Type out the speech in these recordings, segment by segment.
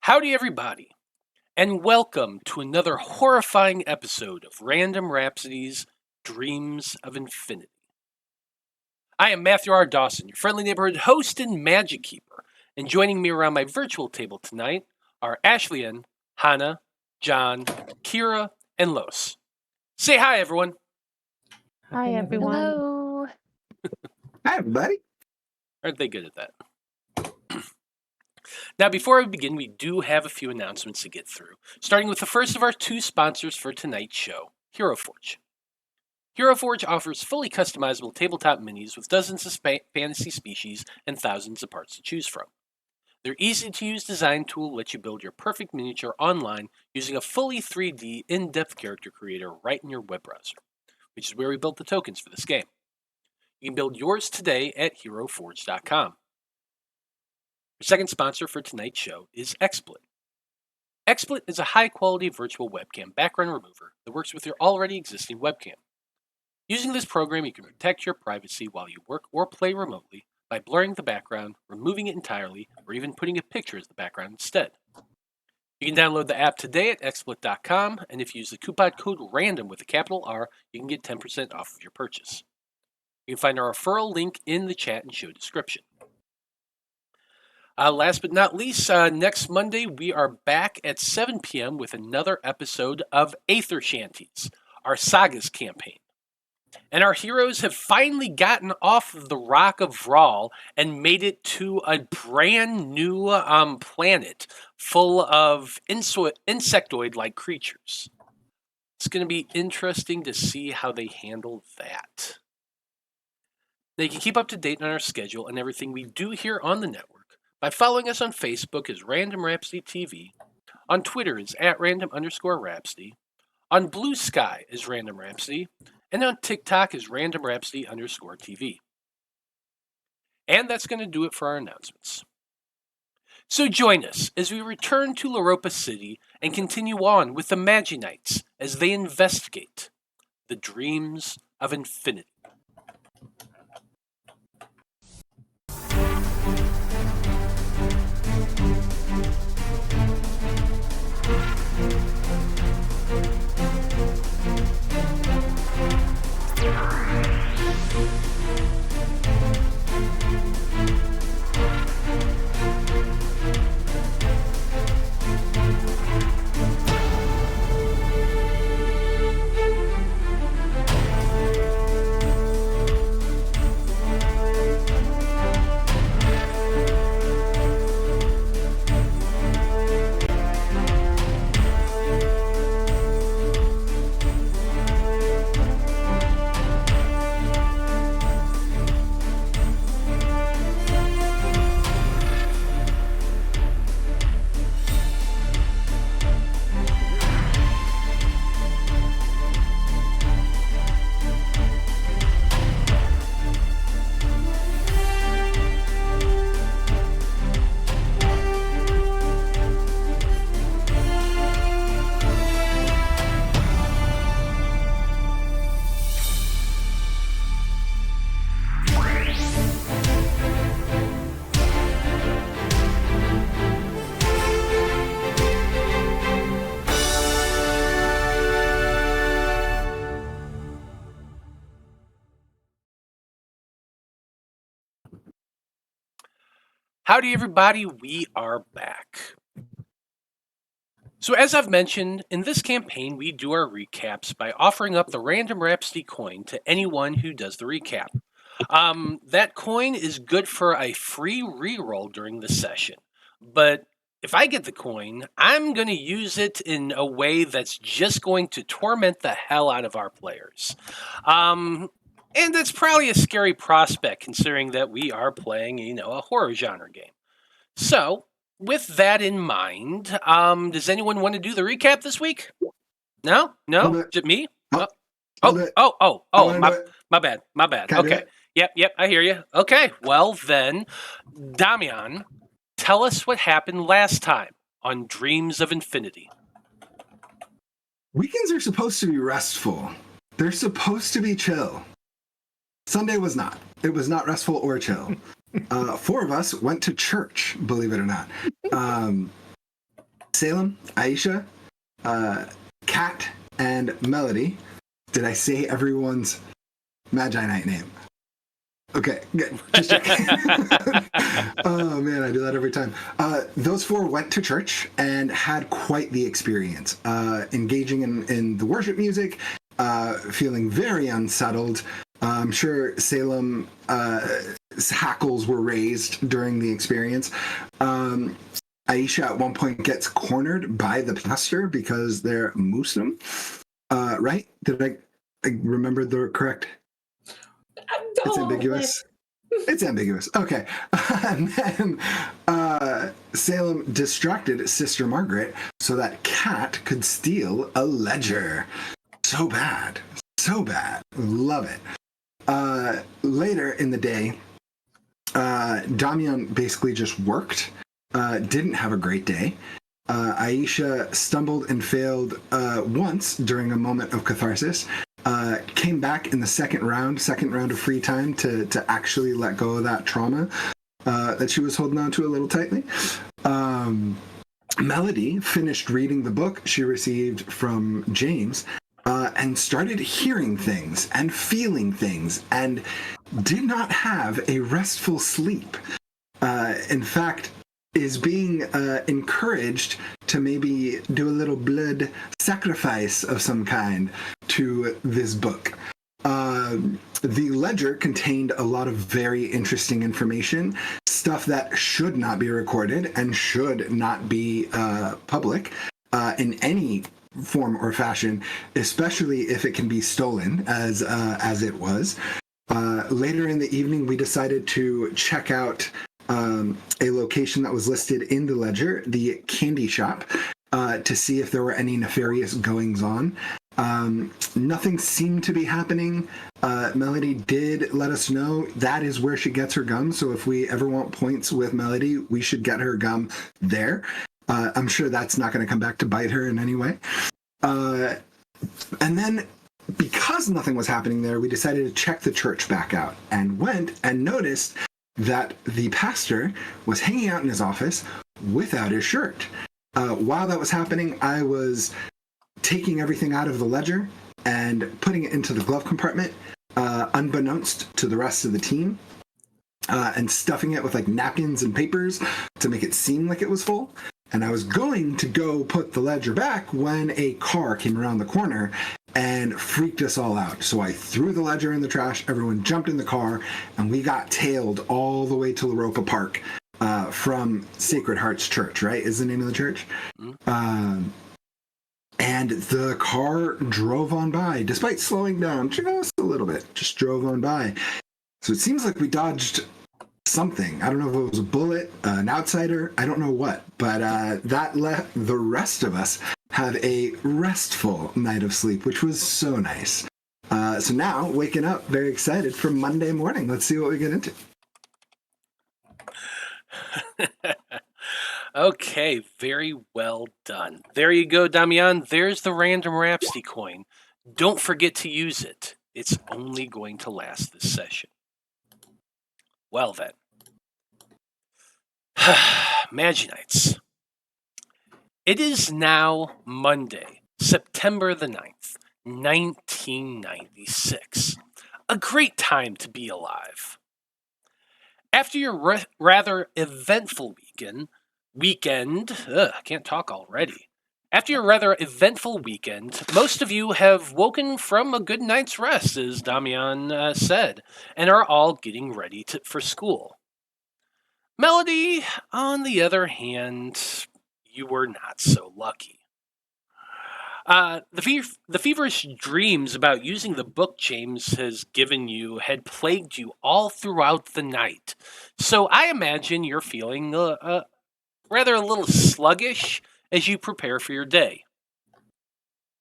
Howdy, everybody, and welcome to another horrifying episode of Random Rhapsody's Dreams of Infinity. I am Matthew R. Dawson, your friendly neighborhood host and magic keeper, and joining me around my virtual table tonight are Ashleyien, Hana, John, Kira, and Los. Say hi, everyone. Hi, everyone. Hello. Hi, everybody. Aren't they good at that? Now, before we begin, we do have a few announcements to get through, starting with the first of our two sponsors for tonight's show, HeroForge. HeroForge offers fully customizable tabletop minis with dozens of fantasy species and thousands of parts to choose from. Their easy-to-use design tool lets you build your perfect miniature online using a fully 3D in-depth character creator right in your web browser, which is where we built the tokens for this game. You can build yours today at HeroForge.com. Our second sponsor for tonight's show is XSplit. XSplit is a high-quality virtual webcam background remover that works with your already existing webcam. Using this program, you can protect your privacy while you work or play remotely by blurring the background, removing it entirely, or even putting a picture as the background instead. You can download the app today at xsplit.com, and if you use the coupon code RANDOM with a capital R, you can get 10% off of your purchase. You can find our referral link in the chat and show description. Last but not least, next Monday we are back at 7 p.m. with another episode of Aether Shanties, our Sagas campaign. And our heroes have finally gotten off of the Rock of Vral and made it to a brand new planet full of insectoid-like creatures. It's going to be interesting to see how they handle that. Now, you can keep up to date on our schedule and everything we do here on the network by following us on Facebook as Random Rhapsody TV, on Twitter as @random_Rhapsody, on Blue Sky as Random Rhapsody, and on TikTok as Random Rhapsody_TV. And that's going to do it for our announcements. So join us as we return to Laropa City and continue on with the Magi-Knights as they investigate the dreams of infinity. Howdy, everybody. We are back. So as I've mentioned, in this campaign, we do our recaps by offering up the Random Rhapsody coin to anyone who does the recap. That coin is good for a free reroll during the session. But if I get the coin, I'm going to use it in a way that's just going to torment the hell out of our players. And that's probably a scary prospect, considering that we are playing, a horror genre game. So, with that in mind, does anyone want to do the recap this week? No? Is it me? My bad. Okay. Yep, I hear you. Okay, well then, Damian, tell us what happened last time on Dreams of Infinity. Weekends are supposed to be restful. They're supposed to be chill. Sunday was not. It was not restful or chill. 4 of us went to church, believe it or not. Salem, Aisha, Kat, and Melody. Did I say everyone's Magi-Knight name? Okay, good. Just checking. Oh man, I do that every time. Those four went to church and had quite the experience, engaging in the worship music, feeling very unsettled. I'm sure Salem hackles were raised during the experience. Aisha at one point gets cornered by the pastor because they're Muslim. Right? Did I remember the correct? It's ambiguous. It's ambiguous. Okay. And then Salem distracted Sister Margaret so that Kat could steal a ledger. So bad. So bad. Love it. Later in the day, Damian basically just worked. Didn't have a great day. Aisha stumbled and failed once during a moment of catharsis. Came back in the second round of free time to actually let go of that trauma that she was holding on to a little tightly. Melody finished reading the book she received from James and started hearing things and feeling things and did not have a restful sleep. In fact, is being encouraged to maybe do a little blood sacrifice of some kind to this book. The ledger contained a lot of very interesting information, stuff that should not be recorded and should not be public in any form or fashion, especially if it can be stolen, as it was. Later in the evening, we decided to check out a location that was listed in the ledger, the candy shop, to see if there were any nefarious goings-on. Nothing seemed to be happening. Melody did let us know that is where she gets her gum, so if we ever want points with Melody, we should get her gum there. I'm sure that's not going to come back to bite her in any way. And then, because nothing was happening there, we decided to check the church back out and went and noticed that the pastor was hanging out in his office without his shirt. While that was happening, I was taking everything out of the ledger and putting it into the glove compartment, unbeknownst to the rest of the team, and stuffing it with like napkins and papers to make it seem like it was full. And I was going to go put the ledger back when a car came around the corner and freaked us all out. So I threw the ledger in the trash, everyone jumped in the car, and we got tailed all the way to Laropa Park from Sacred Hearts Church, right? Is the name of the church? And the car drove on by, despite slowing down just a little bit, just drove on by. So it seems like we dodged something. I don't know if it was a bullet, an outsider, I don't know what, but that let the rest of us have a restful night of sleep, which was so nice. So now, waking up, very excited for Monday morning. Let's see what we get into. Okay, very well done. There you go, Damian. There's the random Rhapsody coin. Don't forget to use it. It's only going to last this session. Well then. Magi-Knights. It is now Monday, September the 9th, 1996. A great time to be alive. After your rather eventful I can't talk already. After your rather eventful weekend, most of you have woken from a good night's rest, as Damian said, and are all getting ready for school. Melody, on the other hand, you were not so lucky. The feverish dreams about using the book James has given you had plagued you all throughout the night, so I imagine you're feeling rather a little sluggish as you prepare for your day.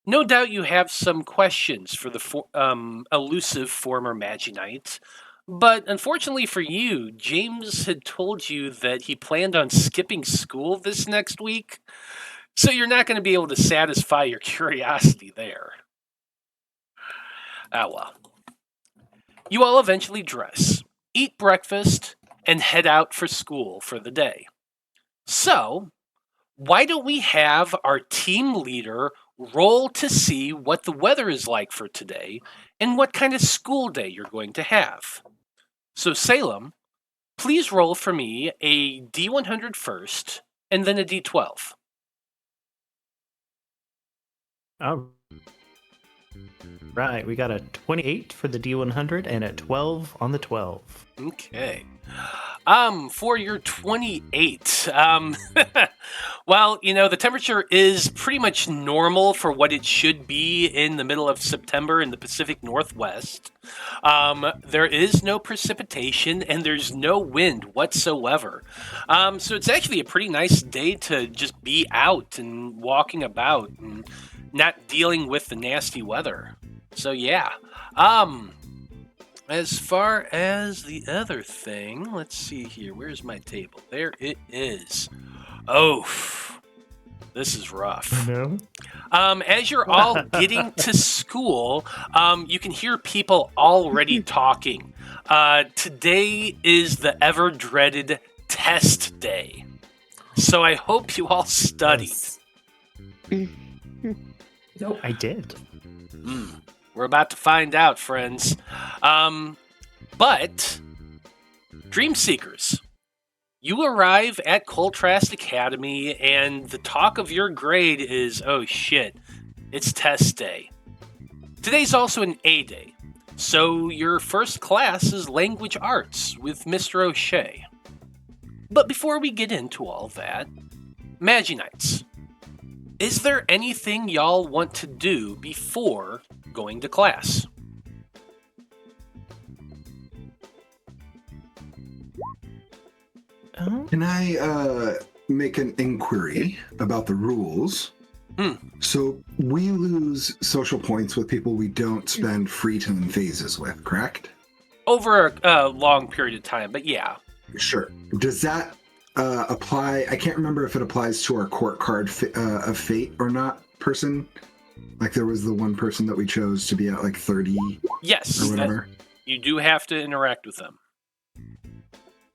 No doubt you have some questions for the elusive former Magi-Knight, but unfortunately for you, James had told you that he planned on skipping school this next week, so you're not going to be able to satisfy your curiosity there. Ah well. You all eventually dress, eat breakfast, and head out for school for the day. So, why don't we have our team leader roll to see what the weather is like for today and what kind of school day you're going to have. So Salem, please roll for me a D100 first and then a D12. Oh. Right, we got a 28 for the D100 and a 12 on the 12. Okay. For your 28, well, the temperature is pretty much normal for what it should be in the middle of September in the Pacific Northwest. There is no precipitation and there's no wind whatsoever. So it's actually a pretty nice day to just be out and walking about and not dealing with the nasty weather. So yeah. As far as the other thing, let's see here. Where's my table? There it is. Oh, this is rough. No. As you're all getting to school, you can hear people already talking. Today is the ever-dreaded test day. So I hope you all studied. Nope. I did. We're about to find out, friends. But, Dream Seekers, you arrive at Coltrast Academy, and the talk of your grade is, oh shit, it's test day. Today's also an A day, so your first class is Language Arts with Mr. O'Shea. But before we get into all that, Magi-Knights, is there anything y'all want to do before going to class? Can I make an inquiry about the rules? So we lose social points with people we don't spend free time phases with, correct? Over a long period of time, but yeah. Sure. Does that apply? I can't remember if it applies to our court card of fate or not person. Like there was the one person that we chose to be at like 30 yes, or whatever. You do have to interact with them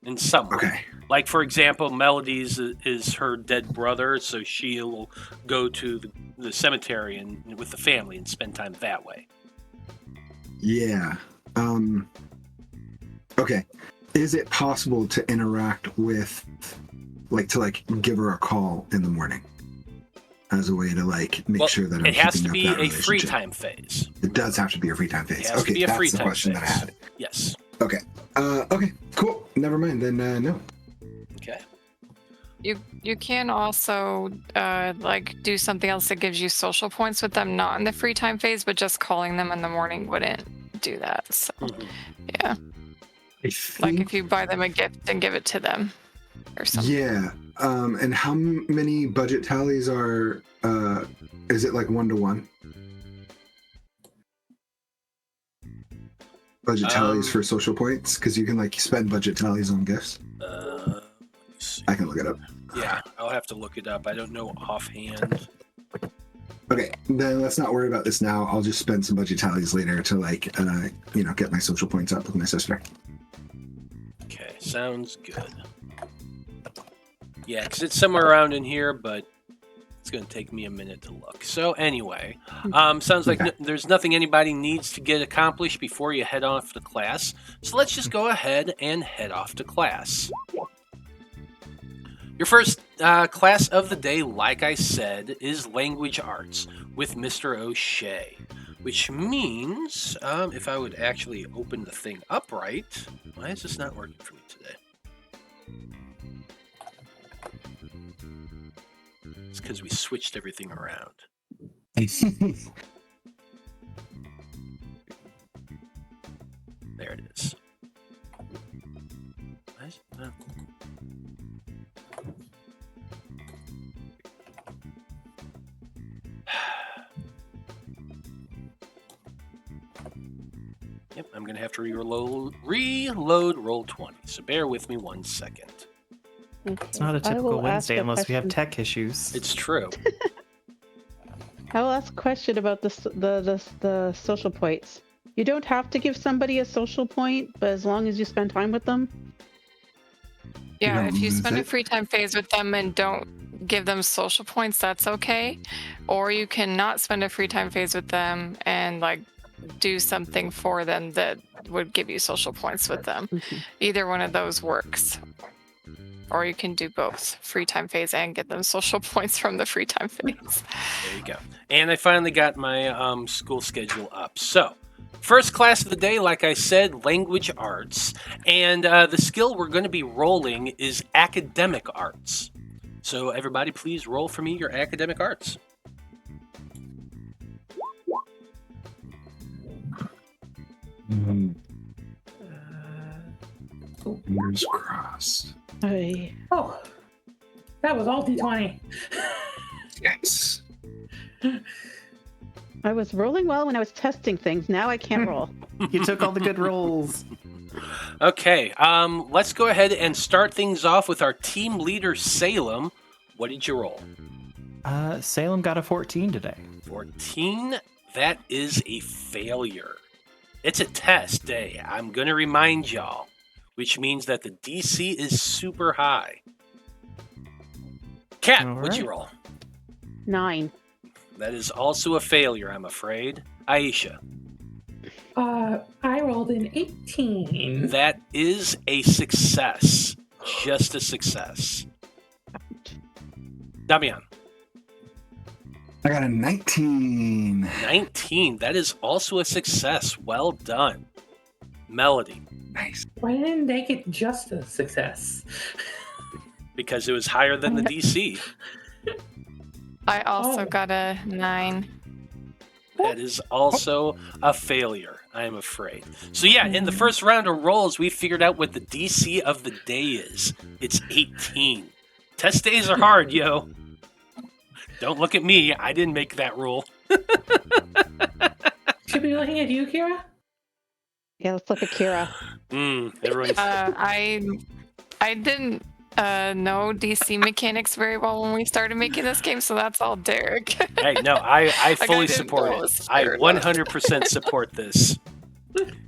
in some way. Okay. Like, for example, Melody's is her dead brother, so she'll go to the cemetery and with the family and spend time that way. Yeah. Okay. Is it possible to interact with, to give her a call in the morning as a way to make sure that I'm it has to keeping be up that a free relationship? time phase. It does have to be a free time phase. It has to Okay, be a free that's the time question that I phase. had. Yes. Okay. Okay. Cool. Never mind. Then no. Okay. You can also do something else that gives you social points with them, not in the free time phase, but just calling them in the morning wouldn't do that. So yeah. Like if you buy them a gift and give it to them or something. Yeah. And how many budget tallies are is it like 1-to-1? Budget tallies for social points? Because you can spend budget tallies on gifts. I can look it up. Yeah, I'll have to look it up. I don't know offhand. Okay, then let's not worry about this now. I'll just spend some budget tallies later to get my social points up with my sister. Okay, sounds good. Yeah, because it's somewhere around in here, but it's going to take me a minute to look. So anyway, sounds like there's nothing anybody needs to get accomplished before you head off to class. So let's just go ahead and head off to class. Your first class of the day, like I said, is Language Arts with Mr. O'Shea, which means, if I would actually open the thing up right, why is this not working for me today? It's because we switched everything around. There it is. Why is it not? Yep, I'm going to have to reload roll 20, so bear with me 1 second. It's not a typical Wednesday unless we have tech issues. It's true. I will ask a question about the social points. You don't have to give somebody a social point, but as long as you spend time with them? Yeah, don't if you lose spend a it. free time phase with them and don't give them social points, that's okay. Or you can not spend a free time phase with them and like do something for them that would give you social points with them. Either one of those works. Or you can do both, free time phase and get them social points from the free time phase. There you go. And I finally got my school schedule up. So, first class of the day, like I said, language arts. And the skill we're going to be rolling is academic arts. So everybody please roll for me your academic arts. Fingers crossed. Hey. Oh, that was all D20. Yes. I was rolling well when I was testing things. Now I can't roll. You took all the good rolls. Okay, let's go ahead and start things off with our team leader, Salem. What did you roll? Salem got a 14 today. 14? That is a failure. It's a test day. I'm going to remind y'all, which means that the DC is super high. Kat, All what'd you right. roll? 9. That is also a failure, I'm afraid. Aisha. I rolled an 18. That is a success. Just a success. Damian. I got a 19. 19. That is also a success. Well done. Melody. Nice. Why didn't they get just a success? Because it was higher than the DC. I also got a 9. That is also a failure, I'm afraid. So yeah, in the first round of rolls, we figured out what the DC of the day is. It's 18. Test days are hard, yo. Don't look at me. I didn't make that rule. Should be looking at you, Kira? Yeah, let's look at Kira. Everyone's... I didn't know DC mechanics very well when we started making this game, so that's all Derek. Hey, no, I fully didn't support know it it. was I fair 100% support this.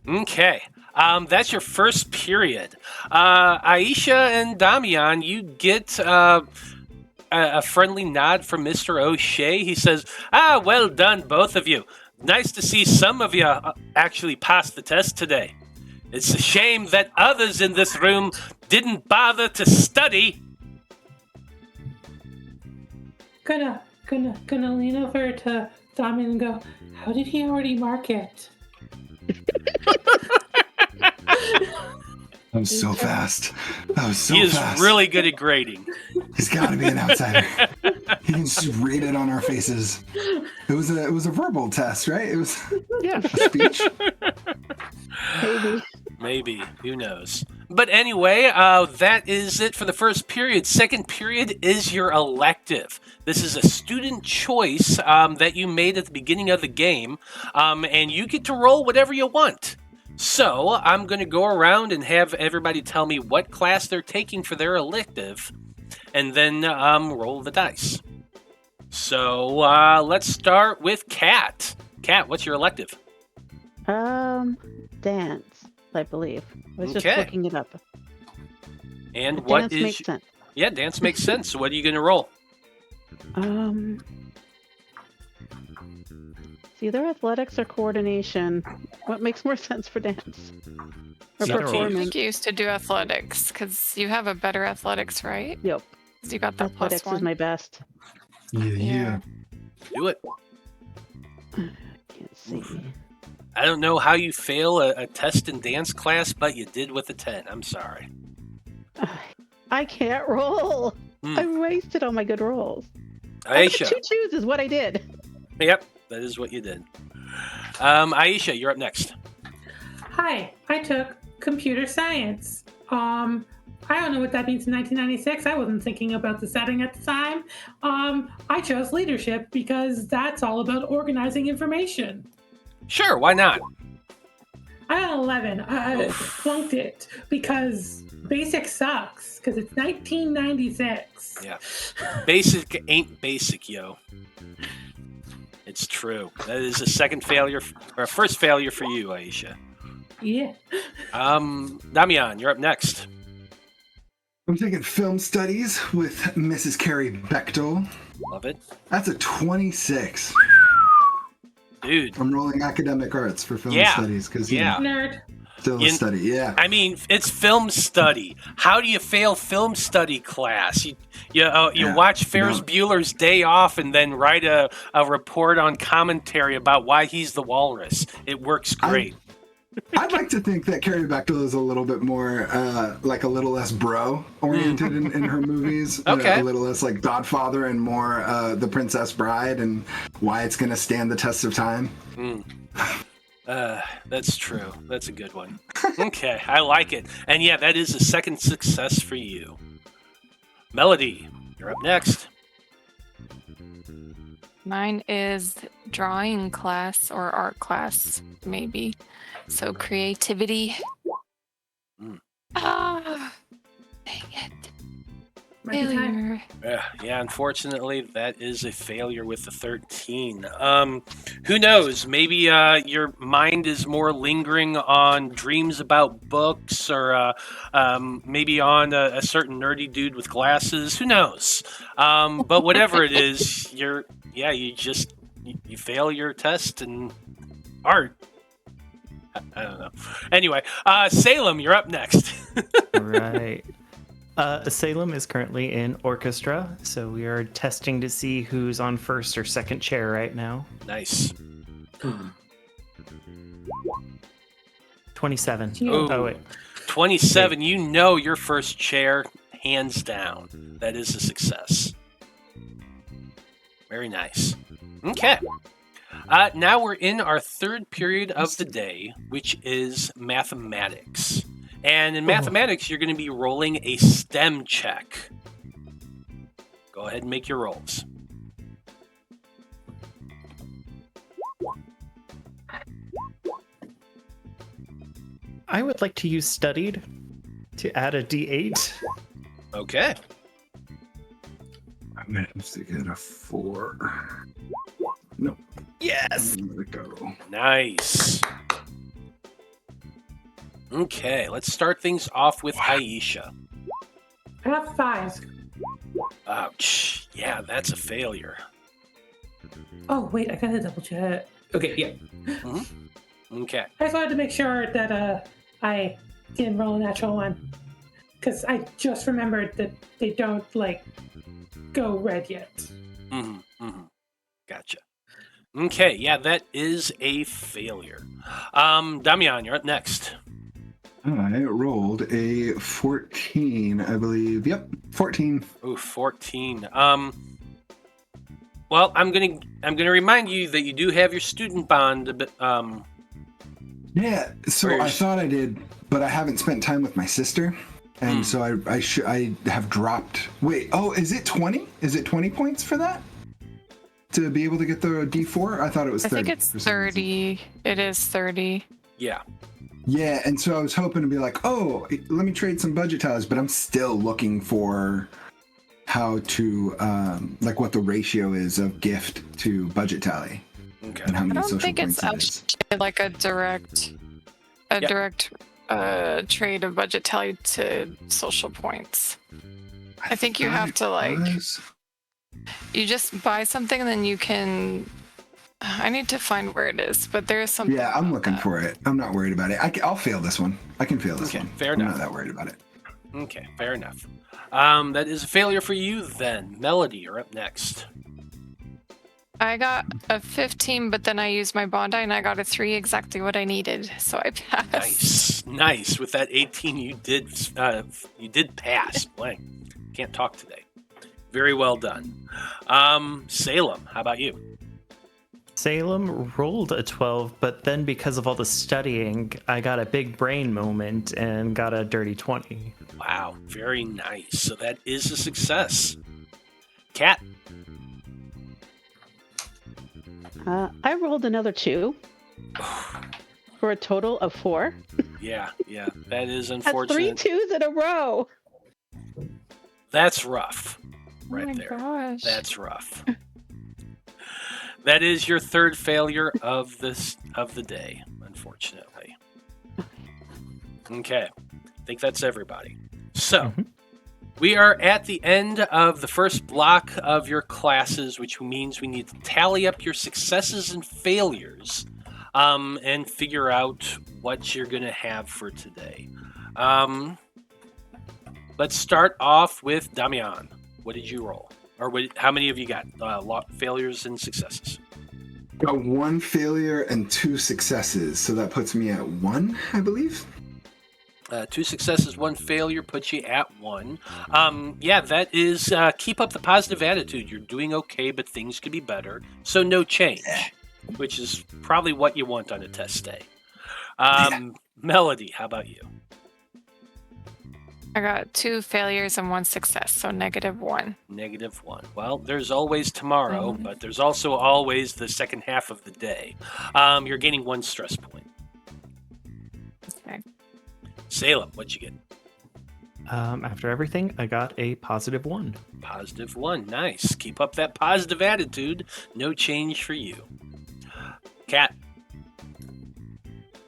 Okay. That's your first period. Aisha and Damian, you get a friendly nod from Mr. O'Shea. He says, well done, both of you. Nice to see some of you actually pass the test today. It's a shame that others in this room didn't bother to study. Gonna lean over to Damian and go, how did he already mark it? That was so fast. That was so He is fast. really good at grading. He's got to be an outsider. He can just read it on our faces. It was a verbal test, right? It was a speech. Maybe. Who knows? But anyway, that is it for the first period. Second period is your elective. This is a student choice that you made at the beginning of the game, and you get to roll whatever you want. So I'm going to go around and have everybody tell me what class they're taking for their elective, and then roll the dice. So let's start with Kat. Kat, what's your elective? Dance, I believe. I was just Okay. looking it up. And But what dance is... makes sense. Yeah, dance makes sense. So what are you going to roll? It's either athletics or coordination. What makes more sense for dance? Or Either or. I performance? think you used to do athletics because you have a better athletics, right? Yep. So you got that Athletics plus is 1. my best. Yeah. Do it. Can't see. I don't know how you fail a test in dance class, but you did with a 10. I'm sorry. I can't roll. Hmm. I wasted all my good rolls. I got Aisha. 2 choose is what I did. Yep, that is what you did. Aisha, you're up next. Hi, I took computer science. I don't know what that means in 1996. I wasn't thinking about the setting at the time. I chose leadership because that's all about organizing information. Sure, why not? I got 11. I flunked it because basic sucks because it's 1996. Yeah. Basic ain't basic, yo. It's true. That is a second failure, or a first failure for you, Aisha. Yeah. Damian, you're up next. I'm taking film studies with Mrs. Carrie Bechtel. Love it. That's a 26. Dude. I'm rolling academic arts for film studies because Nerd. still a study. Yeah. I mean, it's film study. How do you fail film study class? You watch Ferris Bueller's Day Off and then write a report on commentary about why he's the walrus. It works great. I'd like to think that Carrie Bechtel is a little bit more, like a little less bro-oriented in her movies. Okay. A little less like Godfather and more The Princess Bride and why it's going to stand the test of time. That's true. That's a good one. Okay, I like it. And yeah, that is a second success for you. Melody, you're up next. Mine is drawing class or art class, maybe. So creativity. Ah, dang it. Failure. Yeah, unfortunately, that is a failure with the 13. Who knows? Maybe your mind is more lingering on dreams about books or maybe on a certain nerdy dude with glasses. Who knows? But whatever it is, you fail your test in art. I don't know. Anyway, Salem, you're up next. Right. Salem is currently in orchestra, so we are testing to see who's on first or second chair right now. Nice. 27. Ooh. Oh, wait. 27. You know your first chair, hands down. That is a success. Very nice. Okay. Now we're in our third period of the day, which is mathematics. And in mathematics, you're going to be rolling a STEM check. Go ahead and make your rolls. I would like to use studied to add a D8. Okay. I'm going to have to get a 4. No. Yes! Let it go. Nice. Okay, let's start things off with Aisha. I have 5. Ouch. Yeah, that's a failure. Oh, wait, I gotta double check. Okay, yeah. Mm-hmm. Okay. I just wanted to make sure that I didn't roll a natural one. Because I just remembered that they don't, go red yet. Gotcha. Okay, yeah, that is a failure. Damian, you're up next. I rolled a 14, I believe. Yep, 14. Ooh, 14. Well, I'm gonna remind you that you do have your student bond. Yeah, so I thought I did, but I haven't spent time with my sister, and so I have dropped. Wait, is it 20? Is it 20 points for that? To be able to get the D4? I thought it was 30. I think it's 30. It is 30. Yeah. Yeah, and so I was hoping to be like, let me trade some budget tallies, but I'm still looking for how to, what the ratio is of gift to budget tally. Okay. And how many I don't social think it's points actually like a direct trade of budget tally to social points. I think you have to you just buy something and then you can. I need to find where it is, but there is something. Yeah, I'm looking for it. I'm not worried about it. I'll fail this one. I can fail this one. Fair enough. I'm not that worried about it. Okay, fair enough. That is a failure for you then. Melody, you're up next. I got a 15, but then I used my bond die and I got a 3, exactly what I needed, so I passed. Nice. With that 18, you did pass. Blank. Can't talk today. Very well done. Salem, how about you? Salem rolled a 12, but then because of all the studying, I got a big brain moment and got a dirty 20. Wow, very nice. So that is a success. Kat? I rolled another 2 for a total of 4. Yeah, that is That's unfortunate. 3 2s in a row. That's rough. Right Oh my there. gosh. That's rough. That is your third failure of the day, unfortunately. Okay. I think that's everybody. So, We are at the end of the first block of your classes, which means we need to tally up your successes and failures and figure out what you're going to have for today. Let's start off with Damian. What did you roll? Or how many of you got failures and successes? Got 1 failure and 2 successes, so that puts me at 1, I believe. 2 successes, 1 failure puts you at 1. That is keep up the positive attitude. You're doing okay, but things could be better. So no change, which is probably what you want on a test day. Melody, how about you? I got 2 failures and 1 success, so -1. -1. Well, there's always tomorrow, but there's also always the second half of the day. You're gaining 1 stress point. Okay. Salem, what'd you get? After everything, I got a +1. +1. Nice. Keep up that positive attitude. No change for you. Kat.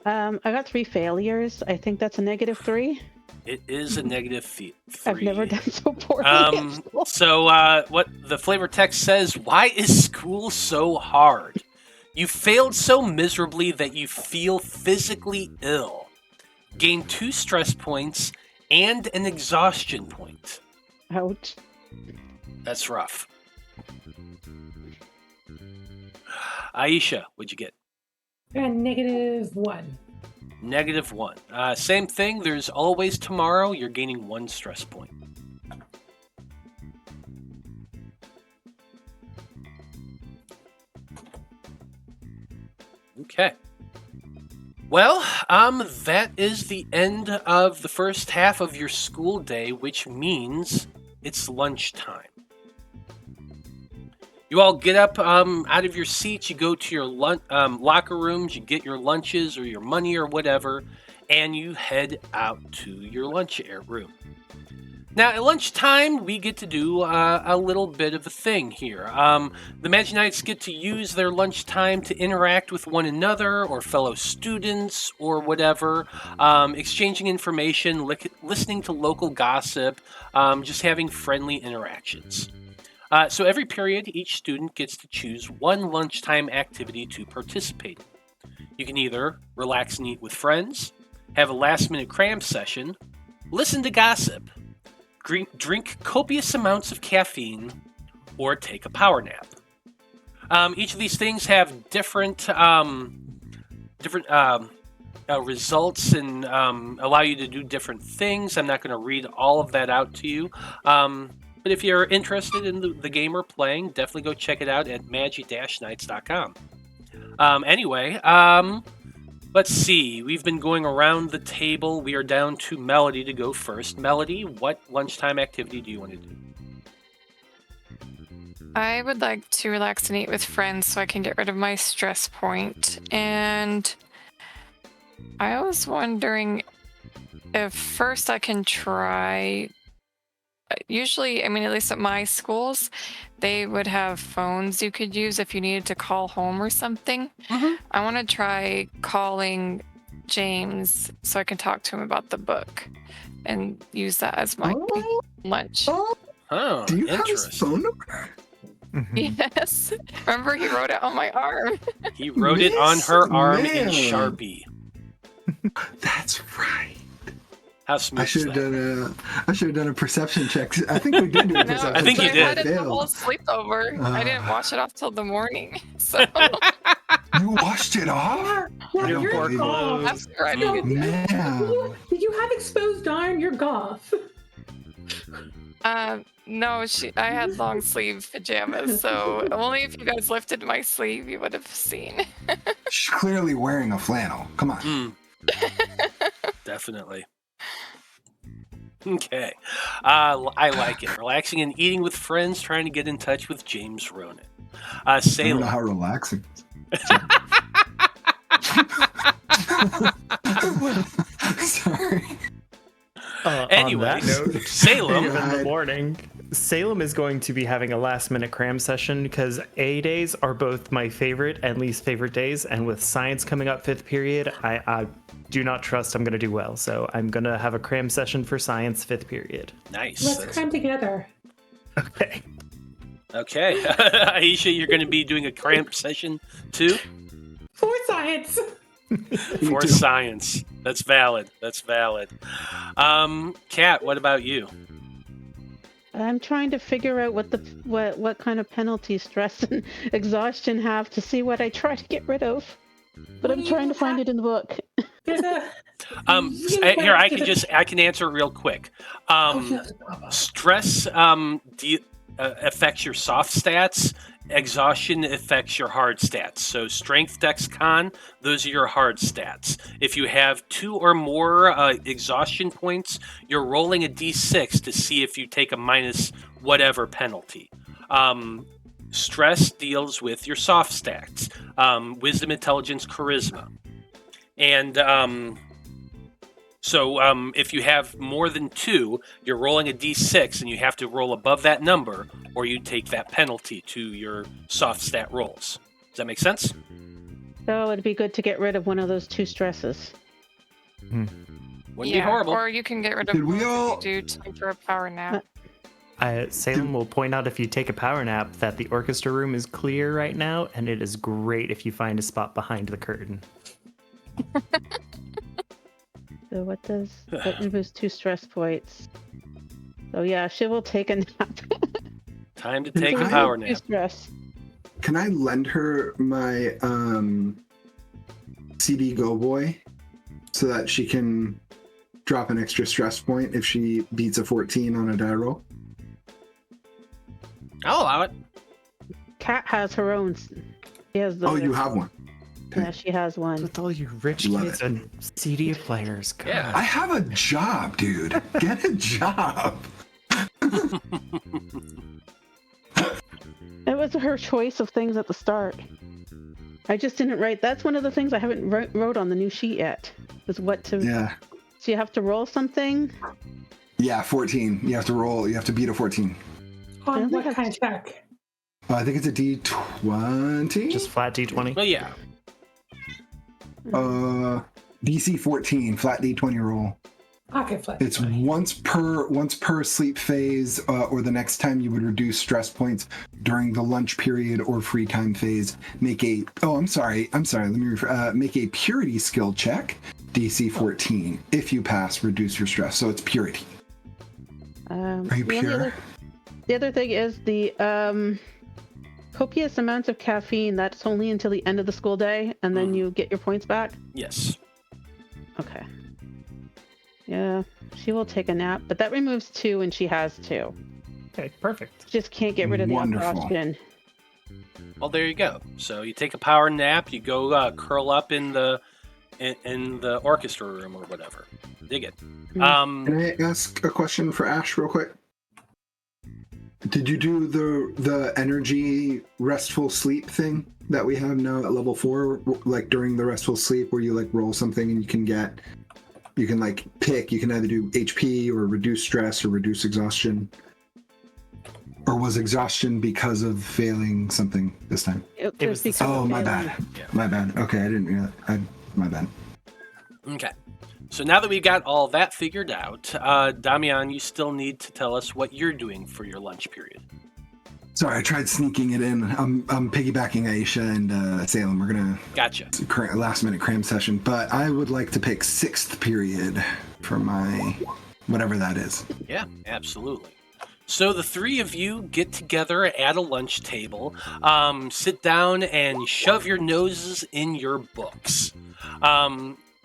I got 3 failures. I think that's a -3. It is a -3. I've never done so poorly. So what the flavor text says, why is school so hard? You failed so miserably that you feel physically ill. Gain 2 stress points and an exhaustion point. Ouch. That's rough. Aisha, what'd you get? And -1. -1. Same thing. There's always tomorrow. You're gaining 1 stress point. Okay. Well, that is the end of the first half of your school day, which means it's lunchtime. You all get up out of your seats, you go to your locker rooms, you get your lunches or your money or whatever, and you head out to your lunch room. Now, at lunchtime, we get to do a little bit of a thing here. The Magi-Knights get to use their lunchtime to interact with one another or fellow students or whatever, exchanging information, listening to local gossip, just having friendly interactions. So every period, each student gets to choose 1 lunchtime activity to participate in. You can either relax and eat with friends, have a last-minute cram session, listen to gossip, drink copious amounts of caffeine, or take a power nap. Each of these things have different results and allow you to do different things. I'm not going to read all of that out to you. But if you're interested in the game we're playing, definitely go check it out at magi-knights.com. Anyway, let's see. We've been going around the table. We are down to Melody to go first. Melody, what lunchtime activity do you want to do? I would like to relax and eat with friends so I can get rid of my stress point. And I was wondering if first I can try... Usually, I mean, at least at my schools, they would have phones you could use if you needed to call home or something. Mm-hmm. I want to try calling James so I can talk to him about the book and use that as my lunch. Oh, Do you have his interesting. phone number? Yes. Remember, he wrote it on my arm. He wrote it on her arm in Man. Sharpie. That's right. How smooth I is should have that? done a perception check. I think we did do a No, perception I think you check. did. I had it the Failed. whole sleepover. I didn't watch it off till the morning. So You washed it off? Yeah, Your you're poor goth. clothes. after I did Man. You have exposed arm, you're goth. No, I had long sleeve pajamas, so only if you guys lifted my sleeve you would have seen. She's clearly wearing a flannel. Come on. Definitely. Okay. I like it. Relaxing and eating with friends, trying to get in touch with James Ronan. I don't know Salem. how relaxing. Sorry. Anyway, on that note, Salem. in the morning, Salem is going to be having a last-minute cram session because A days are both my favorite and least favorite days, and with science coming up 5th period, I do not trust I'm going to do well. So I'm going to have a cram session for science 5th period. Nice. Let's cram together. Okay. Okay. Aisha, you're going to be doing a cramp session too? For science. For science. That's valid. That's valid. Kat, what about you? I'm trying to figure out what kind of penalty stress and exhaustion have to see what I try to get rid of. But I'm trying to find it in the book. There's a. Here, I can answer it real quick. Stress affects your soft stats. Exhaustion affects your hard stats. So strength, dex, con, those are your hard stats. If you have 2 or more exhaustion points, you're rolling a d6 to see if you take a minus whatever penalty. Stress deals with your soft stats. Wisdom, intelligence, charisma. And so if you have more than 2, you're rolling a d6 and you have to roll above that number or you take that penalty to your soft stat rolls. Does that make sense? So it'd be good to get rid of one of those 2 stresses. Wouldn't be horrible. Or you can get rid of Did we both all- if you do time for a power nap. Salem will point out if you take a power nap that the orchestra room is clear right now, and it is great if you find a spot behind the curtain. So that removes 2 stress points. So yeah, she will take a nap. Time to take a Can I- power 2 nap. stress. Can I lend her my CD Go Boy so that she can drop an extra stress point if she beats a 14 on a die roll? I'll allow it. Kat has her own. She has the. Oh, you have one. Yeah, she has one. With all you rich Love kids it. and CD players, God. Yeah. I have a job, dude. Get a job. It was her choice of things at the start. I just didn't write. That's one of the things I haven't wrote on the new sheet yet. Was what to. Yeah. So you have to roll something. Yeah, 14. You have to roll. You have to beat a 14. I don't What think kind of check? I think it's a D20. Just flat D20. Well, yeah. DC 14, flat D20 roll. Okay, flip. It's once per sleep phase, or the next time you would reduce stress points during the lunch period or free time phase. Make a make a purity skill check, DC 14. If you pass, reduce your stress. So it's purity. Are you the only pure? The other thing is the copious amounts of caffeine. That's only until the end of the school day, and then you get your points back. Yes. Okay. Yeah, she will take a nap, but that removes 2, and she has 2. Okay, perfect. Just can't get rid of the Wonderful. exhaustion. Well, there you go. So you take a power nap. You go curl up in the orchestra room or whatever. Dig it. Can I ask a question for Ash real quick? Did you do the energy restful sleep thing that we have now at level 4? Like during the restful sleep where you like roll something and you can like pick, you can either do HP or reduce stress or reduce exhaustion. Or was exhaustion because of failing something this time? It was the because Oh, of my failing. bad. My bad. Okay, I didn't realize. My bad. Okay. So now that we've got all that figured out, Damian, you still need to tell us what you're doing for your lunch period. Sorry, I tried sneaking it in. I'm piggybacking Aisha and Salem. We're gonna Gotcha. last minute cram session, but I would like to pick 6th period for my whatever that is. Yeah, absolutely. So the 3 of you get together at a lunch table, sit down and shove your noses in your books.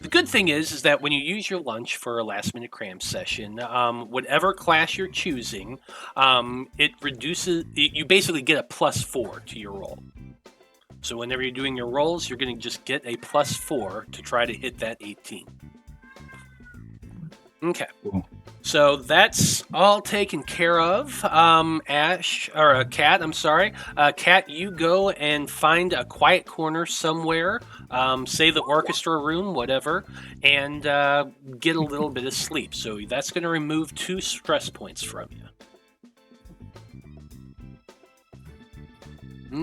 The good thing is that when you use your lunch for a last minute cram session, whatever class you're choosing, it reduces, you basically get a +4 to your roll. So whenever you're doing your rolls, you're going to just get a +4 to try to hit that 18. Okay. Cool. So that's all taken care of. Kat, I'm sorry. Kat, you go and find a quiet corner somewhere, say the orchestra room, whatever, and get a little bit of sleep. So that's going to remove 2 stress points from you.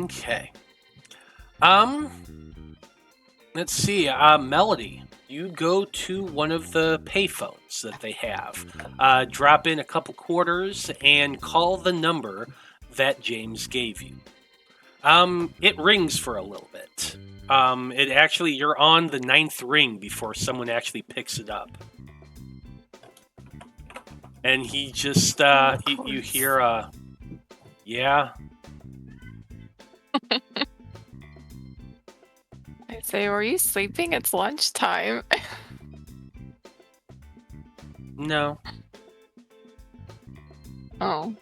Okay. Let's see. Melody, you go to one of the payphones that they have, drop in a couple quarters, and call the number that James gave you. It rings for a little bit. You're on the 9th ring before someone actually picks it up. And he just, you hear, yeah. I say, were you sleeping? It's lunchtime. No. Oh.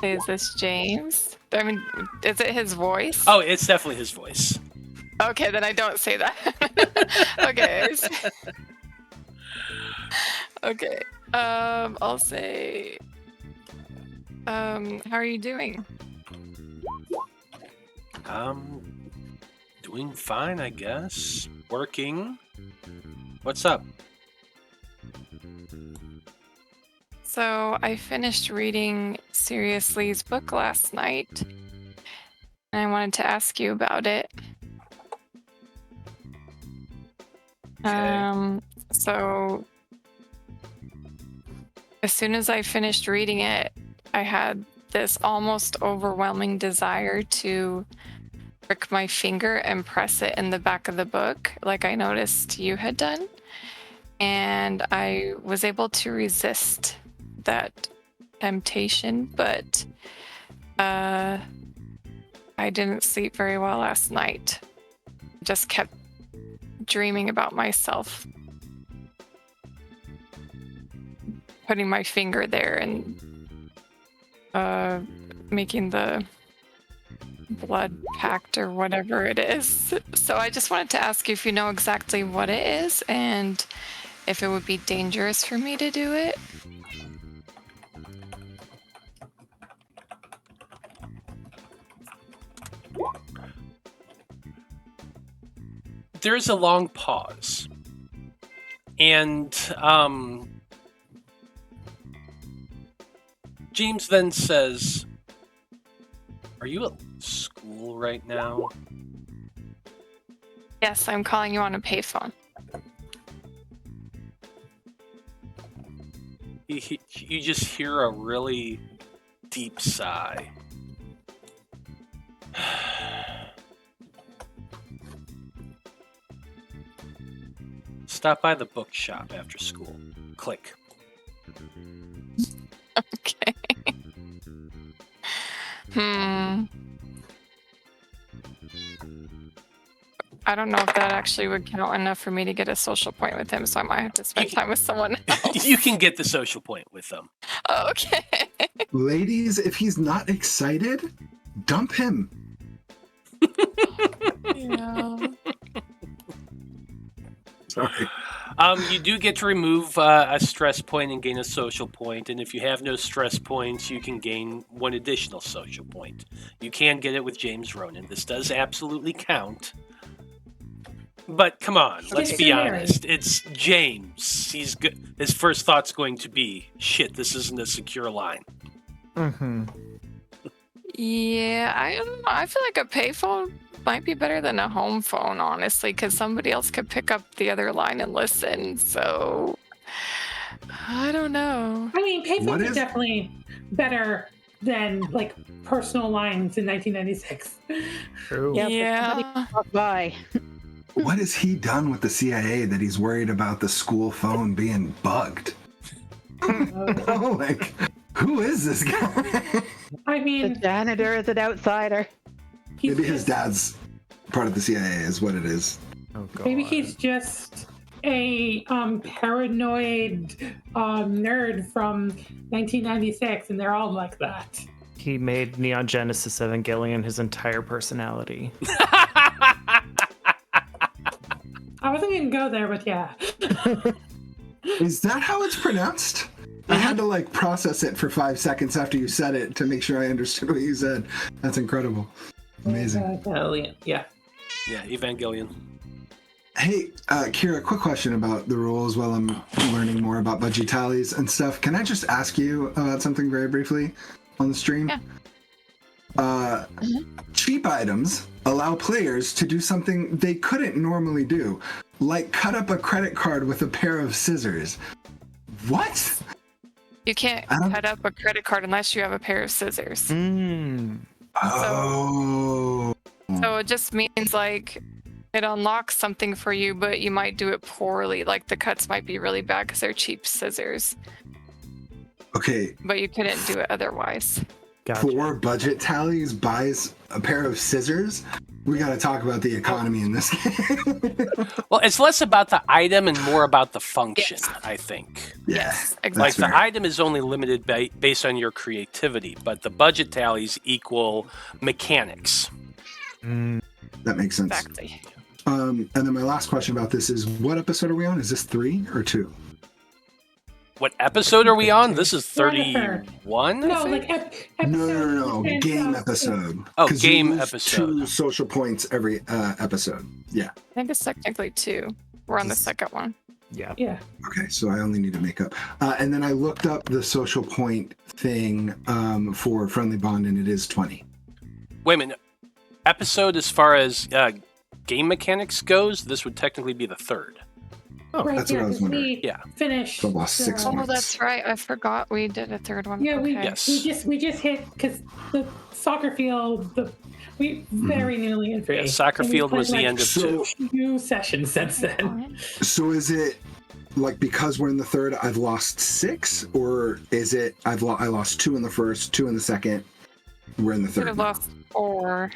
Is this James? I mean, is it his voice? Oh, it's definitely his voice. Okay, then I don't say that. Okay. Okay. I'll say, how are you doing? Doing fine, I guess. Working. What's up? So I finished reading Sirius Lee's book last night, and I wanted to ask you about it. Okay. So as soon as I finished reading it, I had this almost overwhelming desire to prick my finger and press it in the back of the book, like I noticed you had done. And I was able to resist that temptation, but I didn't sleep very well last night. Just kept dreaming about myself putting my finger there and making the blood pact or whatever it is. So I just wanted to ask you if you know exactly what it is and if it would be dangerous for me to do it. There's a long pause. And James then says, "Are you at school right now?" Yes, I'm calling you on a payphone. You just hear a really deep sigh. Stop by the bookshop after school. Click. Okay. I don't know if that actually would count enough for me to get a social point with him, so I might have to spend time with someone else. You can get the social point with them. Okay. Ladies, if he's not excited, dump him. Yeah. Sorry. You do get to remove a stress point and gain a social point, and if you have no stress points, you can gain one additional social point. You can get it with James Ronan. This does absolutely count. But come on, let's be honest. It's James. He's good. His first thought's going to be, shit, this isn't a secure line. Mm-hmm. Yeah, I don't know. I feel like a payphone might be better than a home phone, honestly, because somebody else could pick up the other line and listen. So, I don't know. I mean, payphones are definitely better than like personal lines in 1996. True. Yeah. Bye. What has he done with the CIA that he's worried about the school phone being bugged? Oh, like, who is this guy? I The mean, janitor is an outsider. Maybe his dad's part of the CIA is what it is. Oh, God. maybe he's just a paranoid nerd from 1996, and they're all like that. He made Neon Genesis Evangelion his entire personality. I wasn't gonna go there, but yeah. Is that how it's pronounced? I had to like process it for 5 seconds after you said it to make sure I understood what you said. That's incredible. Amazing. Yeah. Yeah, Evangelion. Hey, Kira, quick question about the rules while I'm learning more about budgie tallies and stuff. Can I just ask you about something very briefly on the stream? Yeah. Cheap items allow players to do something they couldn't normally do, like cut up a credit card with a pair of scissors. What? You can't cut up a credit card unless you have a pair of scissors. Oh. So it just means like it unlocks something for you, but you might do it poorly. Like the cuts might be really bad because they're cheap scissors. Okay. But you couldn't do it otherwise. Gotcha. 4 budget tallies buys a pair of scissors. We got to talk about the economy in this game. Well, it's less about the item and more about the function, I think. Yes, exactly. Like the item is only limited based on your creativity, but the budget tallies equal mechanics. That makes sense. Exactly. And then my last question about this is, what episode are we on? Is this 3 or 2? What episode are we on? This is We're on the third. 31? No, like episode. No. Game episode. Oh, 'Cause game you lose episode. 2 social points every episode. Yeah. I think it's technically 2. We're on the second one. Yeah. Yeah. Okay, so I only need to make up. And then I looked up the social point thing for Friendly Bond, and it is 20. Wait a minute. Episode as far as game mechanics goes, this would technically be the 3rd. Oh, Right, that's what I was 'cause wondering. we Yeah. finished. So I lost 6 Oh, points. that's right. I forgot we did a third one. Yeah, we Okay. Yes. we just hit because the soccer field we very nearly in 3. Yeah, soccer And we field played, was the like, end of So- 2. 2 sessions since then. So is it like because we're in the 3rd, I've lost 6, or is it I lost 2 in the 1st, 2 in the 2nd, we're in the Could 3rd? have lost 4.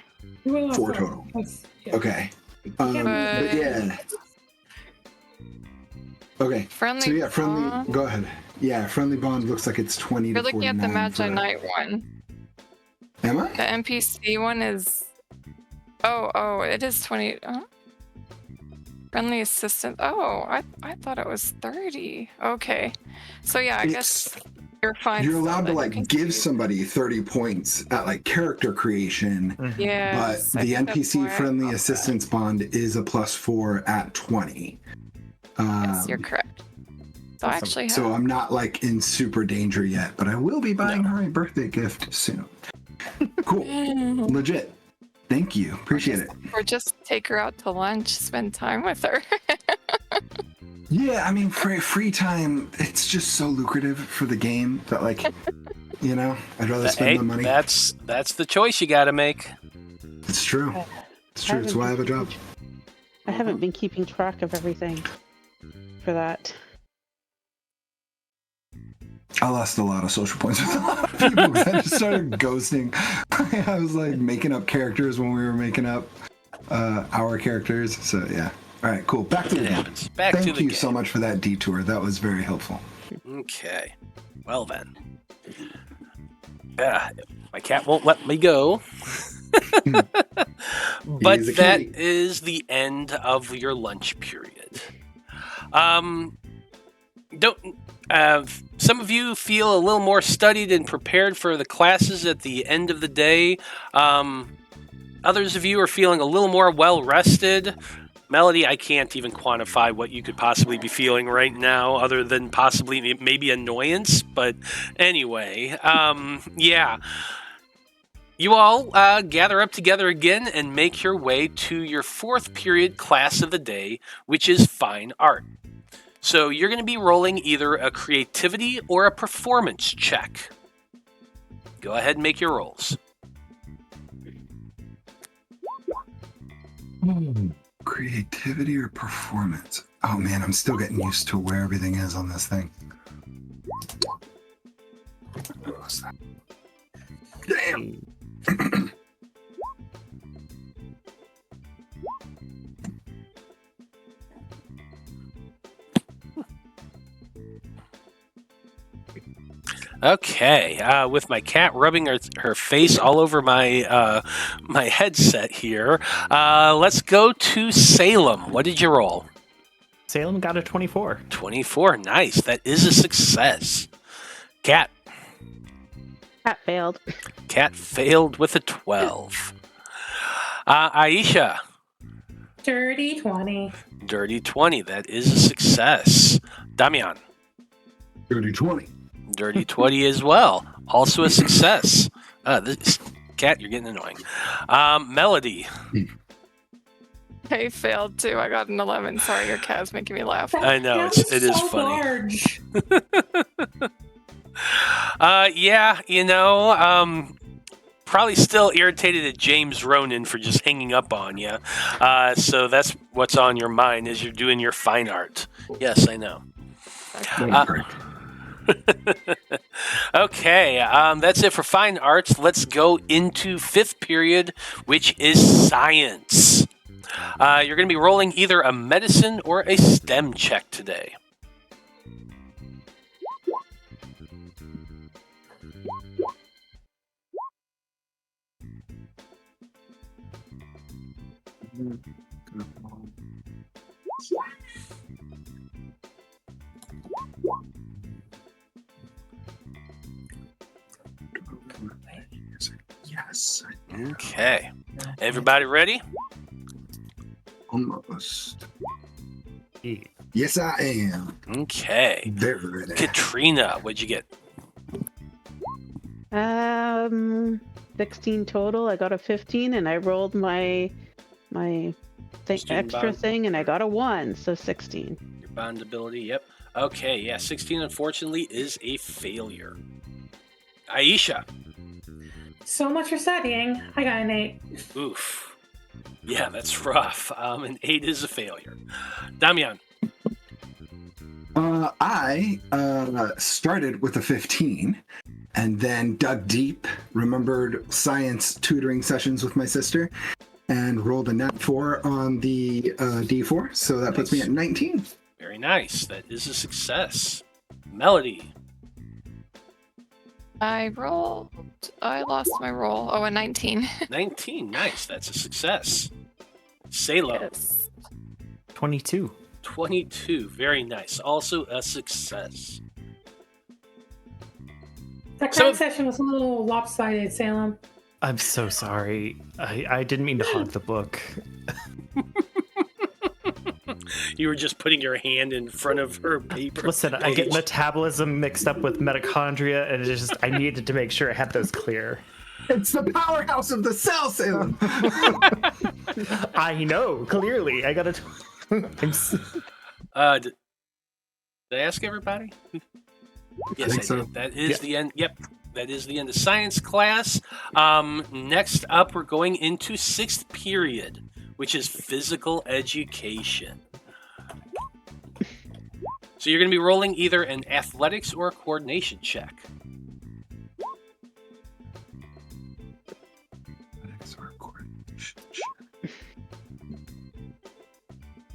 We lost 4 one. total. That's- yeah. Okay. But But- yeah. Okay. Friendly. So yeah, friendly. Bond. Go ahead. Yeah, Friendly Bond looks like it's 20 You're to looking at the 49 for- Magi-Knight one. Am I? The NPC one is. Oh, it is 20. Friendly assistant. Oh, I thought it was 30. Okay. So yeah, I guess you're fine. You're still allowed to then. You like can give choose. somebody 30 points at like character creation, Yes, but I the think that's NPC why I friendly thought that. assistance bond is a +4 at 20. Yes, you're correct. So I awesome. actually have. So I'm not like in super danger yet, but I will be buying her a birthday gift soon. Cool. Legit. Thank you. Appreciate it. Or just take her out to lunch, spend time with her. Yeah, I mean, free time, it's just so lucrative for the game that, like, you know, I'd rather spend Hey, my money. that's the choice you got to make. It's true. It's true. It's why I have a job. I haven't been keeping track of everything for that. I lost a lot of social points with a lot of people because I just started ghosting. I was like making up characters when we were making up our characters. So yeah. All right, cool. Back to the It game. happens. Back to Thank the you game. so much for that detour. That was very helpful. Okay. Well then. My cat won't let me go. But He's a that kitty. is the end of your lunch period. Some of you feel a little more studied and prepared for the classes at the end of the day. Others of you are feeling a little more well-rested. Melody, I can't even quantify what you could possibly be feeling right now other than possibly maybe annoyance. But anyway, yeah. You all gather up together again and make your way to your 4th period class of the day, which is Fine Art. So you're going to be rolling either a creativity or a performance check. Go ahead and make your rolls. Creativity or performance? Oh man, I'm still getting used to where everything is on this thing. Damn. Okay, with my cat rubbing her face all over my my headset here, let's go to Salem. What did you roll? Salem got a 24. 24. Nice. That is a success. Cat. Cat failed. Cat failed with a 12. Aisha. Dirty 20. Dirty 20. That is a success. Damian. Dirty 20. Dirty 20 as well. Also a success. God, Cat, you're getting annoying. Melody. I failed too. I got an 11. Sorry, your cat's making me laugh. I know, That it was is so funny. Large. Yeah, probably still irritated at James Ronan for just hanging up on you. So that's what's on your mind as you're doing your fine art. Yes, I know. Okay, that's it for fine arts. Let's go into 5th period, which is science. You're going to be rolling either a medicine or a STEM check today. Yes. Okay. Everybody ready? Almost. Yeah. Yes, I am. Okay. Very ready. Katrina, what'd you get? 16 total. I got a 15, and I rolled my Student extra bond. thing, and I got a 1, so 16. Your bond ability, yep. Okay, yeah, 16 unfortunately is a failure. Aisha. So much for studying. I got an 8. Oof. Yeah, that's rough. An 8 is a failure. Damian. I started with a 15 and then dug deep, remembered science tutoring sessions with my sister, and rolled a nat 4 on the D4, so that puts me at 19. Very nice. That is a success. Melody. I lost my roll. Oh, a 19. 19. Nice. That's a success. Salem. Yes. 22. 22. Very nice. Also a success. That So- crime session was a little lopsided, Salem. I'm so sorry. I didn't mean to hog the book. You were just putting your hand in front of her paper. Listen, I get metabolism mixed up with mitochondria, and it's just I needed to make sure I had those clear. It's the powerhouse of the cell, Salem. I know, clearly. I gotta. Did I ask everybody? Yes, think I so. did. That is Yeah. the end. Yep, that is the end of science class. Next up, we're going into 6th period, which is physical education. So you're going to be rolling either an athletics or a coordination check.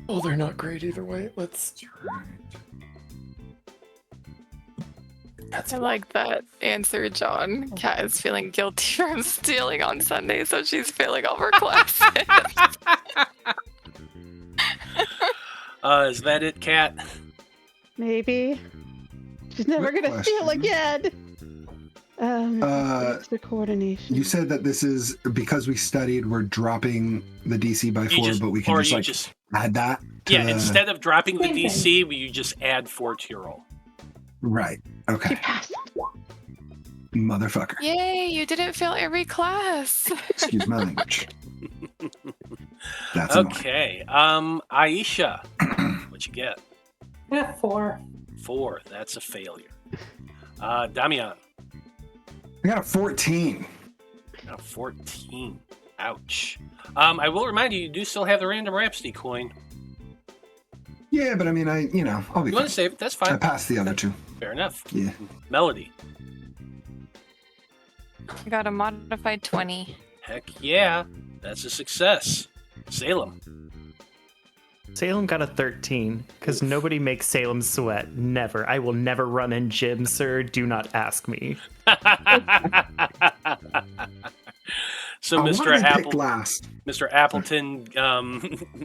Oh, they're not great either way. Let's. I like that answer, John. Kat is feeling guilty from stealing on Sunday, so she's failing all her classes. Is that it, Kat? Maybe. She's never Quick gonna steal question. again. What's the coordination? You said that this is because we studied, we're dropping the DC by 4, but we can or just you like just add that. To yeah. the- Instead of dropping the Same thing. DC, you just add 4 to your roll. Right. She Okay. passed. Motherfucker. Yay, you didn't fail every class. Excuse my language. That's annoying. Okay. Aisha, what you get? I got 4. 4. That's a failure. Damian. I got a 14. Now 14. Ouch. I will remind you, you do still have the random Rhapsody coin. Yeah, but I mean, I'll be You fine. want to save it? That's I fine. passed the other 2. Fair enough. Yeah. Melody. I got a modified 20. Heck yeah. That's a success. Salem. Salem got a 13, because nobody makes Salem sweat. Never. I will never run in gym, sir. Do not ask me. So I wanted to pick last. Mr. Appleton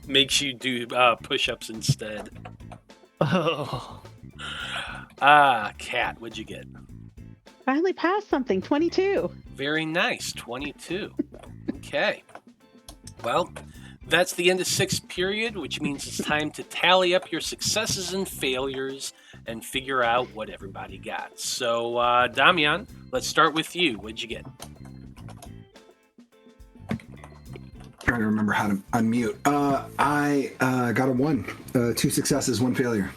makes you do push-ups instead. Oh. Kat, what'd you get? Finally passed something. 22. Very nice, 22. Okay. Well, that's the end of 6th period, which means it's time to tally up your successes and failures and figure out what everybody got. So, Damian, let's start with you. What'd you get? trying to remember how to unmute. I got a 1. 2 successes, 1 failure.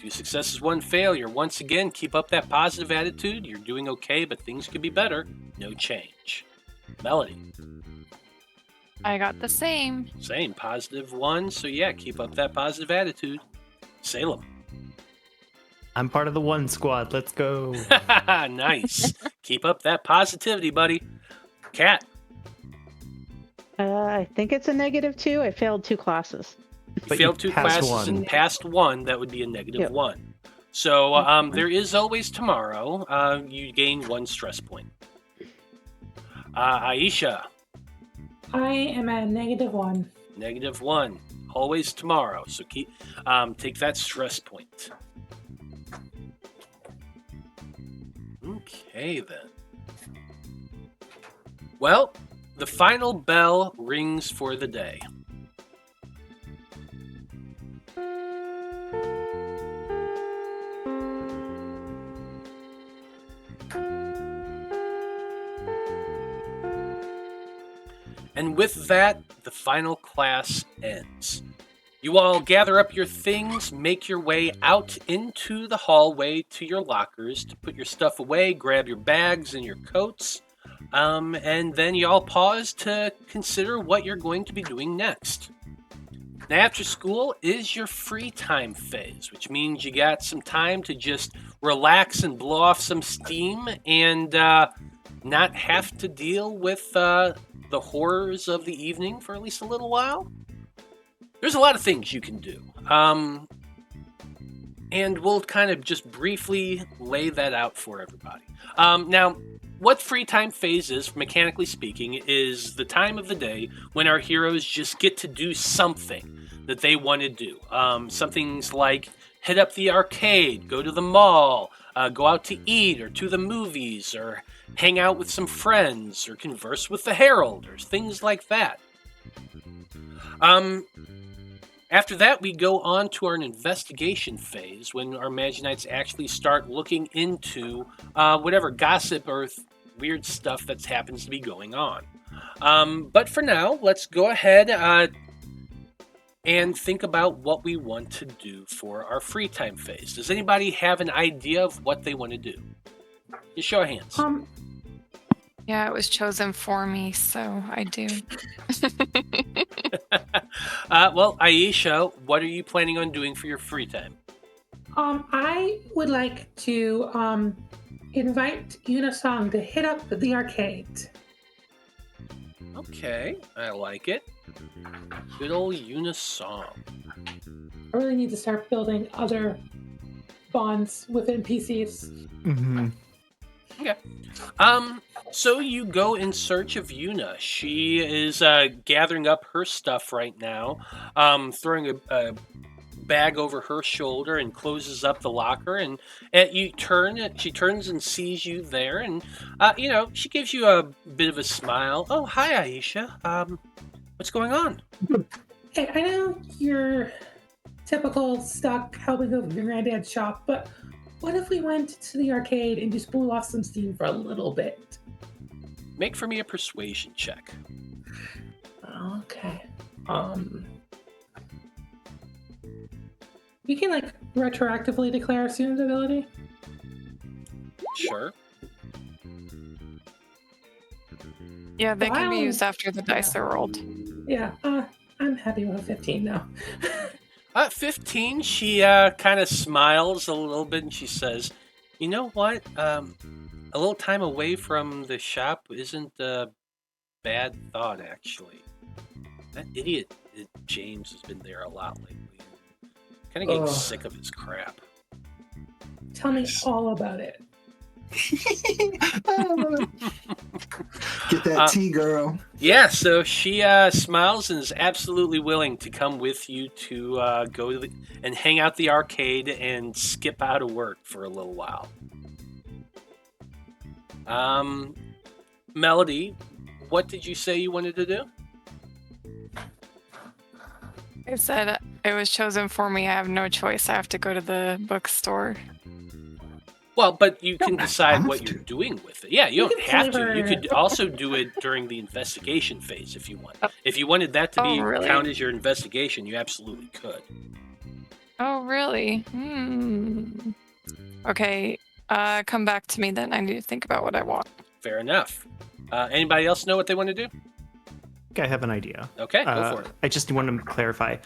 2 successes, 1 failure. Once again, keep up that positive attitude. You're doing okay, but things could be better. No change. Melody. I got the same. Same, positive 1. So yeah, keep up that positive attitude. Salem. I'm part of the 1 squad. Let's go. Nice. Keep up that positivity, buddy. Kat. I think it's a -2. I failed 2 classes. You But failed you 2 passed classes 1. and passed 1. That would be a negative Yep. 1. So there is always tomorrow. You gain 1 stress point. Aisha. I am at -1. -1. Always tomorrow. So keep take that stress point. Okay then. Well, the final bell rings for the day. And with that, the final class ends. You all gather up your things, make your way out into the hallway to your lockers to put your stuff away, grab your bags and your coats, and then you all pause to consider what you're going to be doing next. Now, after school is your free time phase, which means you got some time to just relax and blow off some steam and not have to deal with the horrors of the evening for at least a little while. There's a lot of things you can do. And we'll kind of just briefly lay that out for everybody. Now, what free time phase is, mechanically speaking, is the time of the day when our heroes just get to do something that they want to do. Some things like hit up the arcade, go to the mall, go out to eat or to the movies, or hang out with some friends, or converse with the Herald, or things like that. After that, we go on to our investigation phase, when our Magi-Knights actually start looking into whatever gossip or weird stuff that happens to be going on. But for now, let's go ahead and think about what we want to do for our free time phase. Does anybody have an idea of what they want to do? Just show of hands. Yeah, it was chosen for me, so I do. Well, Aisha, what are you planning on doing for your free time? I would like to invite Unisong to hit up the arcade. Okay, I like it. Good old Unisong. I really need to start building other bonds with NPCs. Mm-hmm. Okay. So you go in search of Yuna. She is gathering up her stuff right now, throwing a bag over her shoulder and closes up the locker. And she turns and sees you there, and she gives you a bit of a smile. Oh, hi, Aisha. What's going on? Hey, I know you're typical stuck helping over your granddad's shop, but what if we went to the arcade and just blew off some steam for a little bit? Make for me a persuasion check. Okay. You can retroactively declare a student's ability. Sure. Yeah, they can be Wow. used after the dice are rolled. Yeah. I'm happy with a 15 now. 15, she kind of smiles a little bit and she says, you know what? A little time away from the shop isn't a bad thought, actually. That idiot James has been there a lot lately. Kind of getting sick of his crap. Tell me all about it. Get that tea, girl. Yeah, so she smiles and is absolutely willing to come with you to go to and hang out the arcade and skip out of work for a little while. Melody, what did you say you wanted to do? I said it was chosen for me. I have no choice. I have to go to the bookstore. Well, but you can don't decide have what to. you're doing with it. Yeah, you don't can have to. You flavor- could also do it during the investigation phase if you want. If you wanted that to Oh, be really? count as your investigation, you absolutely could. Oh, really? Okay, come back to me then. I need to think about what I want. Fair enough. Anybody else know what they want to do? I think I have an idea. Okay, go for it. I just want to clarify.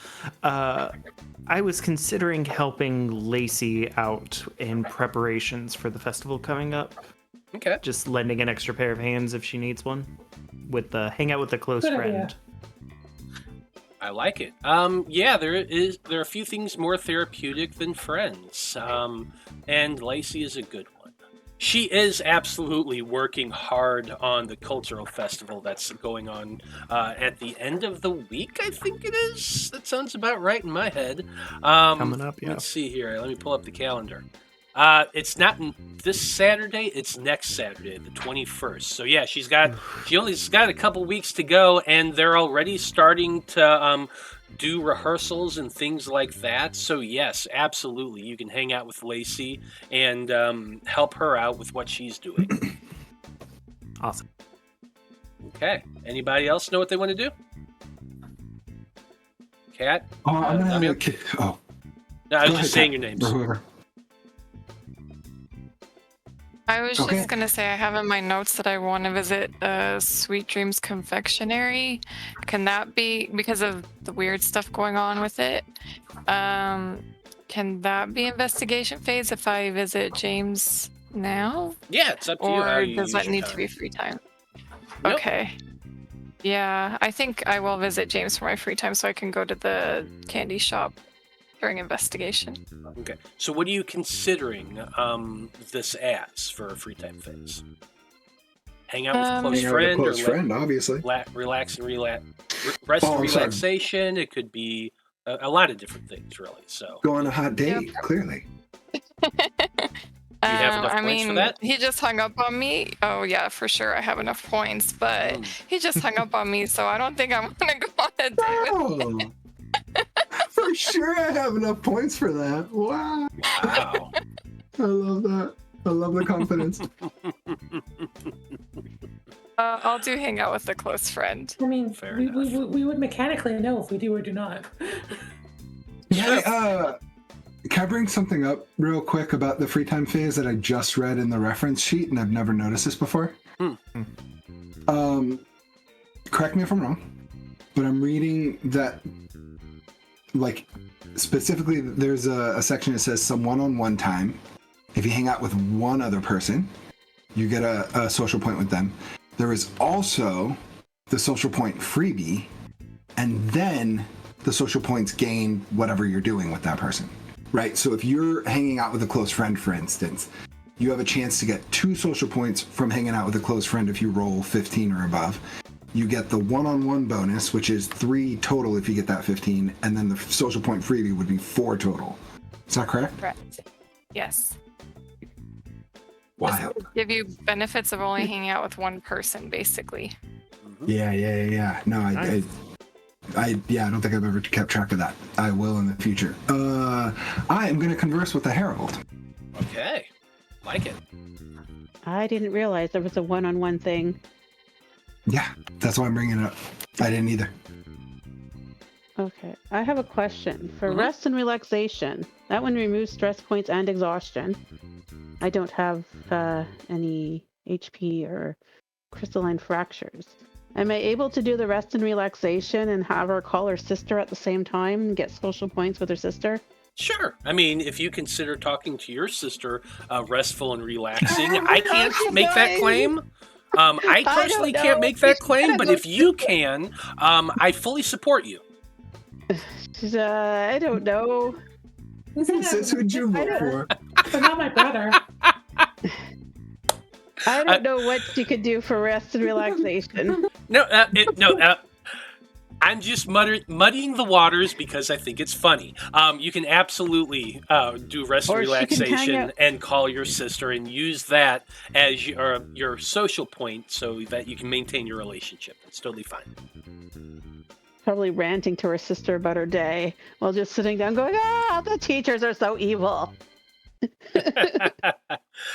I was considering helping Lacey out in preparations for the festival coming up. Okay. Just lending an extra pair of hands if she needs one. With the hang out with a close Good friend. idea. I like it. Yeah, there are a few things more therapeutic than friends. And Lacey is a good one. She is absolutely working hard on the cultural festival that's going on at the end of the week, I think it is. That sounds about right in my head. Coming up, yeah. Let's see here. Let me pull up the calendar. It's not this Saturday, it's next Saturday, the 21st. So yeah, she only's got a couple weeks to go, and they're already starting to do rehearsals and things like that. So yes, absolutely, you can hang out with Lacey and help her out with what she's doing. Awesome. Okay. Anybody else know what they want to do? Kat? I'm gonna Damian? Oh, No, I was go just ahead, saying Kat, your names. or whoever. I was Okay. just gonna say I have in my notes that I want to visit Sweet Dreams Confectionery. Can that be because of the weird stuff going on with it? Can that be investigation phase if I visit James now, Yeah, it's up to you how or you does use that your need time. to be free time? Nope. Okay. Yeah, I think I will visit James for my free time so I can go to the candy shop during investigation. Okay. So what are you considering this as for a free time phase? Hang out with a close Hang out with a friend close or friend, obviously. relax and rest Oh, and I'm sorry. relaxation. It could be a lot of different things, really. So Go on a hot date, clearly. Do you have enough I points for mean, that? he just hung up on me. Oh yeah, for sure, I have enough points, but he just hung up on me, so I don't think I'm gonna go on a date with. Oh, for sure I have enough points for that. Wow. wow. I love that. I love the confidence. I'll do hang out with a close friend. I mean, Fair we enough. would mechanically know if we do or do not. Yeah, can I bring something up real quick about the free time phase that I just read in the reference sheet and I've never noticed this before? Correct me if I'm wrong, but I'm reading that, like, specifically there's a section that says some one-on-one time. If you hang out with one other person, you get a social point with them. There is also the social point freebie, and then the social points gain whatever you're doing with that person, right? So if you're hanging out with a close friend, for instance, you have a chance to get 2 social points from hanging out with a close friend if you roll 15 or above. You get the one-on-one bonus, which is 3 total if you get that 15, and then the social point freebie would be 4 total. Is that correct? Correct. Yes. Wild. Give you benefits of only hanging out with one person, basically. Yeah. No, Nice. I don't think I've ever kept track of that. I will in the future. I am going to converse with the Herald. Okay. Like it. I didn't realize there was a one-on-one thing. Yeah, that's why I'm bringing it up. I didn't either. Okay, I have a question. For Mhm. rest and relaxation, that one removes stress points and exhaustion. I don't have any HP or crystalline fractures. Am I able to do the rest and relaxation and have her call her sister at the same time and get social points with her sister? Sure. I mean, if you consider talking to your sister restful and relaxing, I can't make that claim. I personally don't can't know. make that claim, but if you can, I fully support you. I don't know. Sis, who'd you vote for? But not my brother. I don't know what she could do for rest and relaxation. I'm just muddying the waters because I think it's funny. You can absolutely do rest and Or she can hang relaxation out- and call your sister and use that as your social point so that you can maintain your relationship. It's totally fine. Probably ranting to her sister about her day while just sitting down going, the teachers are so evil.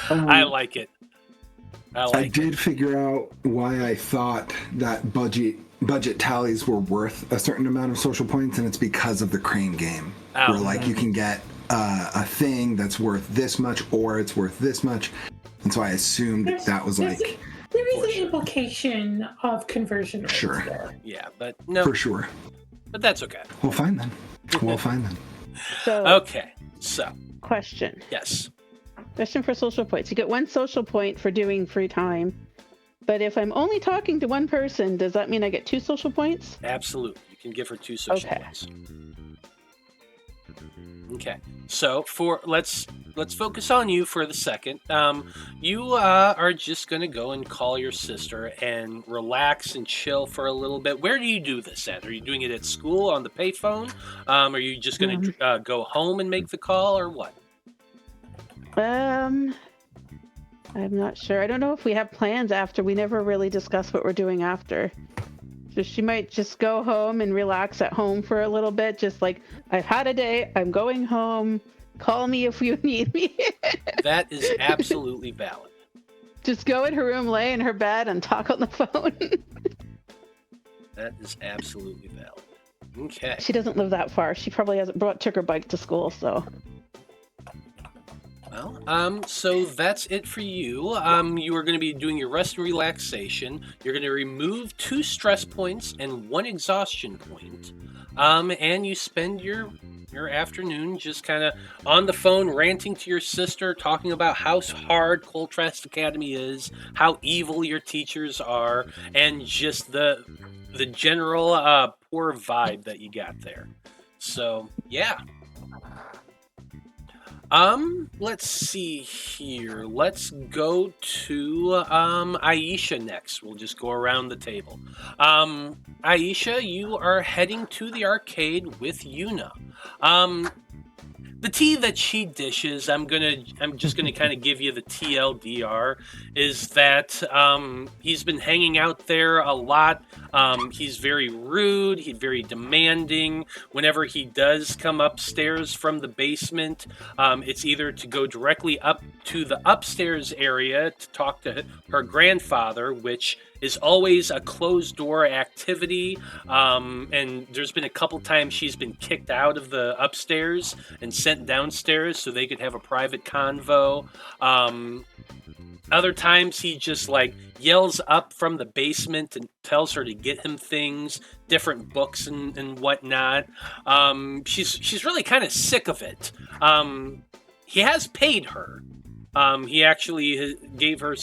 I like it. I did figure out why I thought that budget tallies were worth a certain amount of social points, and it's because of the crane game. Oh. Where, like, you can get a thing that's worth this much, or it's worth this much. And so I assumed that was like... There is an implication of conversion rates there. Yeah, but no. For sure. But that's okay. We'll find them. So, Okay, so. question. Yes. Question for social points. You get 1 social point for doing free time. But if I'm only talking to one person, does that mean I get 2 social points? Absolutely. You can give her 2 social points. Okay. So let's focus on you for the second. You are just going to go and call your sister and relax and chill for a little bit. Where do you do this at? Are you doing it at school on the payphone? Are you just going to go home and make the call, or what? I'm not sure. I don't know if we have plans after. We never really discuss what we're doing after. So she might just go home and relax at home for a little bit. Just like, I've had a day. I'm going home. Call me if you need me. That is absolutely valid. Just go in her room, lay in her bed, and talk on the phone. That is absolutely valid. Okay. She doesn't live that far. She probably took her bike to school, so... Well, so that's it for you. You are going to be doing your rest and relaxation. You're going to remove 2 stress points and 1 exhaustion point. And you spend your afternoon just kind of on the phone ranting to your sister, talking about how hard Coltrane Academy is, how evil your teachers are, and just the general poor vibe that you got there. So, yeah. Let's see here. Let's go to Aisha next. We'll just go around the table. Aisha, you are heading to the arcade with Yuna. The tea that she dishes, I'm just gonna kind of give you the TLDR, is that he's been hanging out there a lot. He's very rude. He's very demanding. Whenever he does come upstairs from the basement, it's either to go directly up to the upstairs area to talk to her grandfather, which is always a closed door activity, and there's been a couple times she's been kicked out of the upstairs and sent downstairs so they could have a private convo. Other times he just like yells up from the basement and tells her to get him things, different books and whatnot. She's really kind of sick of it. He has paid her. He actually gave her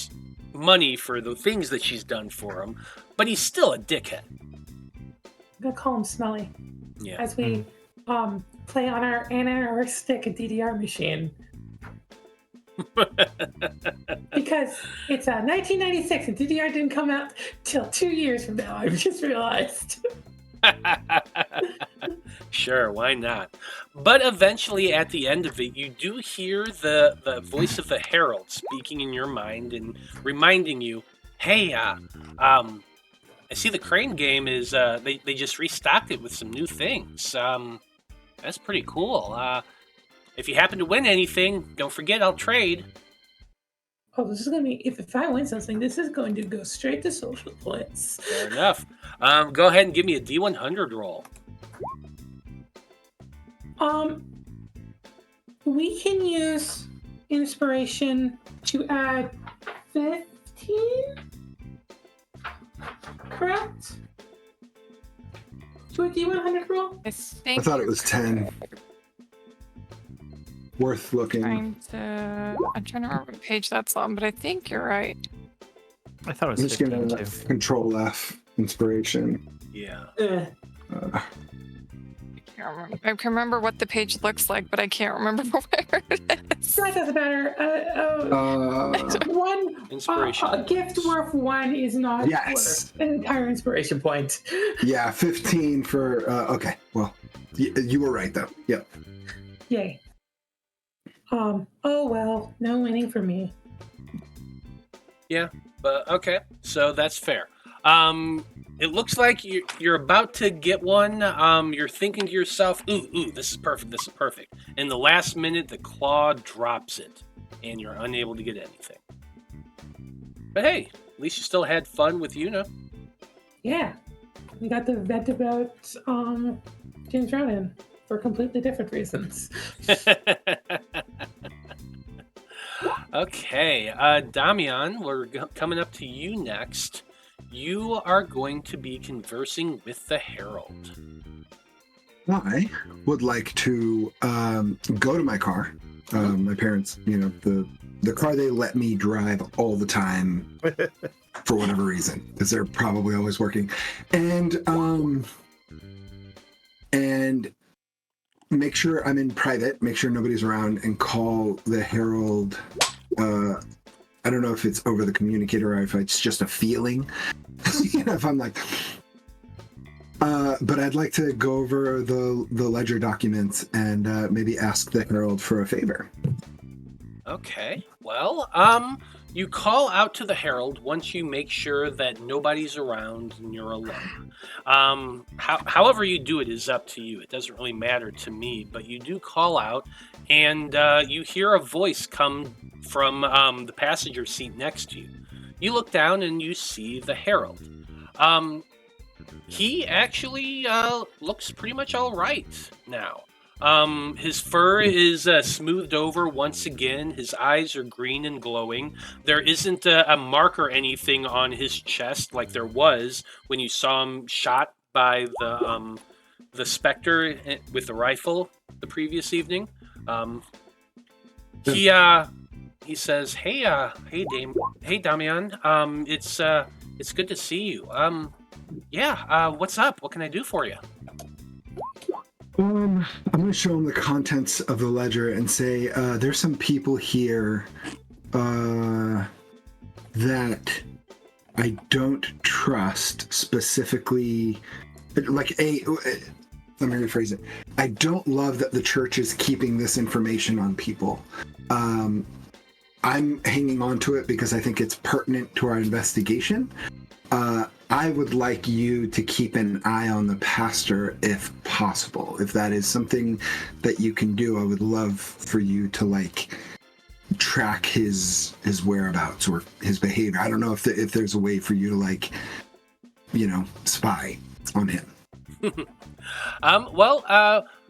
money for the things that she's done for him, but he's still a dickhead. I'm gonna call him Smelly. Yeah. As we play on our anarchistic DDR machine. Because it's 1996 and DDR didn't come out till 2 years from now. I've just realized. Sure, why not? But eventually, at the end of it, you do hear the voice of the Herald speaking in your mind and reminding you, hey, I see the Crane game is, they just restocked it with some new things. That's pretty cool. If you happen to win anything, don't forget I'll trade. Oh, this is going to be, if I win something, this is going to go straight to social points. Fair enough. Go ahead and give me a D100 roll. We can use inspiration to add 15? Correct? To a D100 roll? I think I thought it was 10. Worth looking. I'm trying to remember what page that's on, but I think you're right. I thought it was I'm just gonna 15 too. Control F inspiration. Yeah. Can't remember. I can remember what the page looks like, but I can't remember where it is. That doesn't matter. One Inspiration. A gift worth 1 is not Yes. worth an entire inspiration point. Yeah, 15 for. Okay, well, you were right though. Yep. Yay. Oh well, no winning for me. Yeah, but okay, so that's fair. It looks like you're about to get one. You're thinking to yourself, ooh, this is perfect, this is perfect. In the last minute, the claw drops it. and you're unable to get anything. But hey, at least you still had fun with Yuna. Yeah. We got to vent about James Ronan for completely different reasons. Okay, Damian, we're coming up to you next. You are going to be conversing with the Herald. I would like to go to my car. My parents, the car they let me drive all the time for whatever reason, because they're probably always working, and make sure I'm in private, make sure nobody's around, and call the Herald. I don't know if it's over the communicator or if it's just a feeling. If I'm like, but I'd like to go over the ledger documents and maybe ask the Herald for a favor. Okay, well, you call out to the Herald once you make sure that nobody's around and you're alone. However you do it is up to you. It doesn't really matter to me, but you do call out, and you hear a voice come from the passenger seat next to you. You look down and you see the Herald. He actually looks pretty much all right now. His fur is smoothed over once again. His eyes are green and glowing. There isn't a mark or anything on his chest like there was when you saw him shot by the Spectre with the rifle the previous evening. He says, "Hey, Damian. It's good to see you. What's up? What can I do for you?" I'm going to show him the contents of the ledger and say, there's some people here that I don't trust, specifically, let me rephrase it. I don't love that the church is keeping this information on people. I'm hanging on to it because I think it's pertinent to our investigation. I would like you to keep an eye on the pastor if possible. If that is something that you can do, I would love for you to track his whereabouts or his behavior. I don't know if there's a way for you to spy on him.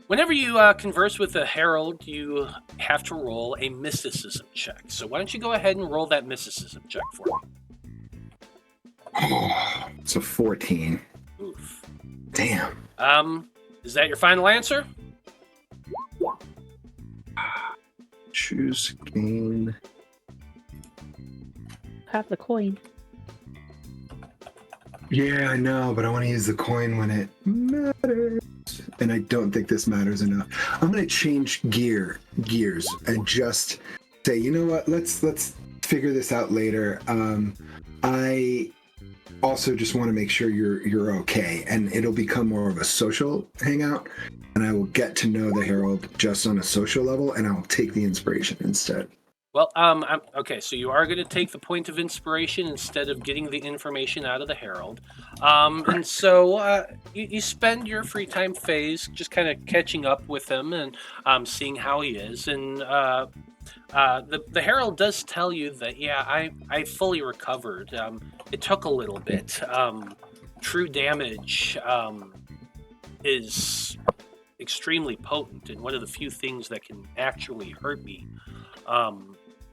Whenever you converse with the Herald, you have to roll a mysticism check. So why don't you go ahead and roll that mysticism check for me? Oh, it's a 14. Oof. Damn. Is that your final answer? Choose gain. Have the coin. Yeah, I know, but I want to use the coin when it matters. And I don't think this matters enough. I'm going to change gears and just say, you know what? Let's figure this out later. I also just want to make sure you're okay, and it'll become more of a social hangout, and I will get to know the Herald just on a social level, and I'll take the inspiration instead. Well, okay, so you are going to take the point of inspiration instead of getting the information out of the Herald. And so you spend your free time phase just kind of catching up with him and seeing how he is. And the Herald does tell you that, I fully recovered. It took a little bit. True damage is extremely potent and one of the few things that can actually hurt me.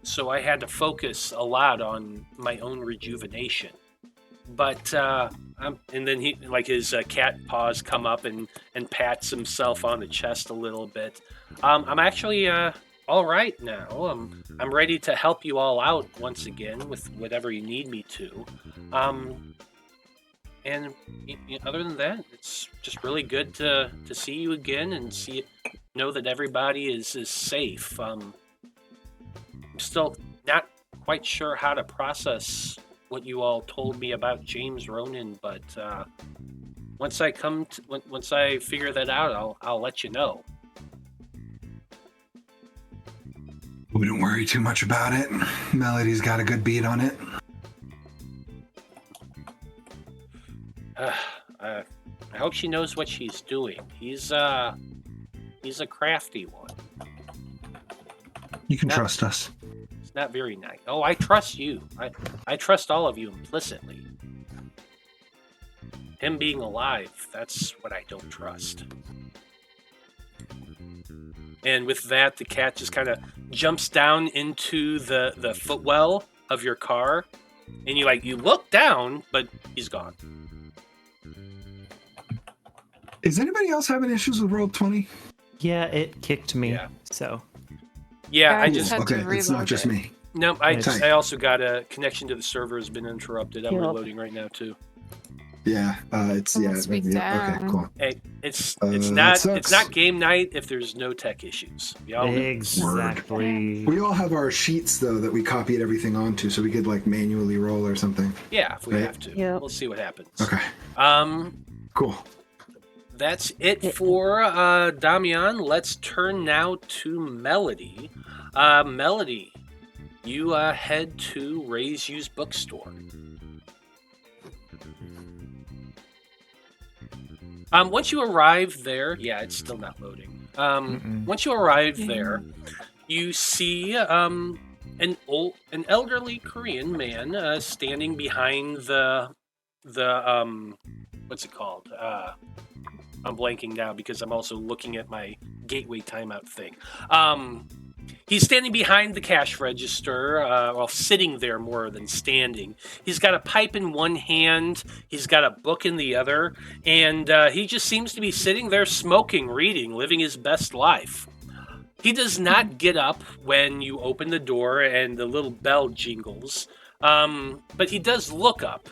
So I had to focus a lot on my own rejuvenation. But, and then he, his cat paws come up and pats himself on the chest a little bit. I'm actually all right now. I'm ready to help you all out once again with whatever you need me to. And other than that, it's just really good to see you again and know that everybody is safe. I'm still not quite sure how to process what you all told me about James Ronan, but once I figure that out, I'll let you know. We don't worry too much about it. Melody's got a good beat on it. I hope she knows what she's doing. He's a crafty one. You can trust us. not very nice. Oh, I trust you. I trust all of you implicitly. Him being alive, that's what I don't trust. And with that, the cat just kind of jumps down into the footwell of your car, and you look down, but he's gone. Is anybody else having issues with Roll20? Yeah, it kicked me. Yeah. So. Yeah, I I just... had to Okay, it's not reload just it. me. No, Nice. I also got a connection to the server has been interrupted. I'm Yep. reloading right now, too. Yeah, it's It yeah. must be Okay, down. cool. Hey, it's That not sucks. game night if there's no tech issues. Y'all know. Exactly. We all have our sheets though that we copied everything onto, so we could like manually roll or something. Yeah, if we Right. have to. Yep. We'll see what happens. Okay, cool. That's it for Damian. Let's turn now to Melody. Melody, you head to Ray's Used Bookstore. Once you arrive there, yeah, it's still not loading. Once you arrive there, you see an elderly Korean man standing behind the what's it called? I'm blanking now because I'm also looking at my gateway timeout thing. He's standing behind the cash register, well, sitting there more than standing. He's got a pipe in one hand, he's got a book in the other, and he just seems to be sitting there smoking, reading, living his best life. He does not get up when you open the door and the little bell jingles, but he does look up,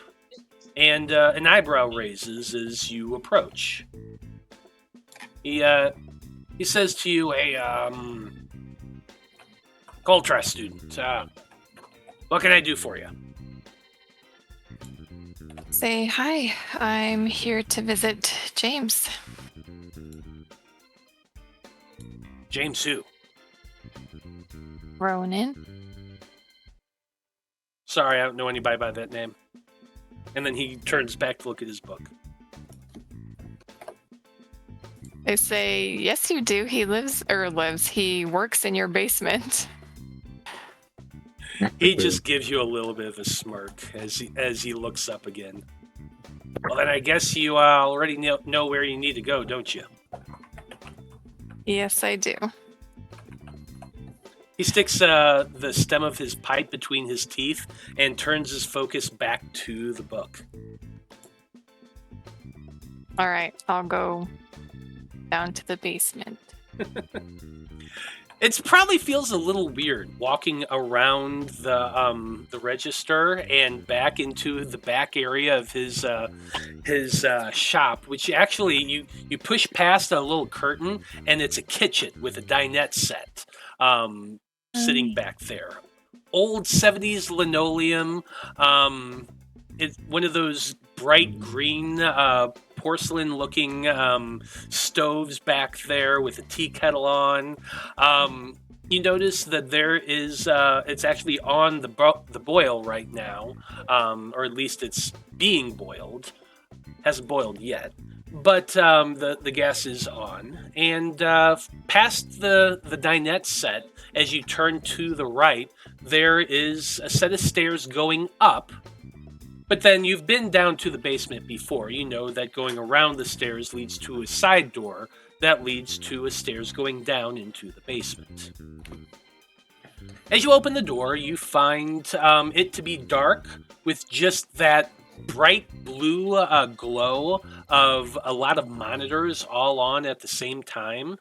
and an eyebrow raises as you approach. He says to you, "Hey, Coltrane student, what can I do for you?" Say hi. I'm here to visit James. James who? Ronan. Sorry, I don't know anybody by that name. And then he turns back to look at his book. I say, yes, you do. He he works in your basement. He just gives you a little bit of a smirk as he looks up again. Well, then I guess you already know where you need to go, don't you? Yes, I do. He sticks the stem of his pipe between his teeth and turns his focus back to the book. All right, I'll go down to the basement. It probably feels a little weird walking around the register and back into the back area of his shop, which actually you push past a little curtain and it's a kitchen with a dinette set sitting back there. Old 70s linoleum. It's one of those bright green porcelain-looking stoves back there with a tea kettle on. You notice that there is, it's actually on the boil right now, or at least it's being boiled. Hasn't boiled yet, but the gas is on. And past the dinette set, as you turn to the right, there is a set of stairs going up. But then you've been down to the basement before. You know that going around the stairs leads to a side door that leads to a stairs going down into the basement. As you open the door, you find it to be dark with just that bright blue glow of a lot of monitors all on at the same time,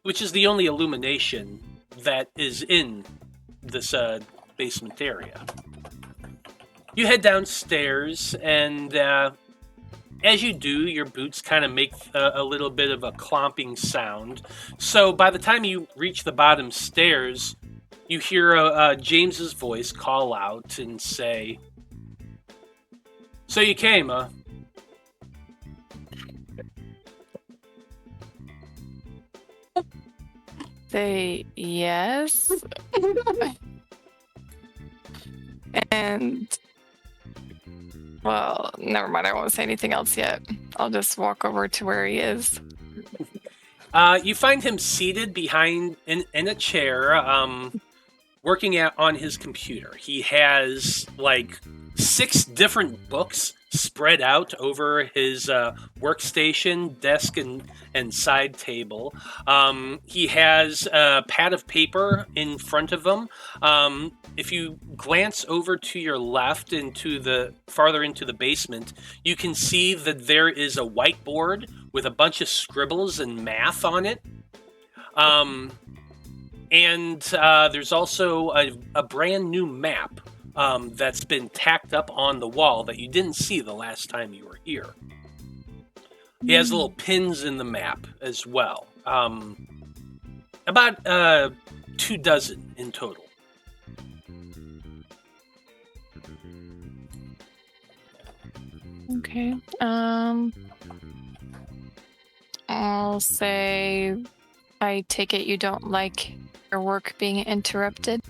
which is the only illumination that is in this basement area. You head downstairs, and as you do, your boots kind of make a little bit of a clomping sound. So by the time you reach the bottom stairs, you hear James's voice call out and say, "So you came, huh?" Say yes. And well, never mind. I won't say anything else yet. I'll just walk over to where he is. You find him seated behind in a chair. on his computer. He has like 6 different books spread out over his workstation, desk, and side table. He has a pad of paper in front of him. If you glance over to your left farther into the basement, you can see that there is a whiteboard with a bunch of scribbles and math on it. And there's also a brand new map that's been tacked up on the wall that you didn't see the last time you were here. He has little pins in the map as well. About 24 in total. Okay. I'll say, I take it you don't like your work being interrupted?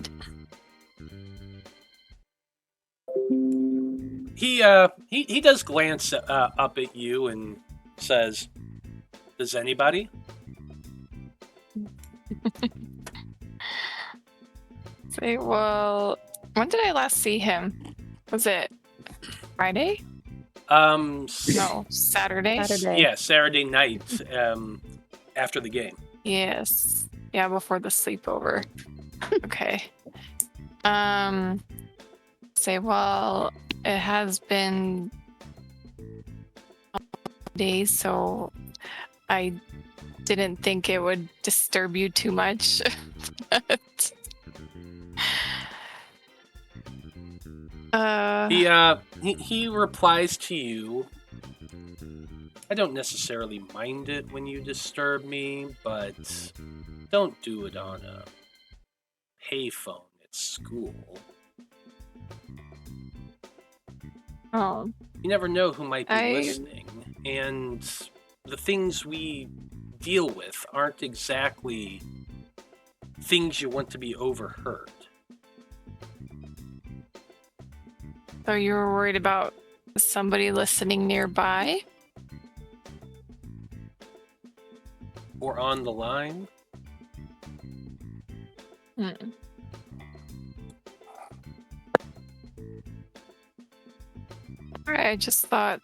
He does glance up at you and says, "Does anybody?" Say, well, when did I last see him? Was it Friday? No, Saturday. Yeah, Saturday night after the game. Yes. Yeah, before the sleepover. Okay. Say, well, it has been days, so I didn't think it would disturb you too much. He replies to you, "I don't necessarily mind it when you disturb me, but don't do it on a payphone at school. Oh. You never know who might be listening, and the things we deal with aren't exactly things you want to be overheard." So you were worried about somebody listening nearby? Or on the line? Hmm. Alright, I just thought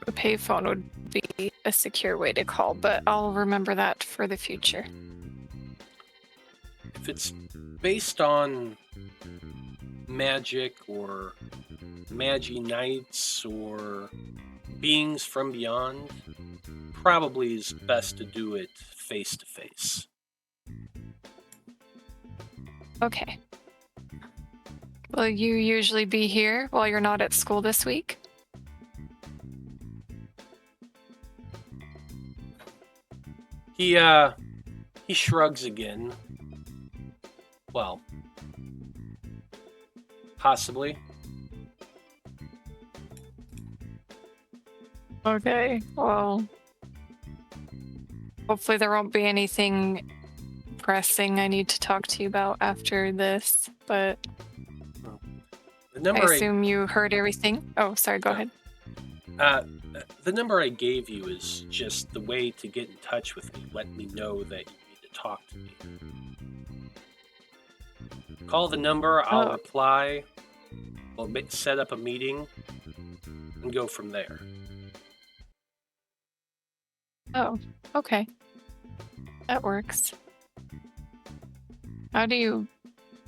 a payphone would be a secure way to call, but I'll remember that for the future. If it's based on magic or Magi-Knights or beings from beyond, probably is best to do it face to face. Okay. Will you usually be here while you're not at school this week? He shrugs again. Well, possibly. Okay, well, hopefully there won't be anything pressing I need to talk to you about after this, but The number I assume you heard everything. Oh, sorry, go ahead. The number I gave you is just the way to get in touch with me. Let me know that you need to talk to me. Call the number, I'll reply. We'll set up a meeting and go from there. Oh, okay. That works. How do you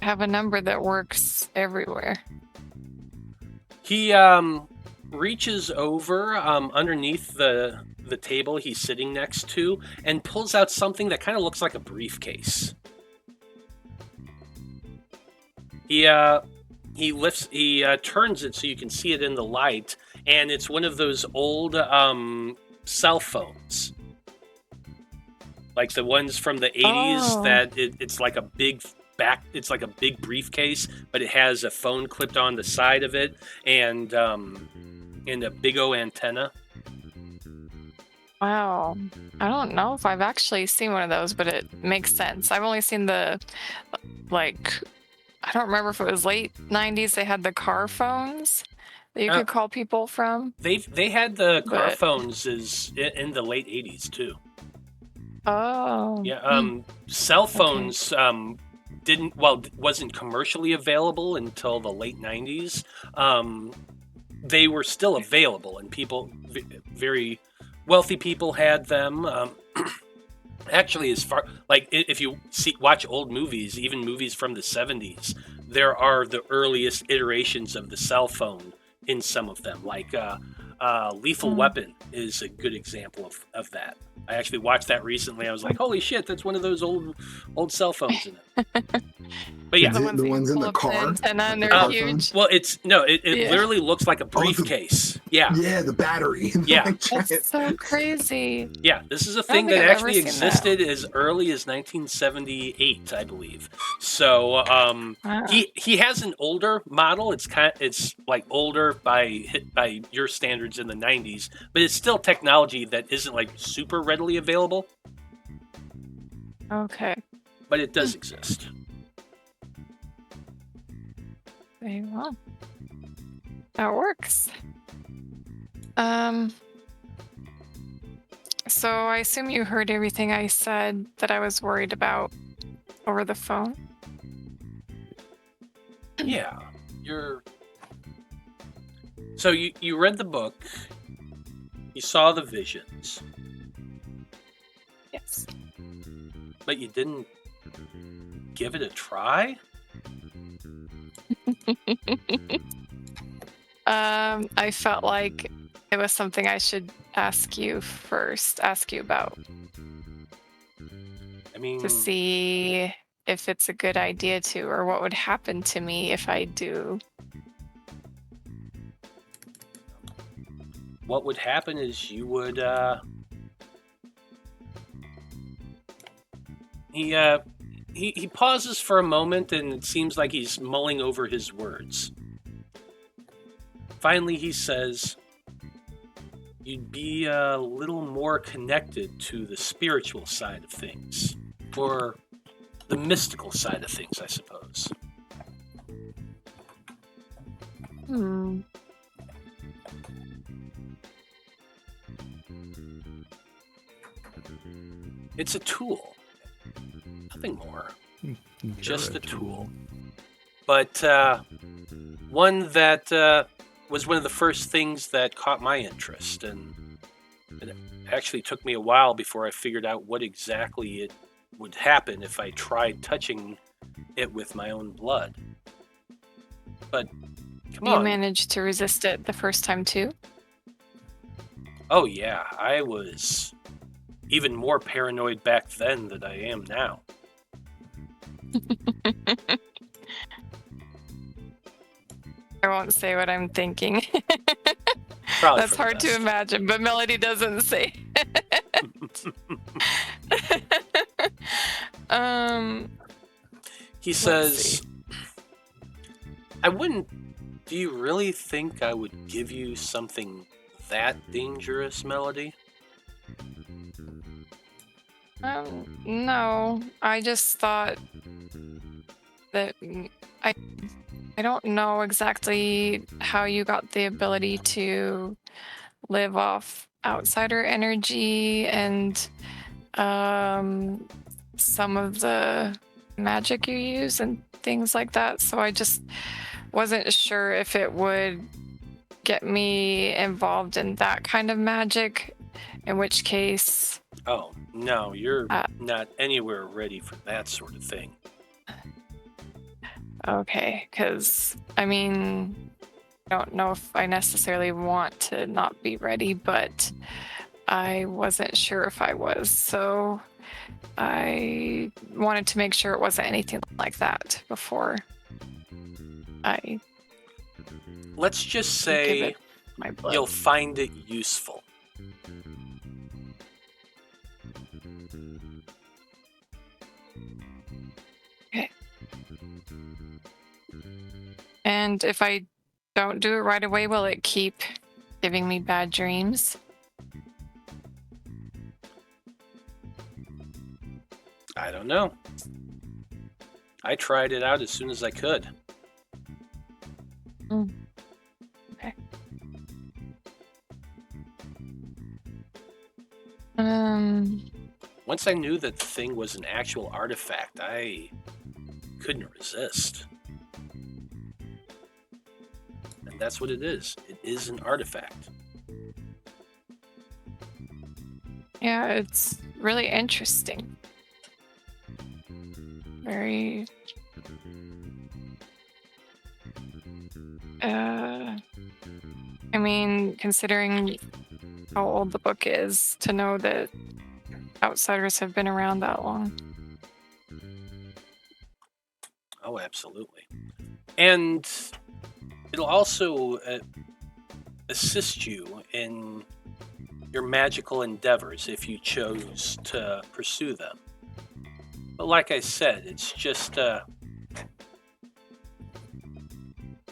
have a number that works everywhere? He reaches over underneath the table he's sitting next to and pulls out something that kind of looks like a briefcase. He turns it so you can see it in the light, and it's one of those old cell phones, like the ones from the 80s that it's like a big briefcase, but it has a phone clipped on the side of it and a big O antenna. Wow. I don't know if I've actually seen one of those, but it makes sense. I've only seen I don't remember if it was late 90s, they had the car phones that you could call people from. They had the car phones in the late 80s too. Oh. Yeah, cell phones wasn't commercially available until the late 90s. They were still available, and people, very wealthy people, had them. Actually, as far if you watch old movies, even movies from the 70s, there are the earliest iterations of the cell phone in some of them. Lethal Weapon is a good example of that. I actually watched that recently. I was like, holy shit, that's one of those old cell phones in it. But yeah, Is it the ones in the car? And they're huge. Well, it literally looks like a briefcase. Yeah. Yeah, the battery. Yeah. That's so crazy. Yeah, this is a I thing don't think that I've actually ever seen that. existed as early as 1978, I believe. So Wow. he has an older model. It's like older by your standards in the 90s, but it's still technology that isn't like super readily available. Okay. But it does exist. Very well. That works. So I assume you heard everything I said that I was worried about over the phone. Yeah, So you read the book. You saw the visions, Yes. but you didn't give it a try? I felt like it was something I should ask you about I mean, to see if it's a good idea to, or what would happen to me if I do. what would happen is you would he pauses for a moment, and it seems like he's mulling over his words. Finally, he says, you'd be a little more connected to the spiritual side of things, or the mystical side of things, I suppose. It's a tool. Nothing more. Just a tool. But one that was one of the first things that caught my interest, and it actually took me a while before I figured out what exactly it would happen if I tried touching it with my own blood. But come on. You managed to resist it the first time too? Oh yeah, I was even more paranoid back then than I am now. I won't say what I'm thinking. Probably That's for the hard to best. imagine, but Melody doesn't say. He says, do you really think I would give you something that dangerous, Melody? No, I just thought that I don't know exactly how you got the ability to live off outsider energy and some of the magic you use and things like that. So I just wasn't sure if it would get me involved in that kind of magic, in which case... Oh, no, you're not anywhere ready for that sort of thing. Okay, because, I mean, I don't know if I necessarily want to not be ready, but I wasn't sure if I was, so I wanted to make sure it wasn't anything like that before I... Let's just give say it my blood. you'll find it useful. Okay. And if I don't do it right away, will it keep giving me bad dreams? I don't know. I tried it out as soon as I could. Okay. Once I knew that the thing was an actual artifact, I couldn't resist. And that's what it is. It is an artifact. Yeah, it's really interesting. Very... I mean, considering how old the book is, to know that outsiders have been around that long. Oh, absolutely. And it'll also assist you in your magical endeavors if you chose to pursue them. But like I said, it's just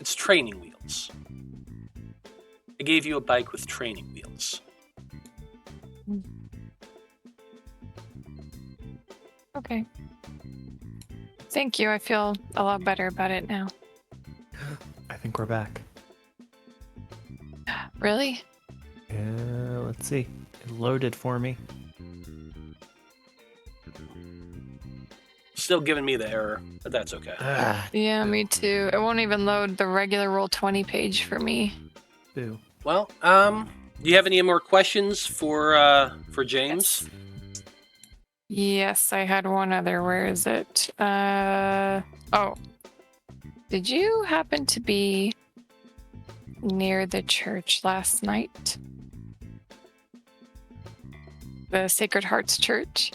it's training wheels. I gave you a bike with training wheels. Okay. Thank you. I feel a lot better about it now. I think we're back. Really? Yeah, let's see. It loaded for me. Still giving me the error, but that's okay. Yeah, me too. It won't even load the regular Roll20 page for me. Boo. Well, do you have any more questions for James? Yes, I had one other. Where is it? Oh. Did you happen to be near the church last night? The Sacred Hearts Church?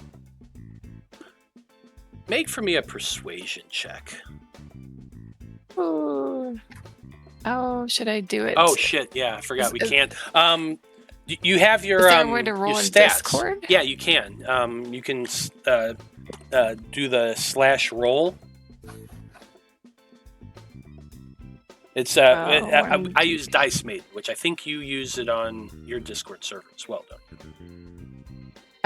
Make for me a persuasion check. Ooh. Oh, should I do it? Oh shit! Yeah, I forgot we Is- can't. You have your Is there a way to roll your in stats. Discord? Yeah, you can. You can do the /roll. It's I use Dice Mate, which I think you use it on your Discord server as well, don't you?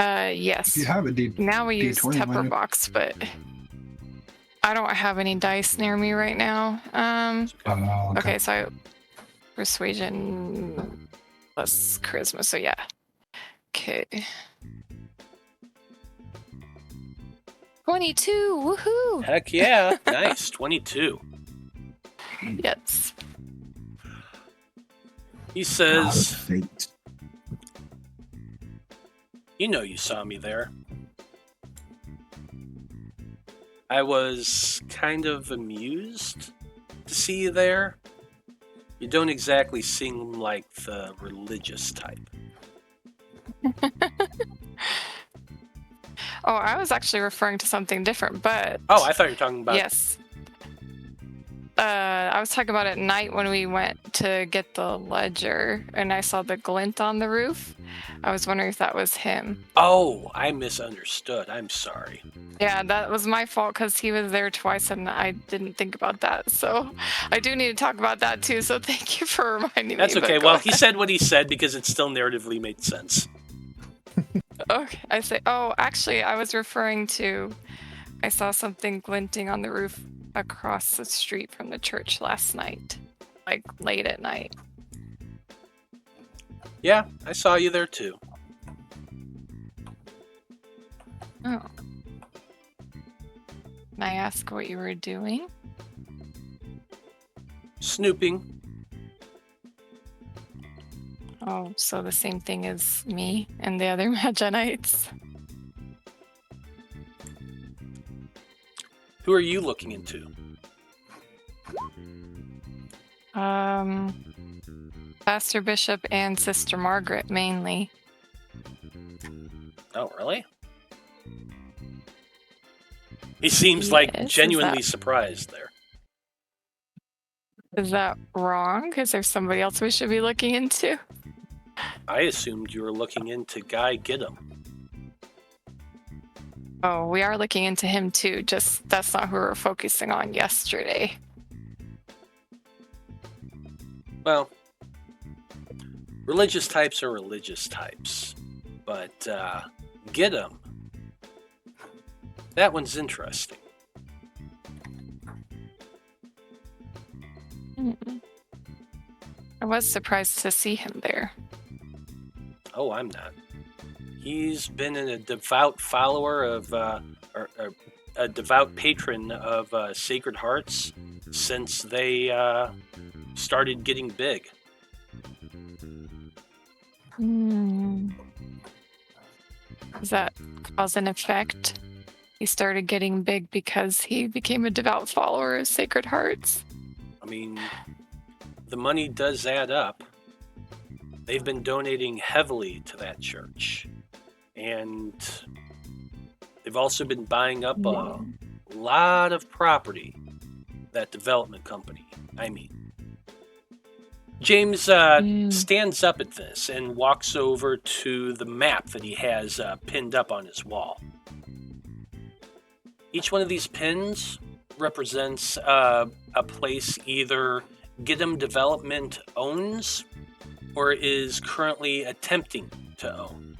Yes. You have a D. Now we use D20, why not? Tupperbox, but I don't have any dice near me right now. Okay, so persuasion plus charisma, so yeah. Okay. 22, woohoo! Heck yeah! Nice, 22. Yes. He says, Fate. "You know you saw me there. I was kind of amused to see you there. You don't exactly seem like the religious type." Oh, I was actually referring to something different, but Oh, I thought you were talking about... yes. I was talking about at night when we went to get the ledger and I saw the glint on the roof. I was wondering if that was him. Oh, I misunderstood. I'm sorry. Yeah, that was my fault because he was there twice and I didn't think about that. So I do need to talk about that too. So thank you for reminding That's me. but okay. go Well, he ahead. said what he said because it still narratively made sense. Okay, I say, oh, actually, I was referring to, I saw something glinting on the roof across the street from the church last night, like late at night. Yeah, I saw you there too. Oh. Can I ask what you were doing? Snooping. Oh, so the same thing as me and the other Magi-Knights. Who are you looking into? Pastor Bishop and Sister Margaret mainly. Oh, really? He seems like Yes, is genuinely that- surprised there. Is that wrong? Is there somebody else we should be looking into? I assumed you were looking into Guy Giddem. Oh, we are looking into him too, just that's not who we were focusing on yesterday. Well, religious types are religious types. But Giddem, that one's interesting. Mm-mm. I was surprised to see him there. Oh, I'm not. He's been a devout follower of a devout patron of Sacred Hearts since they started getting big. Is that cause and effect? He started getting big because he became a devout follower of Sacred Hearts. I mean, the money does add up. They've been donating heavily to that church. And they've also been buying up a lot of property. That development company, I mean. James stands up at this and walks over to the map that he has pinned up on his wall. Each one of these pins represents a place either Gidim Development owns or is currently attempting to own.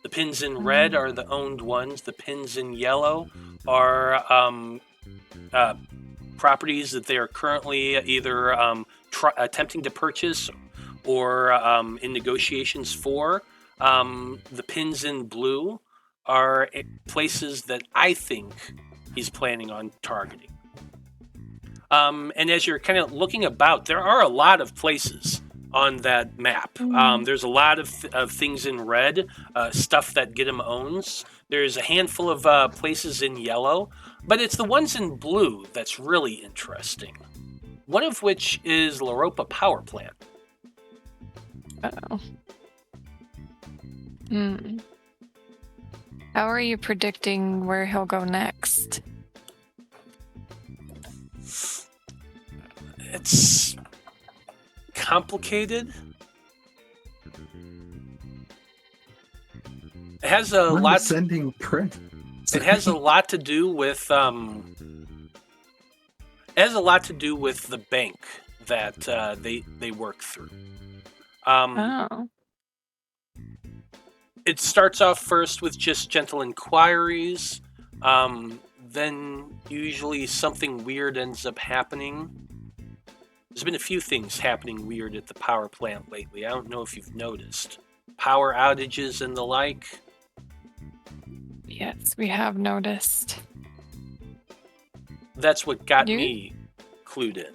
The pins in red are the owned ones. The pins in yellow are properties that they are currently either attempting to purchase or in negotiations for. The pins in blue are places that I think he's planning on targeting. And as you're kind of looking about, there are a lot of places on that map. There's a lot of things in red, stuff that Gidim owns. There's a handful of places in yellow, but it's the ones in blue that's really interesting. One of which is Laropa Power Plant. Uh-oh. How are you predicting where he'll go next? It's complicated. It has a lot. Sending print. It has a lot to do with. It has a lot to do with the bank that they work through. It starts off first with just gentle inquiries. Then usually something weird ends up happening. There's been a few things happening weird at the power plant lately. I don't know if you've noticed. Power outages and the like. Yes, we have noticed. That's what got me clued in.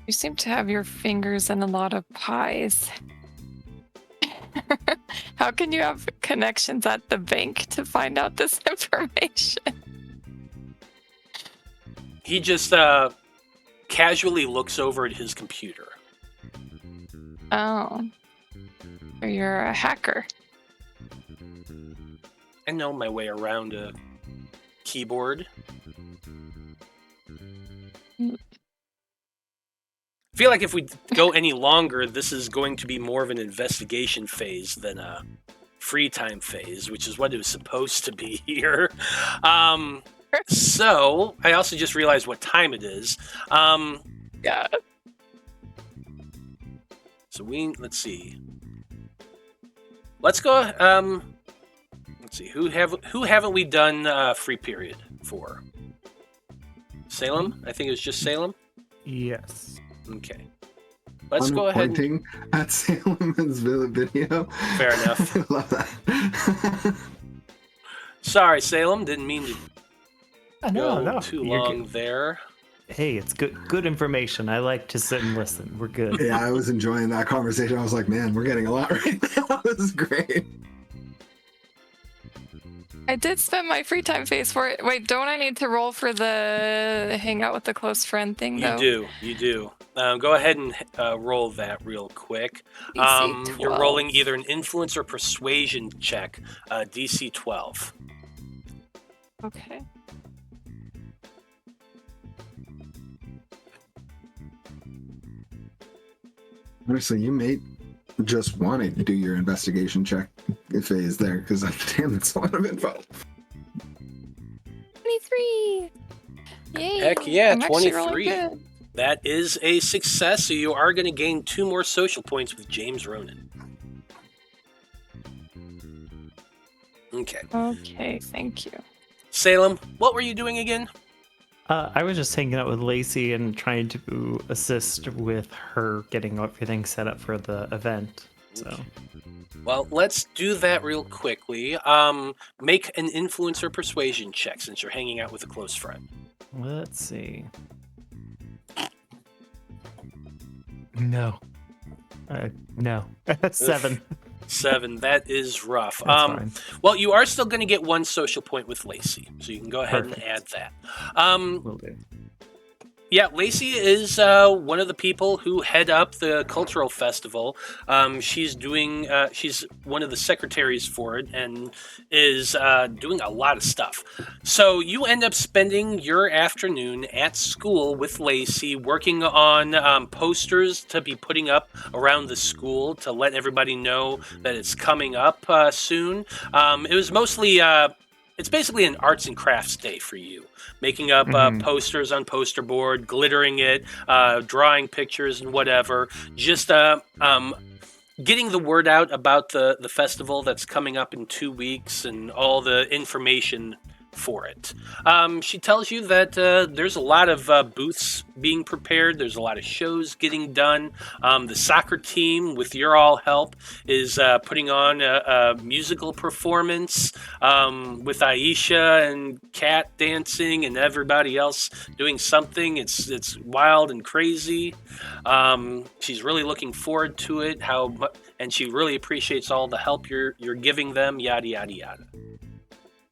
You seem to have your fingers in a lot of pies. How can you have connections at the bank to find out this information? He just casually looks over at his computer. Oh. So you're a hacker. I know my way around a keyboard. I feel like if we go any longer, this is going to be more of an investigation phase than a free time phase, which is what it was supposed to be here. So, I also just realized what time it is. Yeah. So let's see. Let's go, let's see, who haven't we done free period for? Salem? I think it was just Salem? Yes. Okay. Let's go ahead. Pointing at Salem's video. Fair enough. I love that. Sorry, Salem. Didn't mean to go too You're long good. there. Hey, it's good information. I like to sit and listen. We're good. Yeah, I was enjoying that conversation. I was like, man, we're getting a lot right now. This is great. I did spend my free time phase for it. Wait, don't I need to roll for the hang out with a close friend thing, though? You do. Go ahead and roll that real quick. DC 12. You're rolling either an influence or persuasion check, DC 12. Okay. Honestly, you may just want to do your investigation check phase there, because damn, that's a lot of info. 23! Yay! Heck yeah, I'm actually really 23. good. That is a success, so you are going to gain 2 more social points with James Ronan. Okay. Okay, thank you. Salem, what were you doing again? I was just hanging out with Lacey and trying to assist with her getting everything set up for the event. So, Well, let's do that real quickly. Make an influence or persuasion check since you're hanging out with a close friend. Let's see. No. No. 7. 7. That is rough. That's fine. Well, you are still going to get 1 social point with Lacey, so you can go ahead and add that. Will do. Yeah, Lacey is one of the people who head up the cultural festival. She's one of the secretaries for it and is doing a lot of stuff. So you end up spending your afternoon at school with Lacey, working on posters to be putting up around the school to let everybody know that it's coming up soon. It was mostly... it's basically an arts and crafts day for you. Making up posters on poster board, glittering it, drawing pictures and whatever. Just getting the word out about the festival that's coming up in 2 weeks and all the information for it. She tells you that there's a lot of booths being prepared. There's a lot of shows getting done. The soccer team, with your all help, is putting on a musical performance with Aisha and Kat dancing and everybody else doing something. It's wild and crazy. She's really looking forward to it. And she really appreciates all the help you're giving them. Yada yada yada.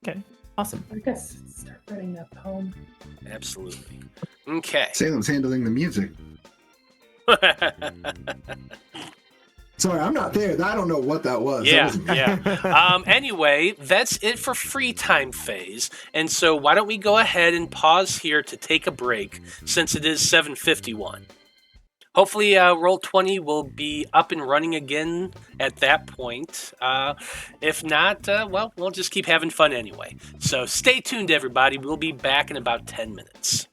Okay. Awesome. I guess start writing that poem. Absolutely. Okay. Salem's handling the music. Sorry, I'm not there. I don't know what that was. Yeah. Anyway, that's it for free time phase. And so why don't we go ahead and pause here to take a break since it is 7:51. Hopefully, Roll20 will be up and running again at that point. If not, well, we'll just keep having fun anyway. So stay tuned, everybody. We'll be back in about 10 minutes.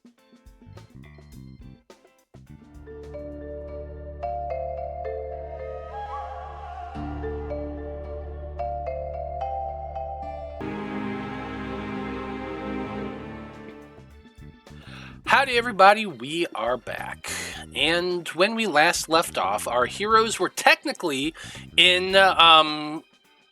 Howdy, everybody. We are back. And when we last left off, our heroes were technically in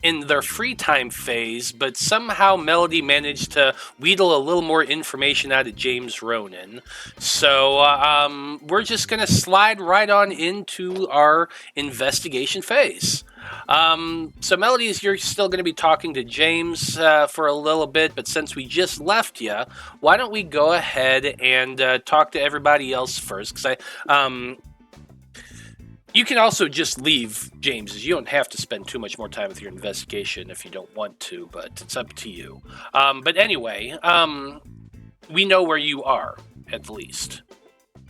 their free time phase, but somehow Melody managed to wheedle a little more information out of James Ronan. So we're just going to slide right on into our investigation phase. So Melody, you're still going to be talking to James for a little bit, but since we just left you, why don't we go ahead and talk to everybody else first? Because you can also just leave, James. You don't have to spend too much more time with your investigation if you don't want to, but it's up to you. But anyway, we know where you are, at least.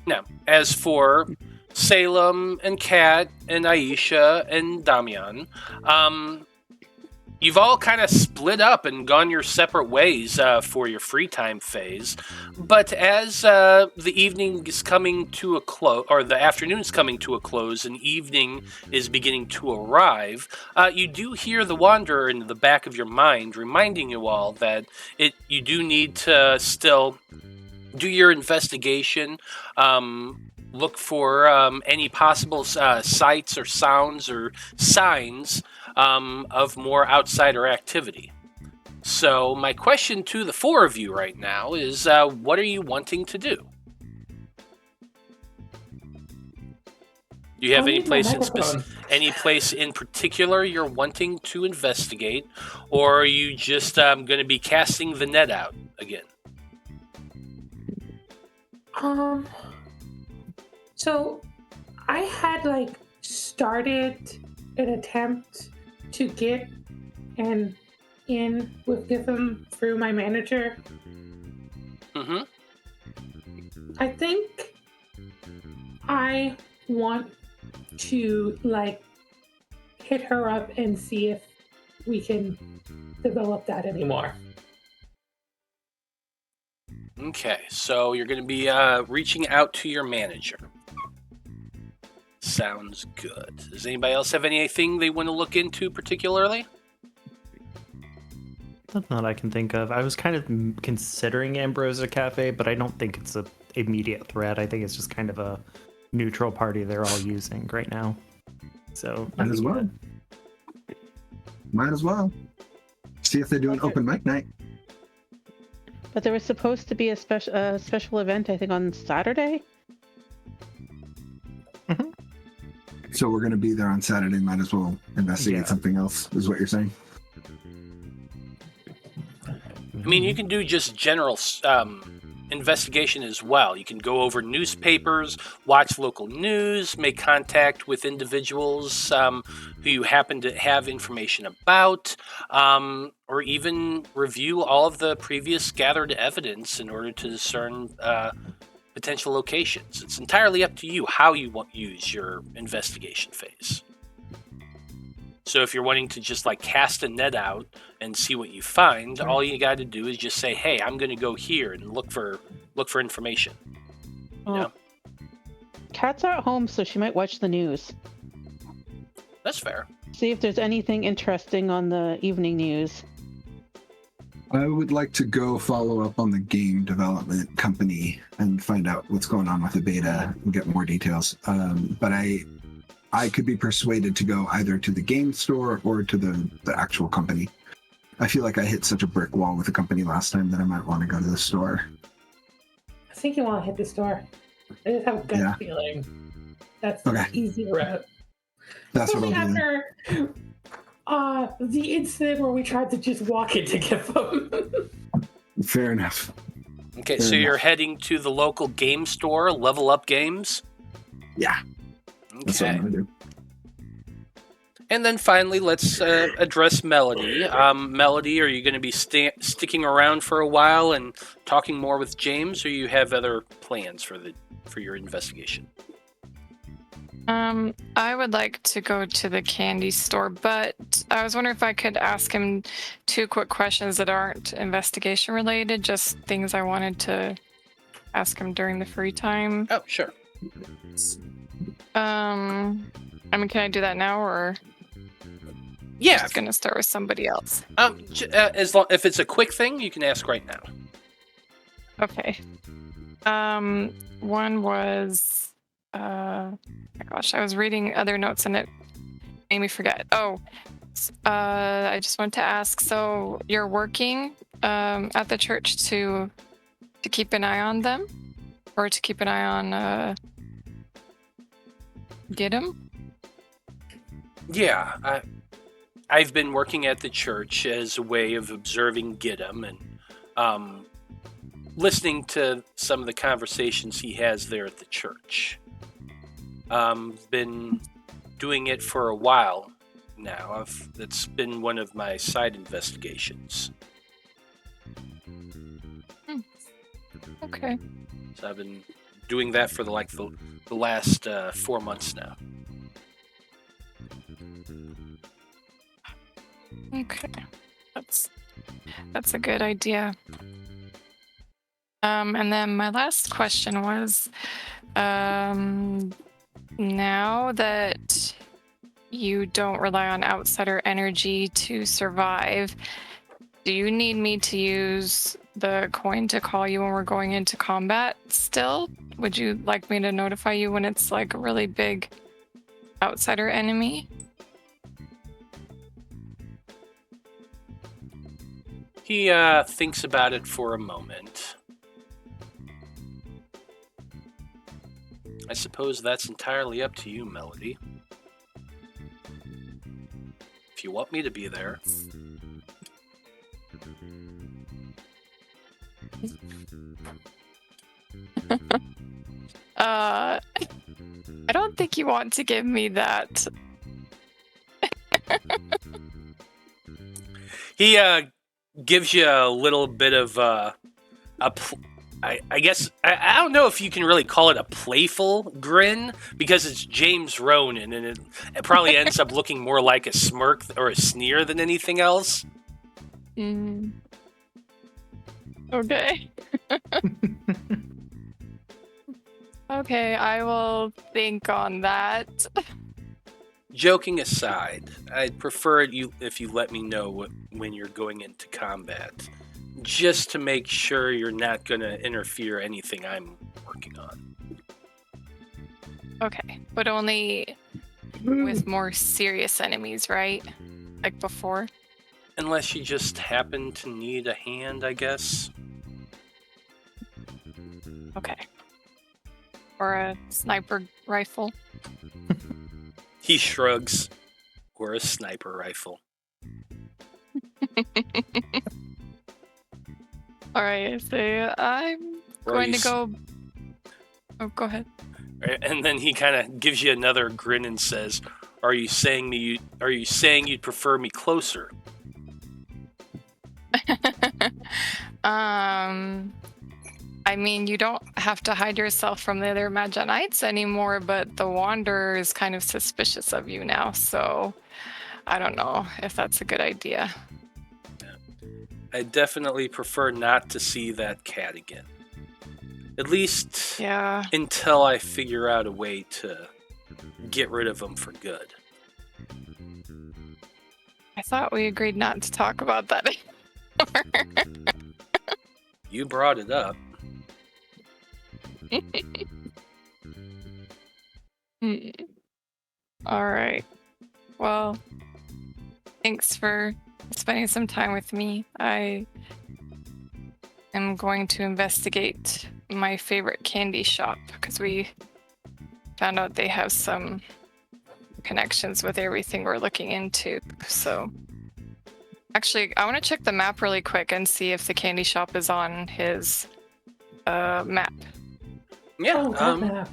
Now, as for Salem and Kat and Aisha and Damian, you've all kind of split up and gone your separate ways for your free time phase. But as the evening is coming to a close, or the afternoon's coming to a close, and evening is beginning to arrive, you do hear the Wanderer in the back of your mind reminding you all that you do need to still do your investigation. Look for any possible sights or sounds or signs of more outsider activity. So my question to the 4 of you right now is, what are you wanting to do? Do you have any place in particular you're wanting to investigate, or are you just going to be casting the net out again? So I had started an attempt to get in with them through my manager. Mm-hmm. I think I want to hit her up and see if we can develop that anymore. Okay, so you're going to be reaching out to your manager. Sounds good. Does anybody else have anything they want to look into particularly? Nothing that I can think of. I was kind of considering Ambrosia Cafe, but I don't think it's an immediate threat. I think it's just kind of a neutral party they're all using right now. So Might as well. Might as well. See if they do an open mic night. But there was supposed to be a special event, I think, on Saturday. So we're going to be there on Saturday. Might as well investigate Yeah. something else, is what you're saying? I mean, you can do just general investigation as well. You can go over newspapers, watch local news, make contact with individuals who you happen to have information about, or even review all of the previous gathered evidence in order to discern potential locations. It's entirely up to you how you want to use your investigation phase. So if you're wanting to just like cast a net out and see what you find, all you got to do is just say, "Hey, I'm going to go here and look for information." You know? Kat's at home, so she might watch the news. That's fair. See if there's anything interesting on the evening news. I would like to go follow up on the game development company and find out what's going on with the beta and get more details. But I could be persuaded to go either to the game store or to the actual company. I feel like I hit such a brick wall with the company last time that I might want to go to the store. I think you want to hit the store. I just have a gut Yeah. feeling that's Okay. the easy route. That's what Especially I'll do. after the incident where we tried to just walk in to get them. Fair enough. Okay, Fair so you're enough. heading to the local game store, Level Up Games. Yeah, that's what I'm Okay. going to do. And then finally, let's address Melody. Melody, are you going to be sticking around for a while and talking more with James, or you have other plans for your investigation? I would like to go to the candy store, but I was wondering if I could ask him 2 quick questions that aren't investigation related, just things I wanted to ask him during the free time. Oh, sure. I mean, can I do that now, or Yeah. just gonna start with somebody else? As long if it's a quick thing, you can ask right now. Okay. One was, my gosh, I was reading other notes and it made me forget. I just wanted to ask. So you're working at the church to keep an eye on them, or to keep an eye on Gidim? Yeah, I've been working at the church as a way of observing Gidim and listening to some of the conversations he has there at the church. Been doing it for a while now. It's been one of my side investigations. Okay. So I've been doing that for the last 4 months now. Okay. That's a good idea. And then my last question was, now that you don't rely on outsider energy to survive, do you need me to use the coin to call you when we're going into combat still? Would you like me to notify you when it's like a really big outsider enemy? He thinks about it for a moment. I suppose that's entirely up to you, Melody. If you want me to be there. I don't think you want to give me that. He gives you a little bit of I guess I don't know if you can really call it a playful grin, because it's James Ronan, and it probably ends up looking more like a smirk or a sneer than anything else. Okay. Okay, I will think on that. Joking aside, I'd prefer if you let me know when you're going into combat, just to make sure you're not going to interfere anything I'm working on. Okay, but only with more serious enemies, right? like before? Unless you just happen to need a hand, I guess. Okay. Or a sniper rifle. He shrugs. Or a sniper rifle. Alright, so I'm going to go... Oh, go ahead. Right, and then he kind of gives you another grin and says, Are you saying you'd prefer me closer? I mean, you don't have to hide yourself from the other Magi-Knights anymore, but the Wanderer is kind of suspicious of you now, so I don't know if that's a good idea. I definitely prefer not to see that cat again. At least until I figure out a way to get rid of him for good. I thought we agreed not to talk about that anymore. You brought it up. All right. Well, thanks for spending some time with me. I am going to investigate my favorite candy shop because we found out they have some connections with everything we're looking into. So, actually, I want to check the map really quick and see if the candy shop is on his map. Yeah.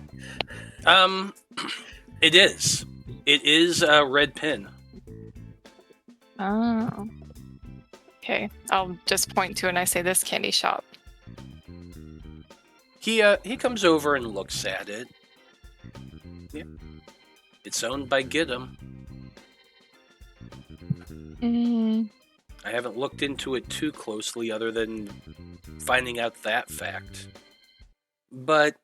It is. It is a red pin. Oh. Okay, I'll just point to it and I say this candy shop. He comes over and looks at it. Yeah. It's owned by Gidim. I haven't looked into it too closely other than finding out that fact. But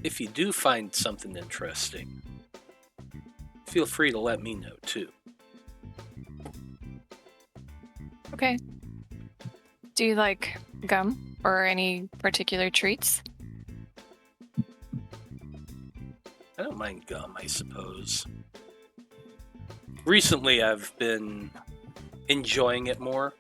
if you do find something interesting, feel free to let me know too. Okay. Do you like gum or any particular treats? I don't mind gum, I suppose. Recently, I've been enjoying it more.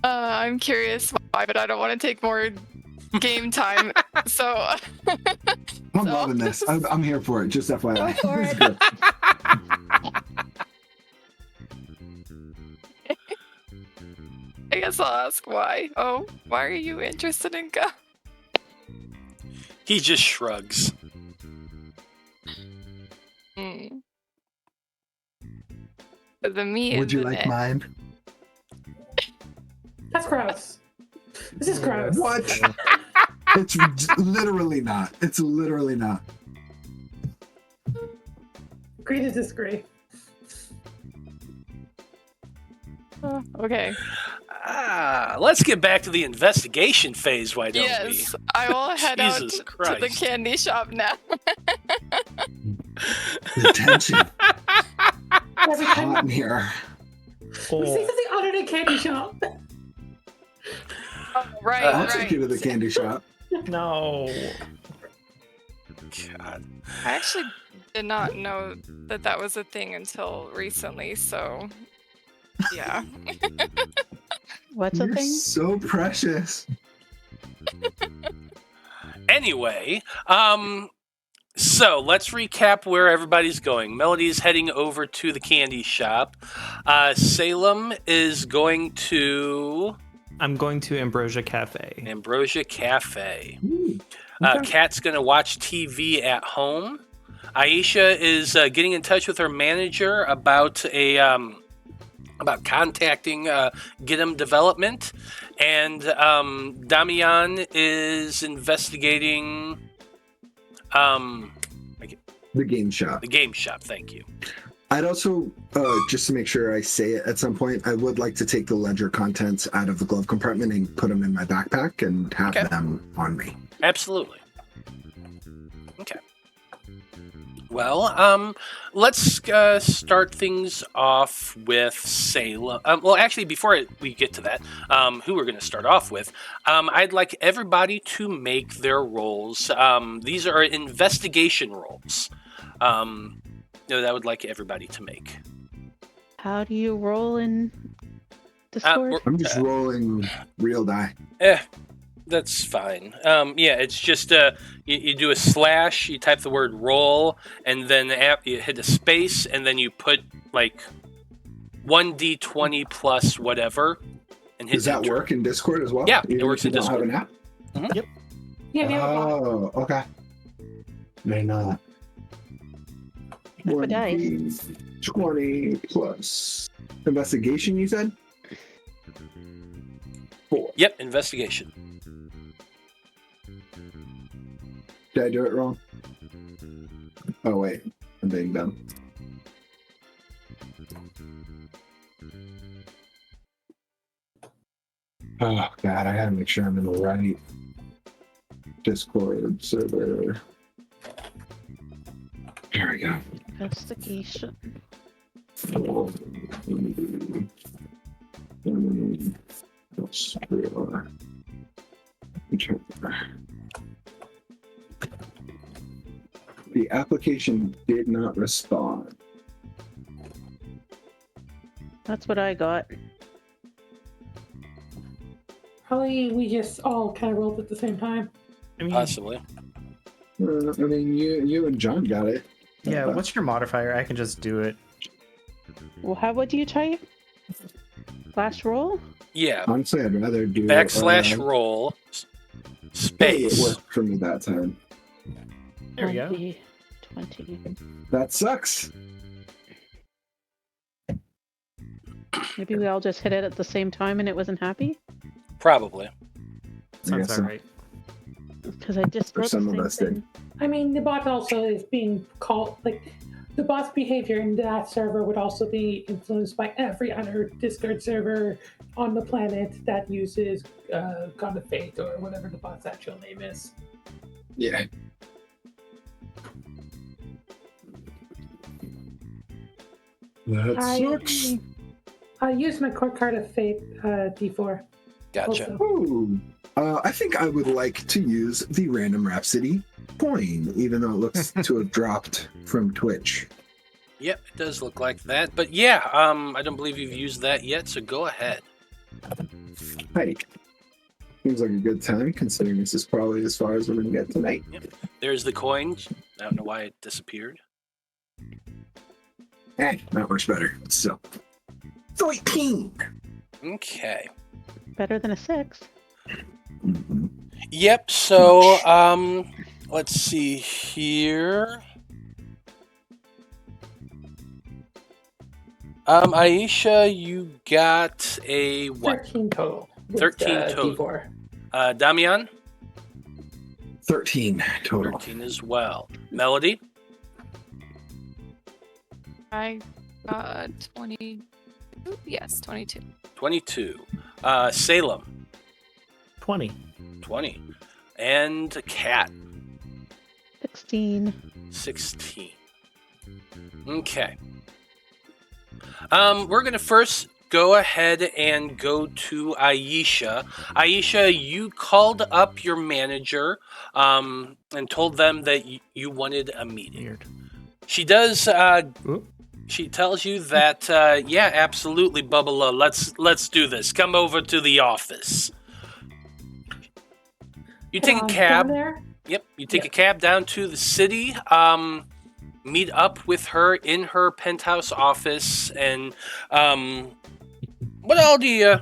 I'm curious why, but I don't want to take more game time. So I'm loving this. I'm here for it. Just FYI. Go for This is it. good. I guess I'll ask why. Oh, why are you interested in gum? He just shrugs. The meat. Would you in like it. mine? That's gross. This is gross. What? It's literally not. It's literally not. Agree to disagree. Oh, okay. Let's get back to the investigation phase, why don't we? Yes, I will head out Jesus to the Christ. candy shop now. The tension. Every Hot time in here. we see the alternate candy shop. Oh, right, I'll right. take you to the candy shop. No. God. I actually did not know that that was a thing until recently, so yeah. What's a You're thing? so precious. Anyway, so let's recap where everybody's going. Melody's heading over to the candy shop. Salem is going to I'm going to Ambrosia Cafe. Ambrosia Cafe. Ooh, okay. Kat's going to watch TV at home. Aisha is getting in touch with her manager about about contacting Gidim Development, and Damian is investigating The game shop. the game shop. Thank you. I'd also, just to make sure I say it at some point, I would like to take the ledger contents out of the glove compartment and put them in my backpack and have Okay. them on me. Absolutely. Okay. Well, let's start things off with Salem. Well, actually, before we get to that, who we're going to start off with, I'd like everybody to make their rolls. These are investigation rolls. That I would like everybody to make. How do you roll in Discord? I'm just rolling real die. That's fine. It's just you do a slash, you type the word roll, and then you hit a space, and then you put like 1d20 plus whatever, and hit Does that enter. work in Discord as well? Yeah, Even it works if you in don't Discord. have an app? Yep. Yeah, we have a bot. Oh, okay. May not. That's a dice. 20 plus investigation, you said? 4. Yep, investigation. Did I do it wrong? Oh, wait. I'm being dumb. Oh, God. I gotta make sure I'm in the right Discord server. There we go. Investigation. The application did not respond. That's what I got. Probably we just all kind of rolled at the same time. I mean, Possibly. I mean, you and John got it. yeah, what's your modifier? I can just do it. Well, how would you type? Slash roll? Yeah. Honestly, I'd rather do Backslash roll Hey, it space. worked for me that time. There we go. 20. That sucks. Maybe we all just hit it at the same time and it wasn't happy? Probably. Sounds guess so. alright. Because I just For wrote some the of same us did. thing. I mean, the bot also is being called, like, the bot's behavior in that server would also be influenced by every other Discord server on the planet that uses God of Faith or whatever the bot's actual name is. Yeah. That sucks. I used my core card of Faith D4. Gotcha. Also. Ooh. I think I would like to use the Random Rhapsody coin, even though it looks to have dropped from Twitch. Yep, it does look like that. But yeah, I don't believe you've used that yet, so go ahead. Hey. Seems like a good time, considering this is probably as far as we're going to get tonight. There's the coin. I don't know why it disappeared. That works better. So, 13. Okay. Better than a 6. Mhm. Yep, so let's see here. Aisha, you got a what? 13 total. with 13 the total. D4. Damian? 13 total. 13 as well. Melody? I got 22. Yes, 22. 22. Salem? 20. 20. And Cat? 16. 16. Okay. We're going to first go ahead and go to Aisha. Aisha, you called up your manager and told them that you wanted a meeting. Weird. She does. Oop. She tells you that, yeah, absolutely, Bubba. Let's do this. Come over to the office. You take a Down cab. there? Yep, you take a cab down to the city. Meet up with her in her penthouse office, and what all do you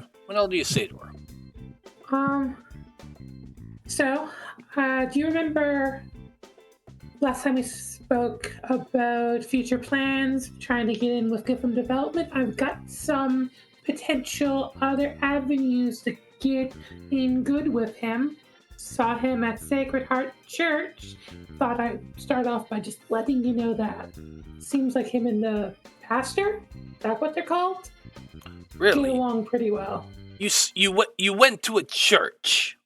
say to her? So, do you remember last time we spoke about future plans, trying to get in with Giffen Development? I've got some potential other avenues to get in good with him. Saw him at Sacred Heart Church. Thought I'd start off by just letting you know that. Seems like him and the pastor, is that what they're called? Get Really? along pretty well. You went to a church.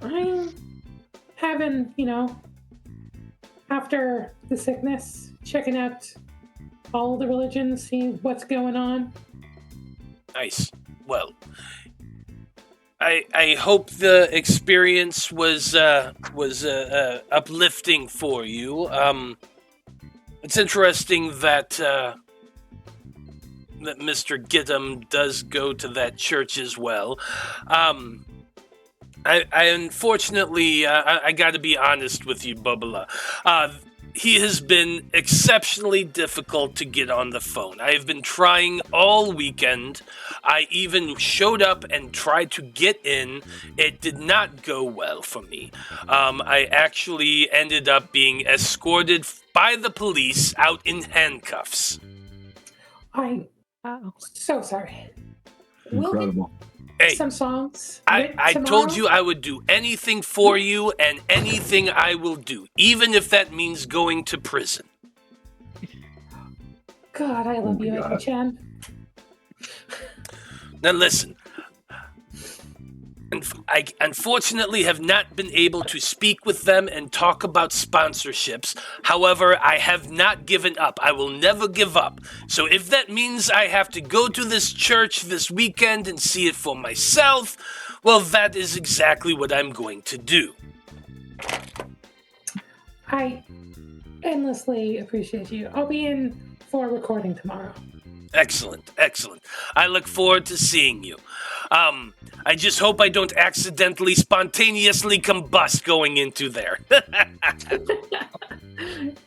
I'm having, after the sickness, checking out all the religions, seeing what's going on. Nice. Well, I hope the experience was uplifting for you. It's interesting that that Mr. Gittham does go to that church as well. I unfortunately, I got to be honest with you, Bubala. He has been exceptionally difficult to get on the phone. I have been trying all weekend. I even showed up and tried to get in. It did not go well for me. I actually ended up being escorted by the police out in handcuffs. I'm Wow. so sorry. Incredible. Hey, Some songs. I told you I would do anything for you, and anything I will do, even if that means going to prison. God, I love you, Eki-chan. Now listen, I unfortunately have not been able to speak with them and talk about sponsorships. However, I have not given up. I will never give up. So if that means I have to go to this church this weekend and see it for myself, well, that is exactly what I'm going to do. I endlessly appreciate you. I'll be in for a recording tomorrow. Excellent, excellent. I look forward to seeing you. I just hope I don't accidentally, spontaneously combust going into there.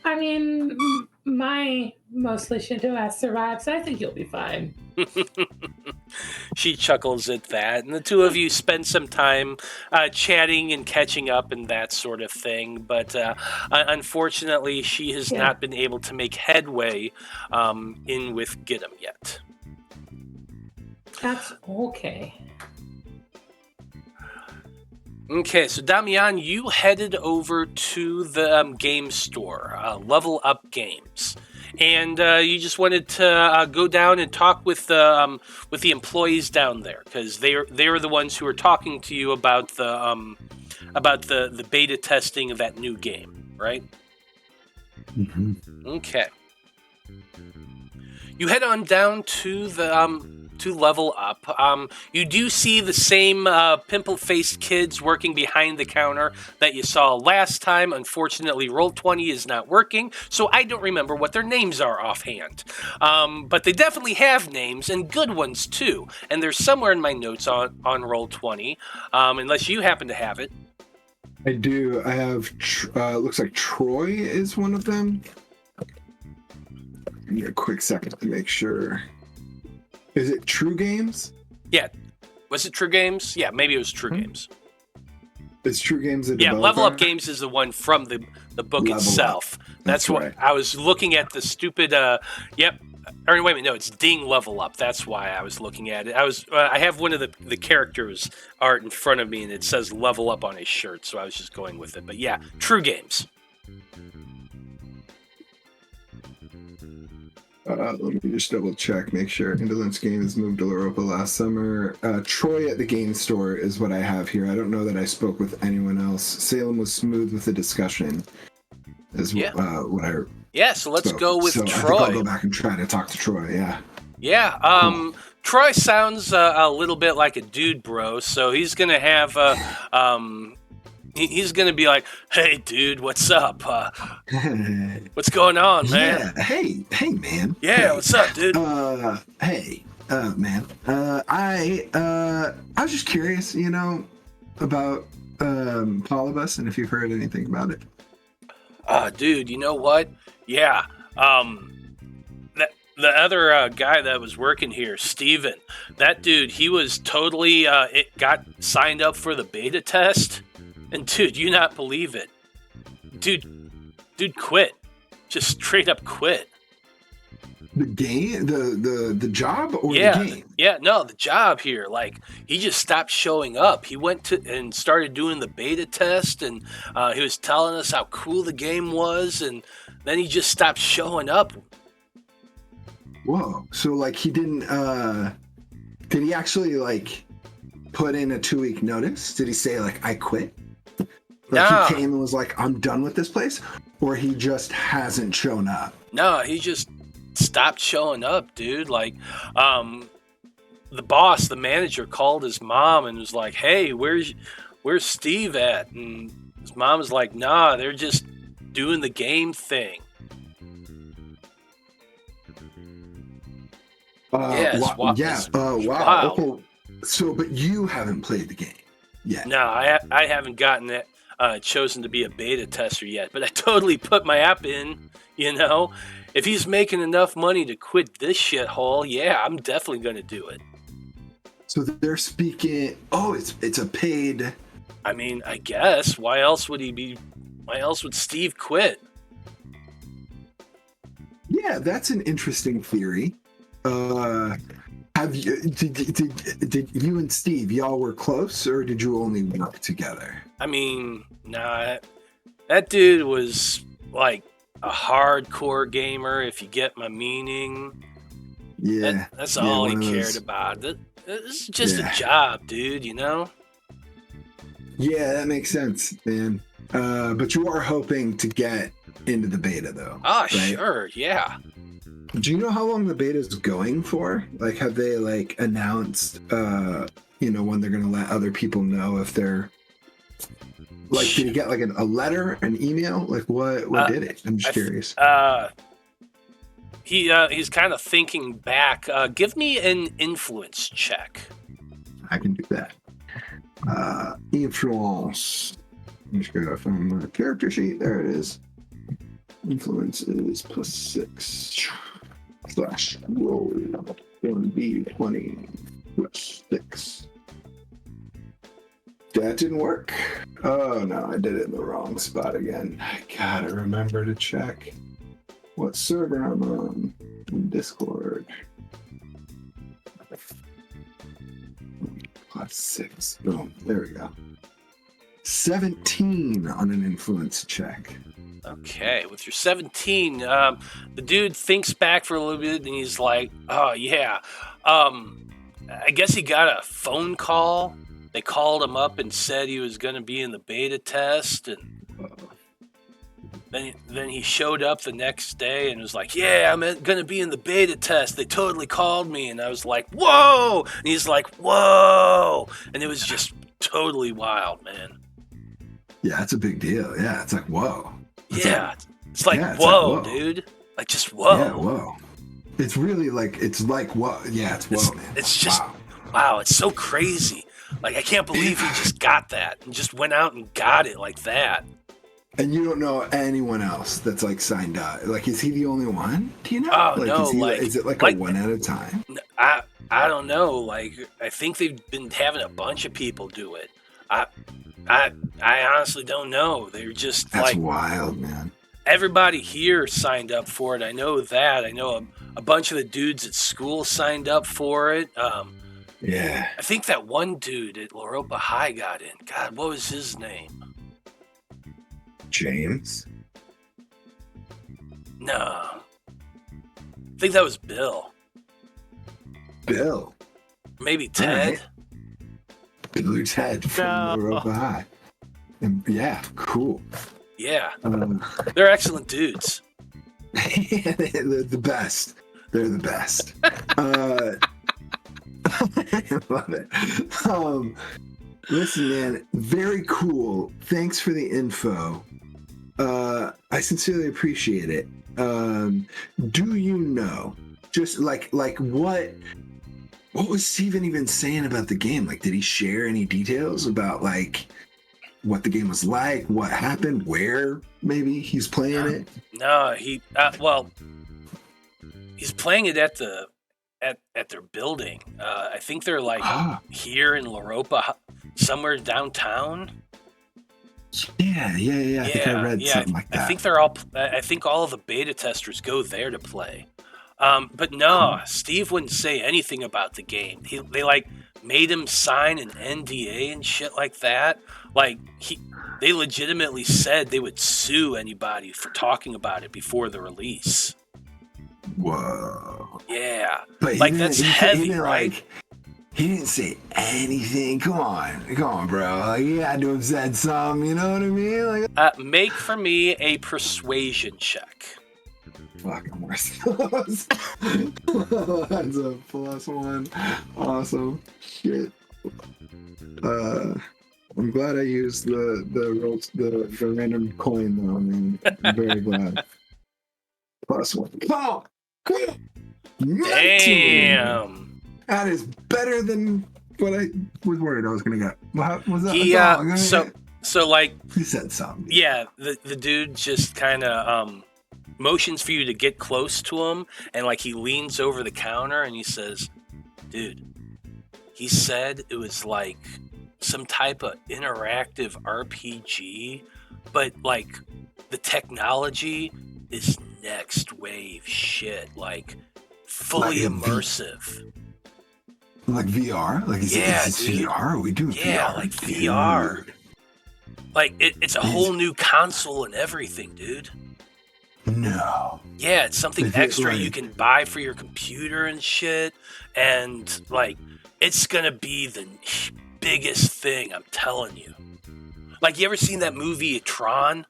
I mean, my mostly Shinto-ass survives, so I think you'll be fine. She chuckles at that, and the two of you spend some time chatting and catching up and that sort of thing. But unfortunately, she has not been able to make headway in with Gittham yet. That's okay. Okay, so Damian, you headed over to the game store, Level Up Games, and you just wanted to go down and talk with the employees down there, because they're the ones who are talking to you about the beta testing of that new game, right? Mm-hmm. Okay. You head on down to the to Level Up. You do see the same pimple-faced kids working behind the counter that you saw last time. Unfortunately, Roll20 is not working, so I don't remember what their names are offhand. But they definitely have names, and good ones too. And they're somewhere in my notes on Roll20, unless you happen to have it. I do. I have, looks like Troy is one of them. Give me a quick second to make sure. Is it True Games? Yeah. Was it True Games? Yeah, maybe it was True Games. Is True Games a Yeah, developer? Level Up Games is the one from the book Level itself. Up. That's what right. I was looking at the stupid. Yep. Or wait a minute, no, it's Ding Level Up. That's why I was looking at it. I have one of the characters art in front of me, and it says Level Up on his shirt, so I was just going with it. But yeah, True Games. Let me just double check, make sure. Indolence Games moved to Europa last summer. Troy at the game store is what I have here. I don't know that I spoke with anyone else. Salem was smooth with the discussion. What I Yeah, so let's go with so Troy. I think I'll go back and try to talk to Troy, yeah. Yeah, Cool. Troy sounds a little bit like a dude bro, so he's going to have he's going to be like, "Hey dude, what's up? What's going on, man?" Yeah, hey man. Yeah, Hey. what's up, dude? Man. I was just curious, about Polybus and if you've heard anything about it. Dude, you know what? Yeah, the other guy that was working here, Steven, that dude, he was totally got signed up for the beta test, and dude, you not believe it, dude quit, just straight up quit. The game, the job, or Yeah, the game? yeah, no, the job here. Like, he just stopped showing up. He went to and started doing the beta test, and he was telling us how cool the game was, and then he just stopped showing up. Whoa! So like he didn't? Did he actually like put in a 2-week notice? Did he say like I quit? Like Nah. he came and was like, I'm done with this place? or he just hasn't shown up? No, he just stopped showing up, dude. Like, the boss, the manager, called his mom and was like, "Hey, where's Steve at?" And his mom was like, "Nah, they're just doing the game thing." Wow. Wow. Okay. So, but you haven't played the game yet. No, I haven't gotten it, chosen to be a beta tester yet, but I totally put my app in, you know? If he's making enough money to quit this shithole, yeah, I'm definitely going to do it. So they're speaking... Oh, it's a paid... I mean, I guess. Why else would Steve quit? Yeah, that's an interesting theory. Did you and Steve, y'all were close, or did you only work together? I mean, nah, that dude was like a hardcore gamer, if you get my meaning. Yeah. That's all he cared about. This is just a job, dude, you know? Yeah, that makes sense, man. But you are hoping to get into the beta, though. Oh, right? Sure, yeah. Do you know how long the beta is going for? Like, have they announced, when they're going to let other people know if they're like? Did you get like a letter, an email? Like, what did it? I'm just curious. He's kind of thinking back. Give me an influence check. I can do that. Influence. I'm just gonna find my character sheet. There it is. Influence is +6 / roll. Going to be 20 + 6. That didn't work. Oh no, I did it in the wrong spot again. I gotta remember to check what server I'm on in Discord. +6. Boom. There we go. 17 on an influence check. Okay, with your 17, the dude thinks back for a little bit and he's like, "Oh yeah, I guess he got a phone call. They called him up and said he was going to be in the beta test, and then he showed up the next day and was like, "Yeah, I'm going to be in the beta test. They totally called me." And I was like, "Whoa!" And he's like, "Whoa!" And it was just totally wild, man. Yeah, it's a big deal. Yeah, it's like, whoa. It's like, whoa, dude. Like, just whoa. Yeah, whoa. It's really it's like, whoa. Yeah, it's whoa, man. It's just, wow, it's so crazy. Like, I can't believe he just got that and just went out and got it like that. And you don't know anyone else that's signed up. Like, is he the only one? Do you know? Oh, no. Is it a one at a time? I don't know. Like, I think they've been having a bunch of people do it. I honestly don't know. They're just that's wild, man. Everybody here signed up for it. I know that. I know a bunch of the dudes at school signed up for it. Yeah. I think that one dude at Loropa High got in. God, what was his name? James? No. I think that was Bill. Bill? Maybe Ted? Right. Blue Ted from Loropa High. Yeah, cool. Yeah. They're excellent dudes. They're the best. They're the best. I love it. Listen, man, very cool. Thanks for the info. I sincerely appreciate it. Do you know, just like what was Steven even saying about the game? Like, did he share any details about what the game was like, what happened, where maybe he's playing it? No, he's playing it at their building. I think they're here in Loropa, somewhere downtown. Yeah. I think I read something like that. I think all of the beta testers go there to play. But no, Steve wouldn't say anything about the game. They made him sign an NDA and shit like that. They legitimately said they would sue anybody for talking about it before the release. Whoa. Yeah. But that's heavy, right? He didn't say anything. Come on, bro. Like, he had to have said something. You know what I mean? Like, Make for me a persuasion check. fuck, I'm worse. That's a +1. Awesome. Shit. I'm glad I used the random coin though. I mean, I'm very glad. +1. Come on. 19. Damn. That is better than what I was worried I was gonna get. What was that? He so like he said something. yeah, the dude just kind of motions for you to get close to him, and like he leans over the counter and he says, "Dude, he said it was like some type of interactive RPG, but like the technology is next wave shit, like fully immersive." Like VR? Like is it VR? Are we doing VR? Yeah, like VR. Like it's a whole new console and everything, dude. No. Yeah, it's something Is it extra like- you can buy for your computer and shit. And like it's gonna be the biggest thing, I'm telling you. Like, you ever seen that movie Tron?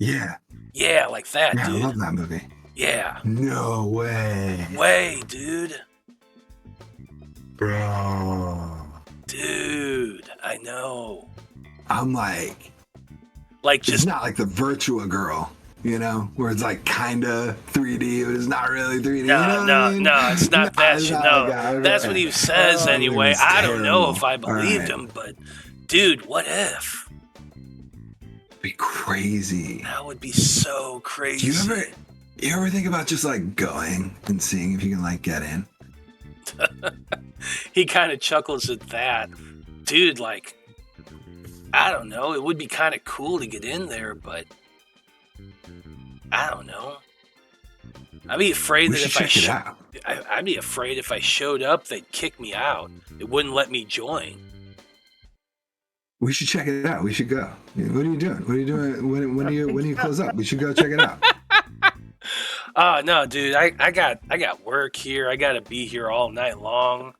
Yeah. Yeah, like that, Yeah, dude. I love that movie. Yeah. No way. Way, dude. Bro. Dude, I know. I'm like Like, it's just not like the Virtua Girl, you know, where it's like kinda 3D, but it's not really 3D. no, you know what no, I mean? no, it's not that it's shit. not No, like that. that's what he says Oh, anyway. it's I don't know terrible. if I believed All right. him, but dude, what if? It'd be crazy. That would be so crazy. Do you ever think about just like going and seeing if you can like get in? He kind of chuckles at that. Dude, like, I don't know. It would be kind of cool to get in there, but I don't know. I'd be afraid We that should if check it out. I'd be afraid if I showed up, they'd kick me out. It wouldn't let me join. We should check it out. We should go. What are you doing? What are you doing? When do you close up? We should go check it out. Oh no, dude! I got work here. I gotta be here all night long.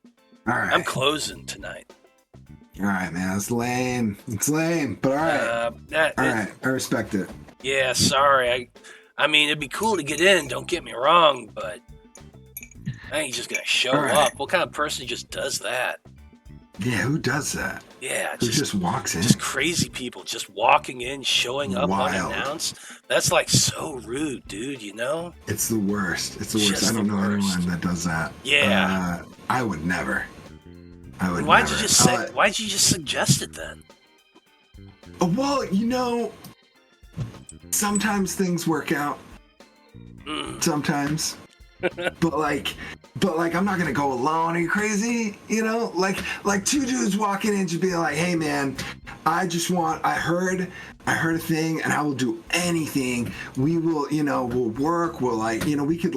All right. I'm closing tonight. All right, man. It's lame. It's lame, but all right. All right. I respect it. Yeah, sorry. I mean, it'd be cool to get in. Don't get me wrong, but I ain't just gonna show All right. up. What kind of person just does that? Yeah, who does that? Yeah, Who just walks in? just crazy people just walking in, showing up Wild. unannounced. That's like so rude, dude. You know? It's the worst. It's the worst. Just I don't the know worst. anyone that does that. Yeah. I would never. I would Why'd never. you just say? Why'd you just suggest it then? Well, you know, sometimes things work out. Mm. Sometimes. but like I'm not gonna go alone. Are you crazy? You know, like two dudes walking in just being like, hey man, I heard a thing and I will do anything. We will, we'll work, we'll we could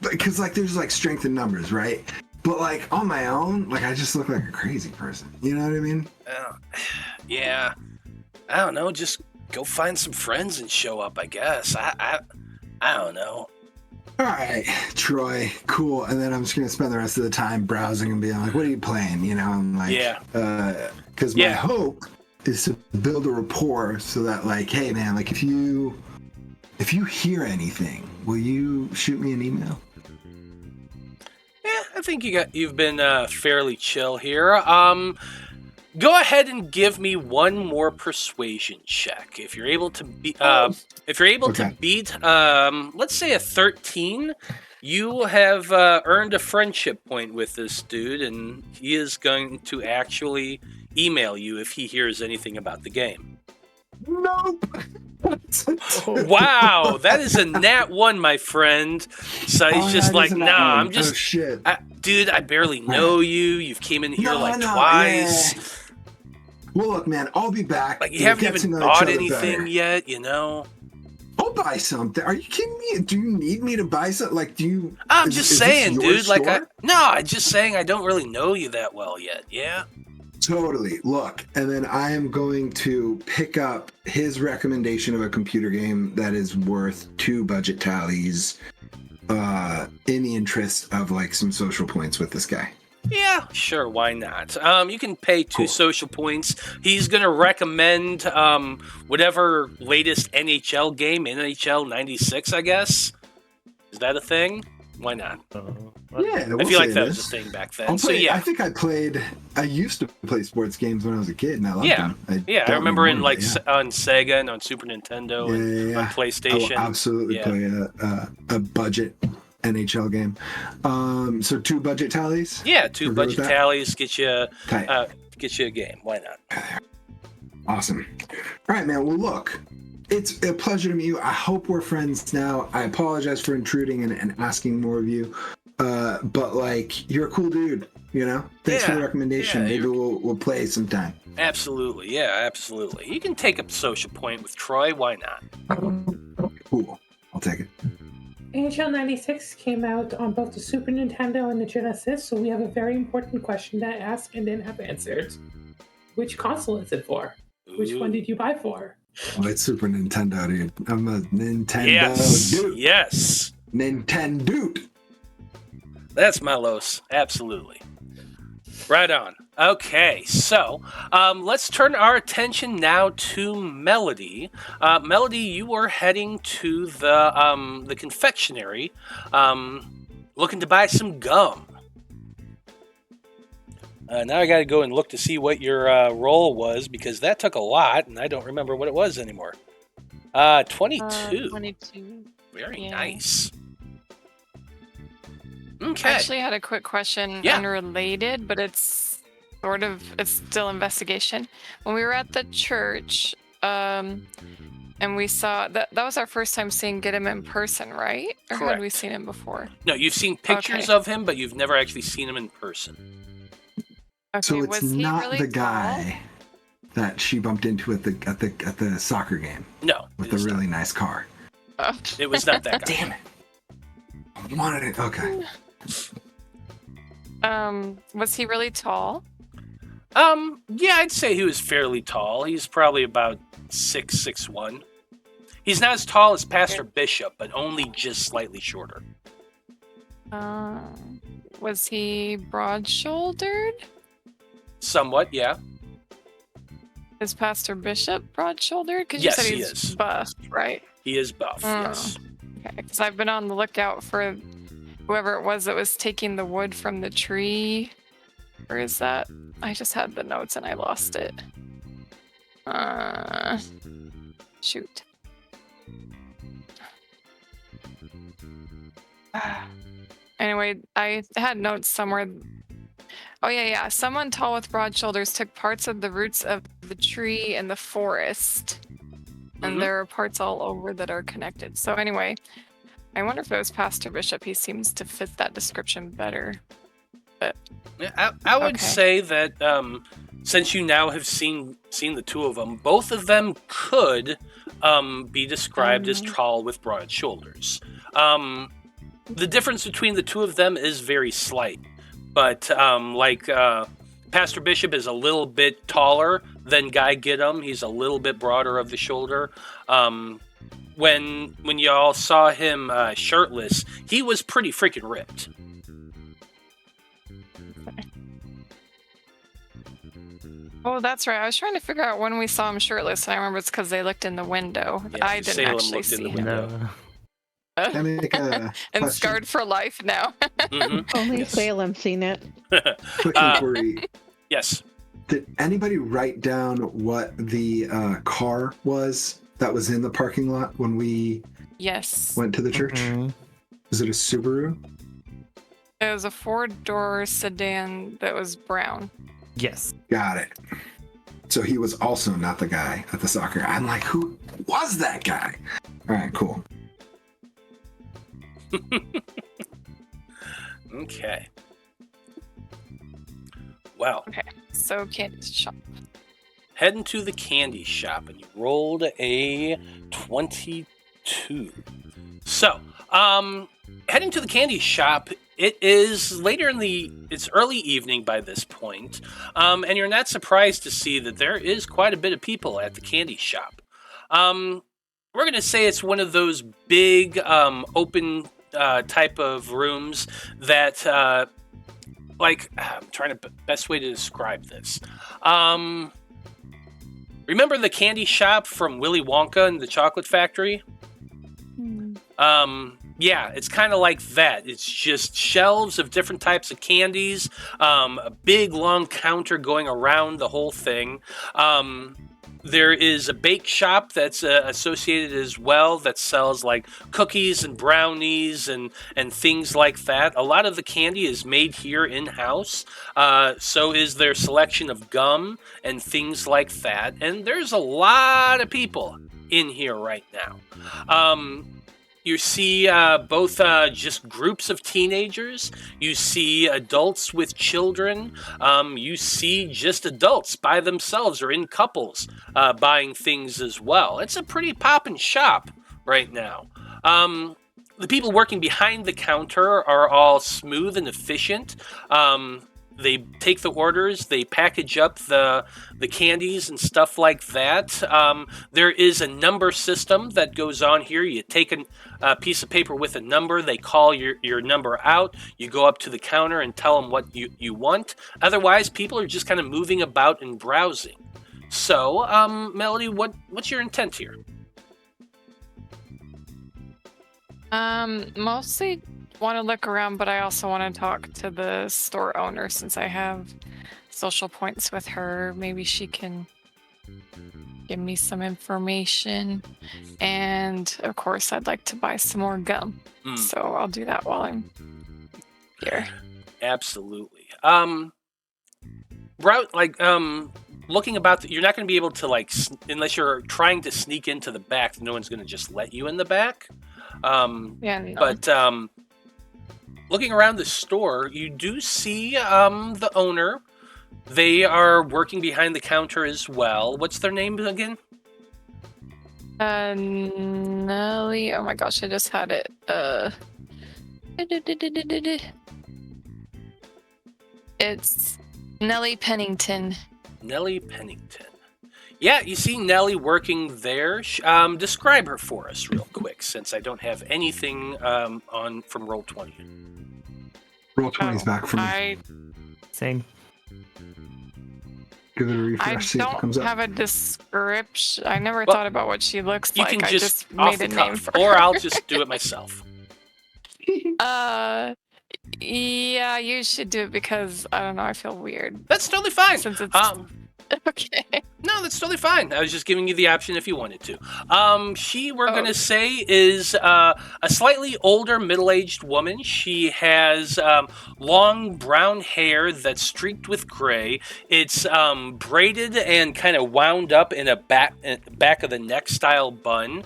because there's strength in numbers, right? But on my own, I just look like a crazy person. You know what I mean? Yeah. I don't know. Just go find some friends and show up, I guess. I don't know. All right, Troy, cool. And then I'm just gonna spend the rest of the time browsing and being like, "What are you playing?" I'm like, Yeah. Because my hope is to build a rapport so that, hey, man, if you hear anything, will you shoot me an email? Yeah, I think you've been fairly chill here. Go ahead and give me one more persuasion check. If you're able to beat, to beat, let's say a 13, you have earned a friendship point with this dude, and he is going to actually email you if he hears anything about the game. Nope. Wow, that is a nat 1, my friend. So he's just like, nah, I'm just, shit. Dude, I barely know you. You've came in here twice. Yeah. Well, look, man, I'll be back. You haven't even bought anything yet, I'll buy something. Are you kidding me? Do you need me to buy something? Do you? I'm just saying, dude. Store? I'm just saying I don't really know you that well yet. Yeah. Totally. Look, and then I am going to pick up his recommendation of a computer game that is worth 2 budget tallies, in the interest of some social points with this guy. Yeah, sure, why not? You can pay 2 social points. He's going to recommend whatever latest NHL game, NHL 96, I guess. Is that a thing? Why not? Yeah, I feel like that was a thing back then. So yeah, I think I used to play sports games when I was a kid, and I loved them. I remember on Sega and on Super Nintendo and on PlayStation. I will absolutely play a budget NHL game. So 2 budget tallies? Yeah, 2 budget tallies get you a game. Why not? Awesome. All right, man. Well, look, it's a pleasure to meet you. I hope we're friends now. I apologize for intruding and asking more of you. But like, you're a cool dude, you know? Thanks for the recommendation. Maybe we'll play sometime. Absolutely. Yeah, absolutely. You can take a social point with Troy. Why not? Cool. I'll take it. NHL 96 came out on both the Super Nintendo and the Genesis, so we have a very important question to ask and then have answered. Which console is it for? Which one did you buy for? Oh, it's Super Nintendo, dude. I'm a Nintendo dude. Yes. Nintendo. That's my Los. Absolutely. Right on. Okay, so let's turn our attention now to Melody. Melody, you were heading to the confectionery, looking to buy some gum. Now I got to go and look to see what your roll was, because that took a lot, and I don't remember what it was anymore. 22. 22. Very nice. Okay. I actually had a quick question, unrelated, but it's still investigation. When we were at the church, and we saw that was our first time seeing him in person, right? Or Correct. had we seen him before? No, you've seen pictures of him, but you've never actually seen him in person. Okay, So it's was he not really the guy that she bumped into at the soccer game. No. With the really nice car. tall? It was not that guy. Damn it. I wanted it. Okay. Was he really tall? Yeah, I'd say he was fairly tall. He's probably about 6'1". He's not as tall as Pastor Bishop, but only just slightly shorter. Was he broad-shouldered? Somewhat, yeah. Is Pastor Bishop broad-shouldered? Because Yes, you said he he's is. buff, right? He is buff, yes. Okay, because I've been on the lookout for whoever it was that was taking the wood from the tree. Or is that? I just had the notes and I lost it. Shoot. Anyway, I had notes somewhere. Oh, yeah. Someone tall with broad shoulders took parts of the roots of the tree in the forest. And there are parts all over that are connected. So anyway, I wonder if it was Pastor Bishop. He seems to fit that description better. But I would say that since you now have seen the two of them, both of them could be described as tall with broad shoulders. The difference between the two of them is very slight, but Pastor Bishop is a little bit taller than Guy Giddum. He's a little bit broader of the shoulder. When y'all saw him shirtless, he was pretty freaking ripped. Oh, that's right. I was trying to figure out when we saw him shirtless, and I remember it's because they looked in the window. Yeah, I didn't Salem actually looked in see the him. window. Can I make a And question? scarred for life now. Only Salem seen it. Quick inquiry. Yes. Did anybody write down what the car was that was in the parking lot when we Yes. went to the church? Was it a Subaru? It was a 4-door sedan that was brown. Yes. Got it. So he was also not the guy at the soccer. I'm like, who was that guy? All right, cool. Okay. Well, Okay, so candy shop. heading to the candy shop, and you rolled a 22. So, heading to the candy shop, it is it's early evening by this point, and you're not surprised to see that there is quite a bit of people at the candy shop. We're going to say it's one of those big, open type of rooms that I'm trying to best way to describe this. Remember the candy shop from Willy Wonka and the Chocolate Factory? Yeah, it's kind of like that. It's just shelves of different types of candies, a big long counter going around the whole thing. There is a bake shop that's associated as well that sells like cookies and brownies and things like that. A lot of the candy is made here in-house. So is their selection of gum and things like that. And there's a lot of people in here right now. You see both just groups of teenagers. You see adults with children. You see just adults by themselves or in couples buying things as well. It's a pretty poppin' shop right now. The people working behind the counter are all smooth and efficient. They take the orders, they package up the candies and stuff like that. There is a number system that goes on here. You take a piece of paper with a number, they call your number out, you go up to the counter and tell them what you want. Otherwise, people are just kind of moving about and browsing. So, Melody, what's your intent here? Mostly want to look around, but I also want to talk to the store owner since I have social points with her. Maybe she can give me some information. And of course, I'd like to buy some more gum. So I'll do that while I'm here. Absolutely. Looking about, you're not going to be able to unless you're trying to sneak into the back. No one's going to just let you in the back. No. But looking around the store, you do see the owner. They are working behind the counter as well. What's their name again? Nelly. Oh my gosh, I just had it. It's Nellie Pennington. Nellie Pennington. Yeah, you see Nellie working there. Describe her for us real quick, since I don't have anything from Roll20. Roll20's back for me. Same. Give it a refresh, I see if it comes don't up. have a description. I never thought about what she looks You like. can I just off made the a name cuff, for or her. I'll just do it myself. Yeah, you should do it because I don't know. I feel weird That's totally fine. since it's okay. No, that's totally fine. I was just giving you the option if you wanted to. We're going to say, is a slightly older, middle-aged woman. She has long brown hair that's streaked with gray. It's braided and kind of wound up in a back of the neck style bun.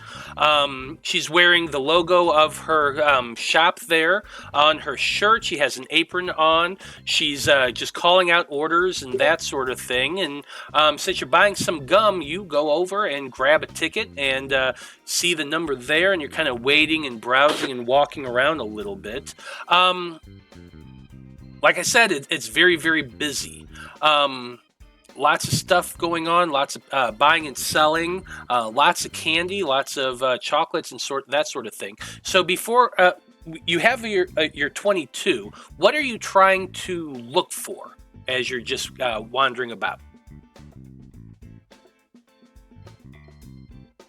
She's wearing the logo of her shop there on her shirt. She has an apron on. She's just calling out orders and that sort of thing. And since you're buying some gum, you go over and grab a ticket and see the number there, and you're kind of waiting and browsing and walking around a little bit. Like I said, it's very, very busy. Lots of stuff going on, lots of buying and selling, lots of candy, lots of chocolates and that sort of thing. So before you have your 22, what are you trying to look for as you're just wandering about?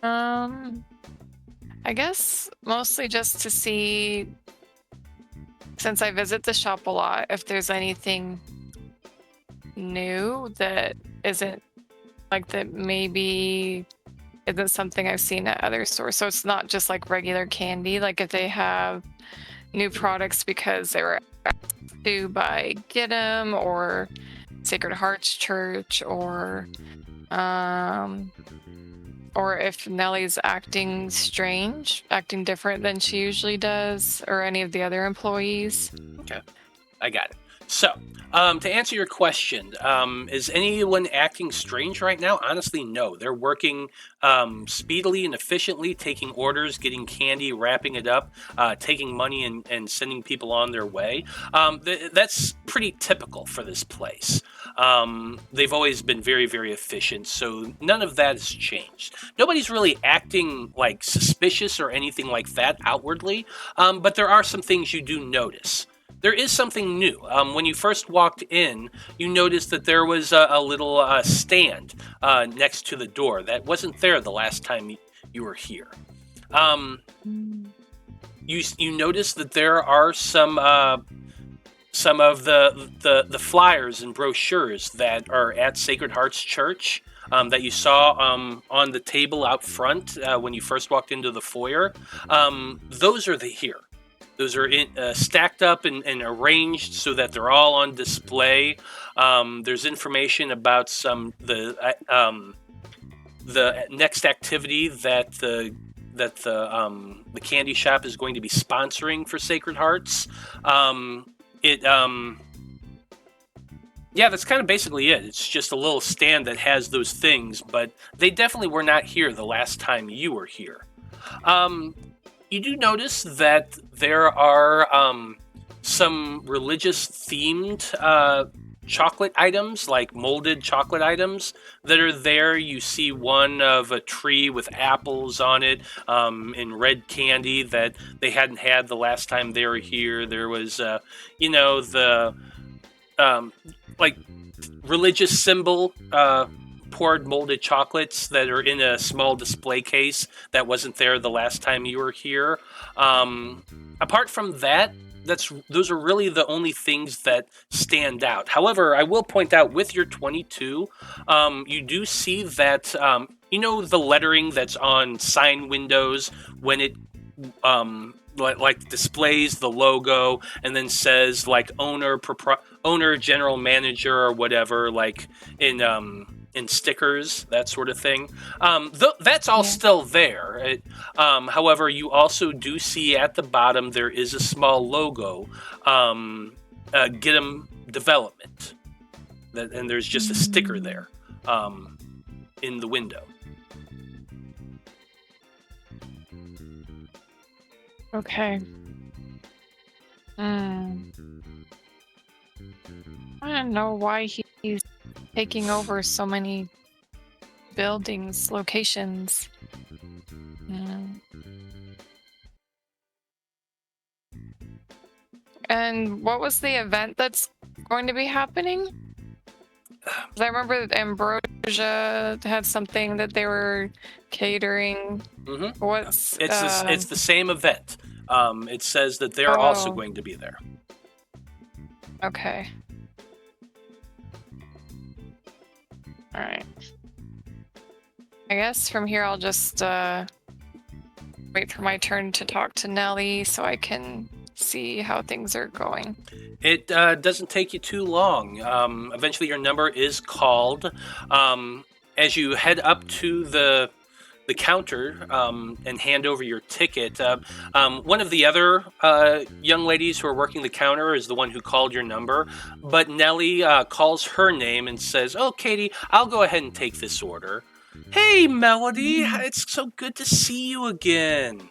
I guess mostly just to see, since I visit the shop a lot, if there's anything new that isn't like that maybe isn't something I've seen at other stores. So it's not just like regular candy. Like if they have new products because they were asked to by Get 'em or Sacred Hearts Church or if Nellie's acting strange, acting different than she usually does, or any of the other employees. Okay, I got it. So, to answer your question, is anyone acting strange right now? Honestly, no. They're working speedily and efficiently, taking orders, getting candy, wrapping it up, taking money and sending people on their way. That's pretty typical for this place. They've always been very, very efficient, so none of that has changed. Nobody's really acting like suspicious or anything like that outwardly, but there are some things you do notice. there is something new. When you first walked in, you noticed that there was a little stand next to the door that wasn't there the last time you were here. You noticed that there are some of the flyers and brochures that are at Sacred Hearts Church that you saw on the table out front when you first walked into the foyer. Those are here. Those are stacked up and arranged so that they're all on display. There's information about the next activity that the candy shop is going to be sponsoring for Sacred Hearts. Yeah, that's kind of basically it. It's just a little stand that has those things, but they definitely were not here the last time you were here. You do notice that there are some religious-themed chocolate items, like molded chocolate items, that are there. You see one of a tree with apples on it in red candy that they hadn't had the last time they were here. There was, the like religious symbol poured molded chocolates that are in a small display case that wasn't there the last time you were here. Apart from that, those are really the only things that stand out. However, I will point out with your 22, you do see that, the lettering that's on sign windows when it like displays the logo and then says like owner, general manager, or whatever, like in stickers, that sort of thing. That's all still there. However, you also do see at the bottom there is a small logo, Get 'em Development, and there's just a sticker there in the window. Okay. I don't know why he's taking over so many buildings, locations. And what was the event that's going to be happening? 'Cause I remember Ambrosia had something that they were catering. Mm-hmm. What's it's the same event. It says that they're also going to be there. Okay. All right. I guess from here I'll just wait for my turn to talk to Nellie so I can see how things are going. It doesn't take you too long. Eventually your number is called. As you head up to the counter and hand over your ticket, one of the other young ladies who are working the counter is the one who called your number, but Nellie calls her name and says, "Oh, Katie, I'll go ahead and take this order." "Hey, Melody, it's so good to see you again."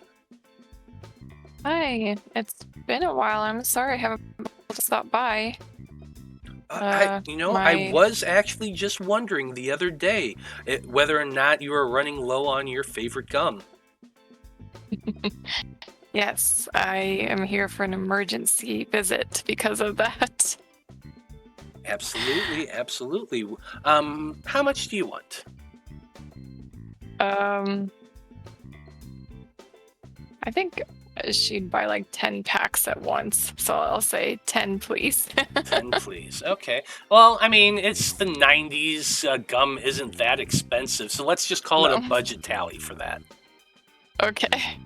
Hi, it's been a while. I'm sorry I haven't been able to stop by. I was actually just wondering the other day whether or not you were running low on your favorite gum. Yes, I am here for an emergency visit because of that. Absolutely, absolutely. How much do you want? I think she'd buy like 10 packs at once, so I'll say 10, please. 10, please. Okay. Well, I mean, it's the 90s. Gum isn't that expensive, so let's just call it a budget tally for that. Okay.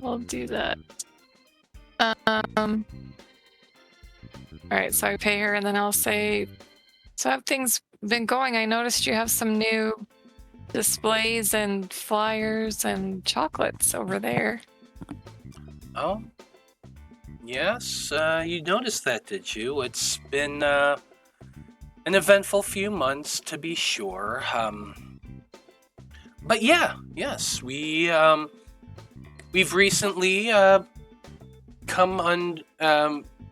I'll do that. Alright, so I pay her and then I'll say, so have things been going? I noticed you have some new displays and flyers and chocolates over there. Oh, yes, you noticed that, did you? It's been an eventful few months, to be sure. But yes, we've recently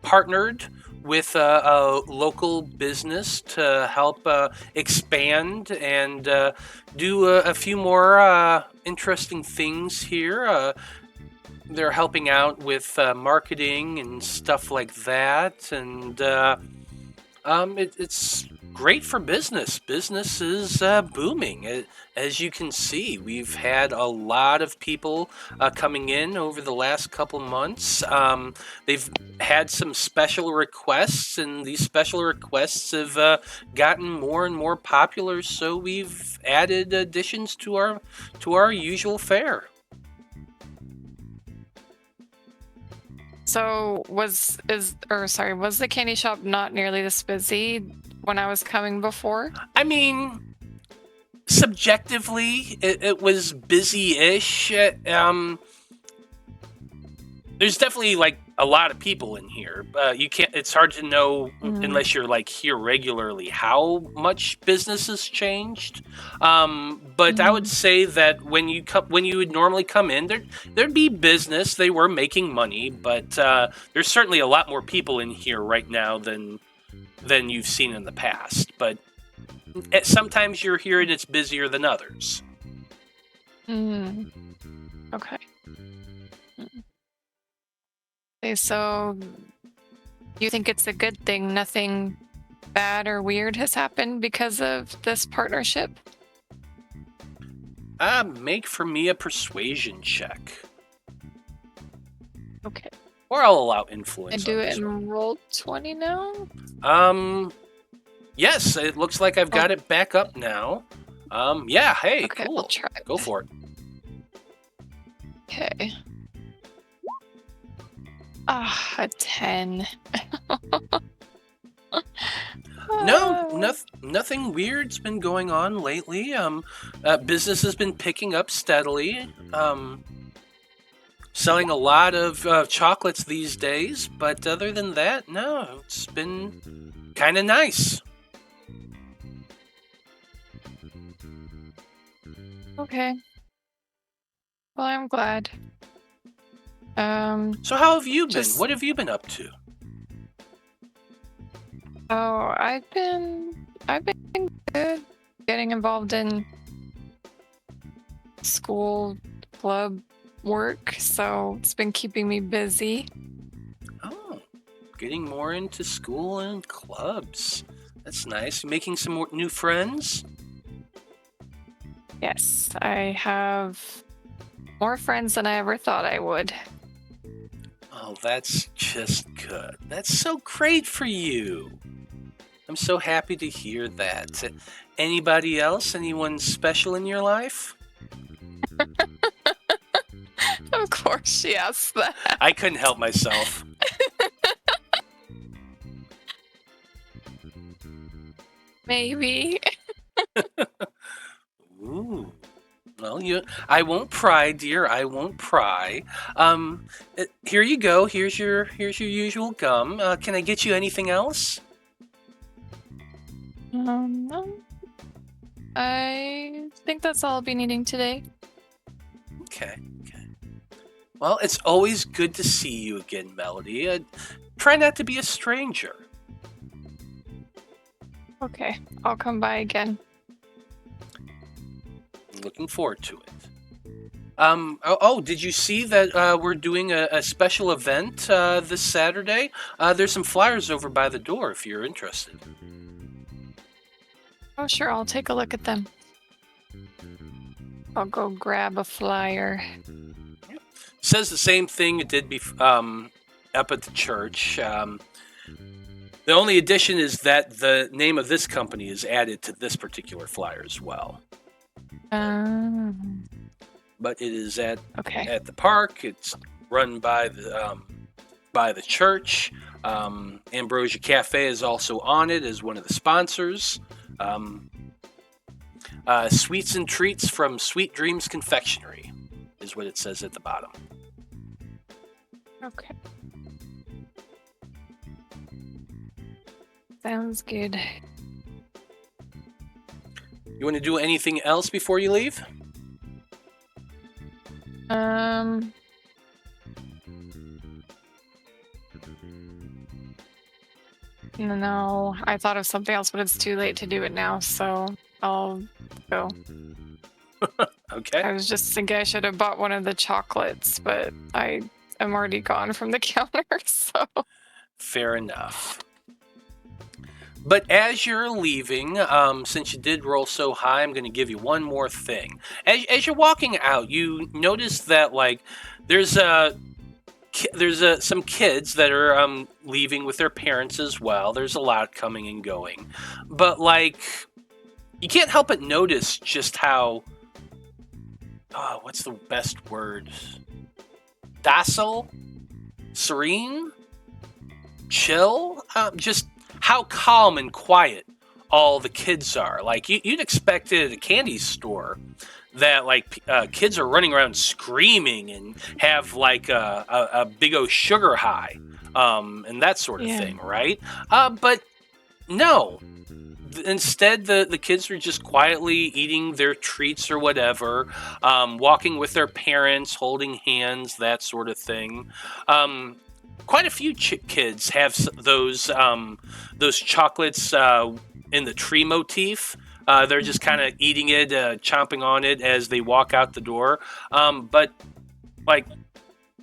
partnered with a local business to help expand and do a few more interesting things here. they're helping out with marketing and stuff like that, and it's great for business. Business is booming. As you can see, we've had a lot of people coming in over the last couple months. They've had some special requests, and these special requests have gotten more and more popular. So we've added additions to our usual fare. So was the candy shop not nearly this busy when I was coming before? I mean, subjectively, it was busy-ish. There's definitely like a lot of people in here. You can't. It's hard to know unless you're like here regularly how much business has changed. But I would say that when you would normally come in, there'd be business. They were making money, but there's certainly a lot more people in here right now than you've seen in the past. But sometimes you're here and it's busier than others. Okay. Okay, so you think it's a good thing nothing bad or weird has happened because of this partnership? Make for me a persuasion check. Okay. Or I'll allow influence. I do on it this in one. roll 20 now? Yes, it looks like I've got it back up now. Yeah, hey, Okay, cool. I'll try. Go for it. Okay. A 10. Nothing weird's been going on lately. Business has been picking up steadily. Selling a lot of chocolates these days, but other than that, no, it's been kind of nice. Okay. Well, I'm glad. So how have you been? What have you been up to? Oh, I've been good. Getting involved in school club work, so it's been keeping me busy. Oh, getting more into school and clubs. That's nice. Making some more new friends? Yes, I have more friends than I ever thought I would. Oh, that's just good. That's so great for you. I'm so happy to hear that. Anybody else? Anyone special in your life? Of course she asked that. I couldn't help myself. Maybe. Ooh. Well, I won't pry, dear. I won't pry. Here you go. Here's your usual gum. Can I get you anything else? No. I think that's all I'll be needing today. Okay. Well, it's always good to see you again, Melody. Try not to be a stranger. Okay, I'll come by again. Looking forward to it. Did you see that we're doing a special event this Saturday? There's some flyers over by the door if you're interested. Oh, sure, I'll take a look at them. I'll go grab a flyer. Yep. Says the same thing it did up at the church. The only addition is that the name of this company is added to this particular flyer as well. But it is at the park. It's run by the church. Ambrosia Cafe is also on it as one of the sponsors. Sweets and treats from Sweet Dreams Confectionery is what it says at the bottom. Okay. Sounds good. You want to do anything else before you leave? No, I thought of something else, but it's too late to do it now, so I'll go. Okay. I was just thinking I should have bought one of the chocolates, but I am already gone from the counter, so. Fair enough. But as you're leaving, since you did roll so high, I'm going to give you one more thing. As you're walking out, you notice that like there's some kids that are leaving with their parents as well. There's a lot coming and going, but like you can't help but notice just how what's the best word? Docile, serene, chill, just how calm and quiet all the kids are. Like you'd expect it at a candy store that like kids are running around screaming and have like a big old sugar high and that sort of thing, right? But no. Instead, the kids are just quietly eating their treats or whatever, walking with their parents, holding hands, that sort of thing. Quite a few kids have those chocolates in the tree motif. They're just kind of eating it, chomping on it as they walk out the door. But like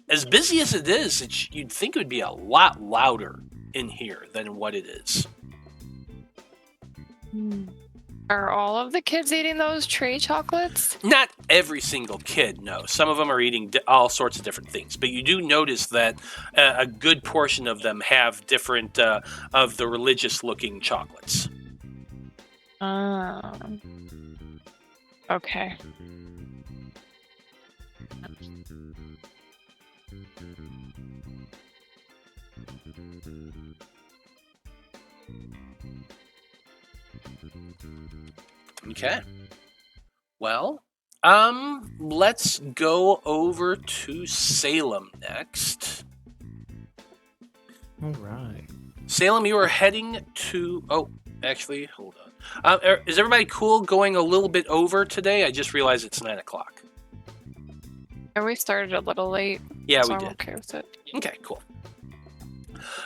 as busy as it is, you'd think it would be a lot louder in here than what it is. Are all of the kids eating those tree chocolates? Not every single kid, no. Some of them are eating all sorts of different things. But you do notice that a good portion of them have different of the religious-looking chocolates. Okay. Okay. Well, let's go over to Salem next. All right. Salem, you are heading to... Oh, actually, hold on. Is everybody cool going a little bit over today? I just realized it's 9 o'clock. And we started a little late. Yeah, so we I'm did. okay with it. Okay, cool.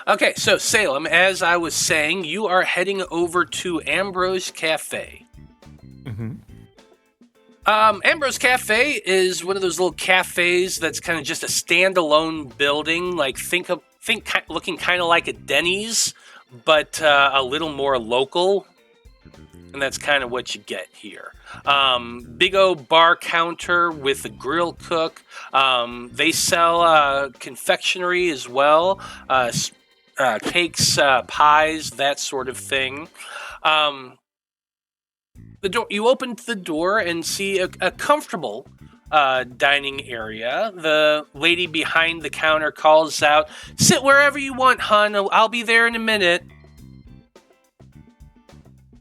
Okay, so Salem, as I was saying, you are heading over to Ambrose Cafe. Mm-hmm. Ambrose Cafe is one of those little cafes that's kind of just a standalone building. Like think looking kind of like a Denny's, but a little more local. And that's kind of what you get here. Big old bar counter with a grill cook. They sell confectionery as well, cakes, pies, that sort of thing. The door. You open the door and see a comfortable dining area. The lady behind the counter calls out, "Sit wherever you want, hon. I'll be there in a minute."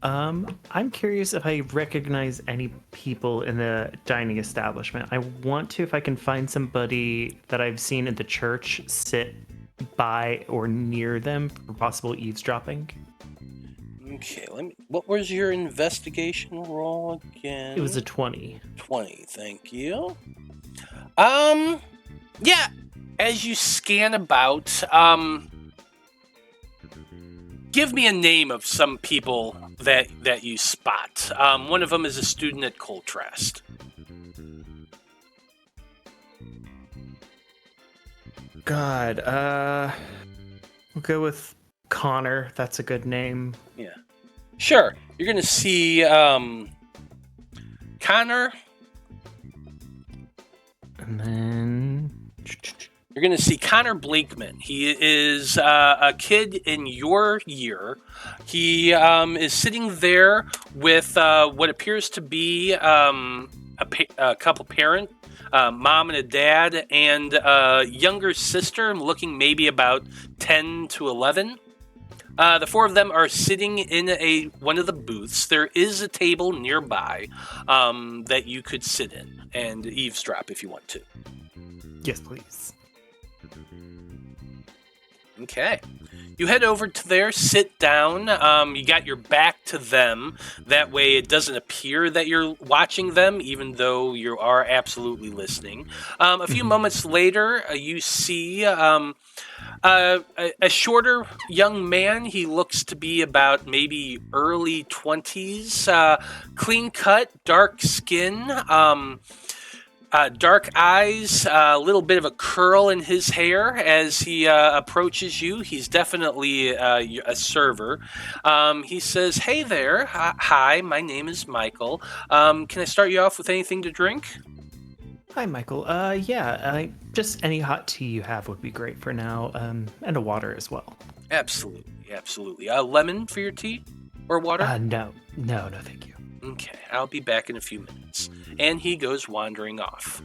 I'm curious if I recognize any people in the dining establishment. I want to, if I can find somebody that I've seen at the church, sit by or near them for possible eavesdropping. Okay, what was your investigation roll again? It was a 20. 20, thank you. Yeah, as you scan about, give me a name of some people that you spot. One of them is a student at Coltrest. God, we'll go with Connor. That's a good name. Yeah. Sure. You're going to see Connor. And then... You're going to see Connor Blakeman. He is a kid in your year. He is sitting there with what appears to be a couple parent, mom and a dad, and a younger sister looking maybe about 10 to 11. The four of them are sitting in one of the booths. There is a table nearby that you could sit in and eavesdrop if you want to. Yes, please. Okay. You head over to there, sit down. You got your back to them. That way it doesn't appear that you're watching them, even though you are absolutely listening. A few moments later, you see a shorter young man. He looks to be about maybe early 20s, clean cut, dark skin, dark eyes, a little bit of a curl in his hair as he approaches you. He's definitely a server. He says, "Hey there. Hi, my name is Michael. Can I start you off with anything to drink?" Hi, Michael. Just any hot tea you have would be great for now, and a water as well. Absolutely. Lemon for your tea or water? No, thank you. Okay, I'll be back in a few minutes. And he goes wandering off.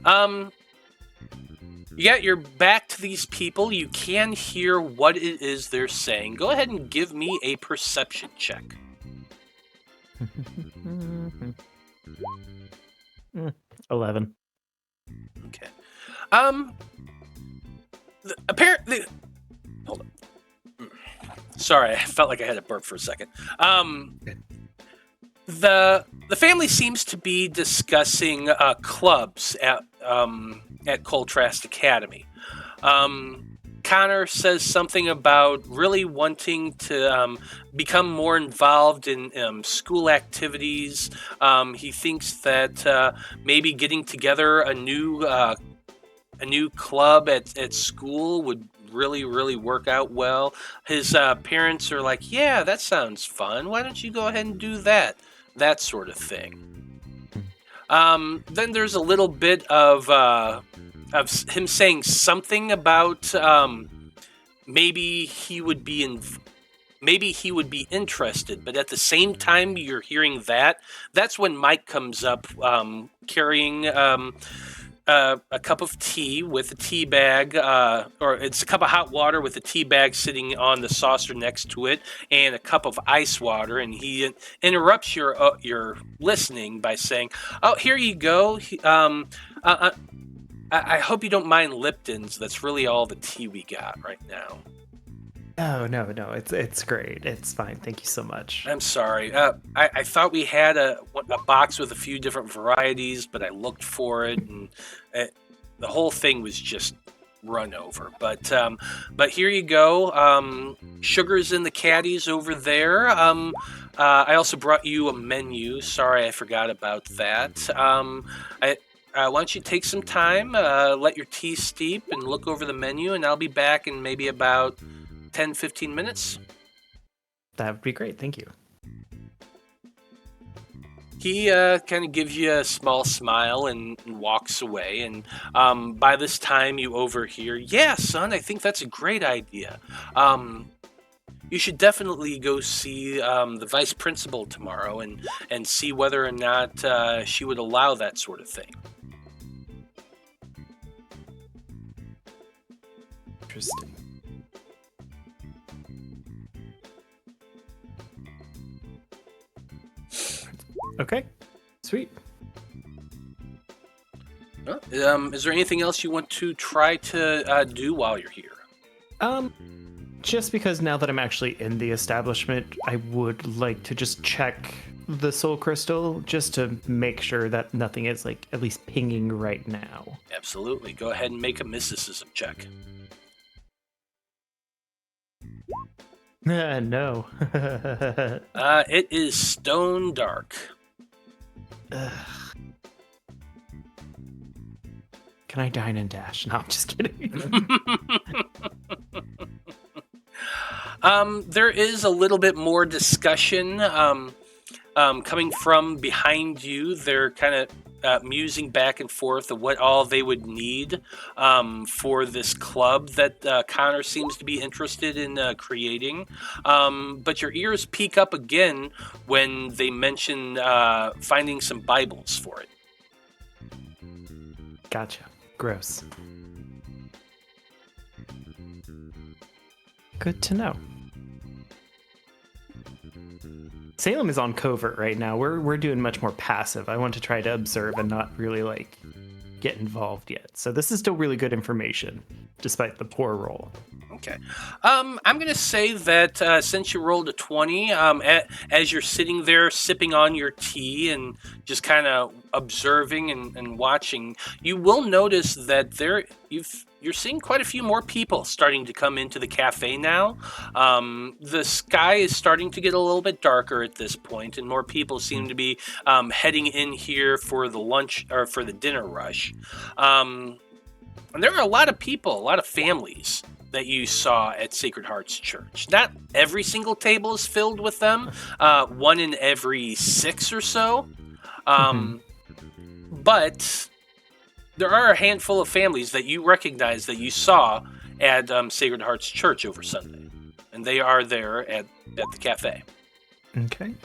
You got your back to these people. You can hear what it is they're saying. Go ahead and give me a perception check. 11. Okay. Apparently... Hold on. Sorry, I felt like I had a burp for a second. The family seems to be discussing clubs at Coltrast Academy. Connor says something about really wanting to become more involved in school activities. He thinks that maybe getting together a new club at school would really work out well. His parents are like, "Yeah, that sounds fun. Why don't you go ahead and do that?" That sort of thing. Then there's a little bit of him saying something about maybe he would be interested, but at the same time you're hearing that, that's when Mike comes up carrying a cup of tea with a tea bag, or it's a cup of hot water with a tea bag sitting on the saucer next to it, and a cup of ice water. And he interrupts your listening by saying, "Oh, here you go. I hope you don't mind Lipton's. That's really all the tea we got right now." Oh, no, it's great. It's fine. Thank you so much. I'm sorry. I thought we had a box with a few different varieties, but I looked for it, and the whole thing was just run over. But here you go. Sugar's in the caddies over there. I also brought you a menu. Sorry, I forgot about that. Why don't you take some time, let your tea steep, and look over the menu, and I'll be back in maybe about 10-15 minutes. That would be great. Thank you. He kind of gives you a small smile and walks away. And by this time, you overhear, "Yeah, son, I think that's a great idea. You should definitely go see the vice principal tomorrow and see whether or not she would allow that sort of thing." Interesting. Okay, sweet. Is there anything else you want to try to do while you're here? Just because now that I'm actually in the establishment, I would like to just check the soul crystal just to make sure that nothing is like at least pinging right now. Absolutely. Go ahead and make a mysticism check. No. It is stone dark. Can I dine and dash? No, I'm just kidding. There is a little bit more discussion coming from behind you. They're kind of musing back and forth of what all they would need for this club that Connor seems to be interested in creating. But your ears peak up again when they mention finding some Bibles for it. Gotcha. Gross. Good to know. Salem is on covert right now. We're doing much more passive. I want to try to observe and not really like get involved yet. So this is still really good information, despite the poor roll. Okay. I'm going to say that since you rolled a 20, as you're sitting there sipping on your tea and just kind of observing and watching, you will notice that you're seeing quite a few more people starting to come into the cafe now. The sky is starting to get a little bit darker at this point, and more people seem to be heading in here for the lunch or for the dinner rush. And there are a lot of people, a lot of families that you saw at Sacred Hearts Church. Not every single table is filled with them. One in every 6 or so. But there are a handful of families that you recognize that you saw at Sacred Hearts Church over Sunday. And they are there at the cafe. Okay.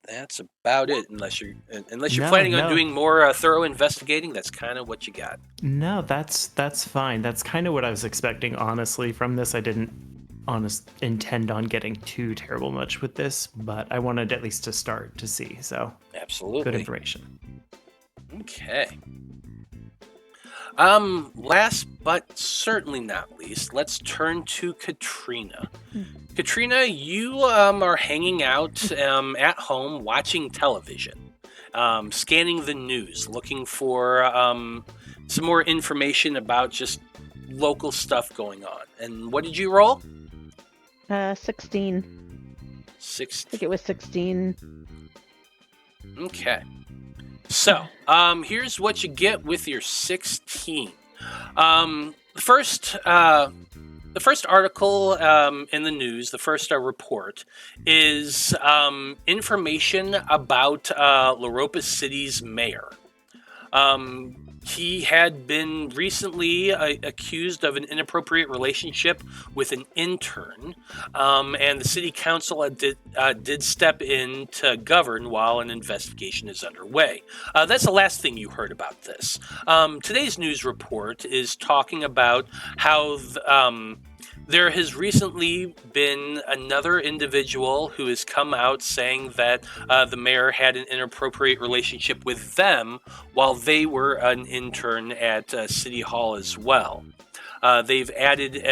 That's about it, unless you're planning on doing more thorough investigating. That's kind of what you got. No, that's fine. That's kind of what I was expecting, honestly, from this. I didn't intend on getting too terrible much with this, but I wanted at least to start to see. So absolutely good information. Okay. Last but certainly not least, let's turn to Katrina. Katrina, you are hanging out at home watching television, scanning the news, looking for some more information about just local stuff going on. And what did you roll? 16. 16. I think it was 16. Okay. So, here's what you get with your 16. The first article in the news, the first report, is information about Loropa City's mayor. He had been recently accused of an inappropriate relationship with an intern, and the city council did step in to govern while an investigation is underway. That's the last thing you heard about this. Today's news report is talking about how there has recently been another individual who has come out saying that the mayor had an inappropriate relationship with them while they were an intern at City Hall as well. They've added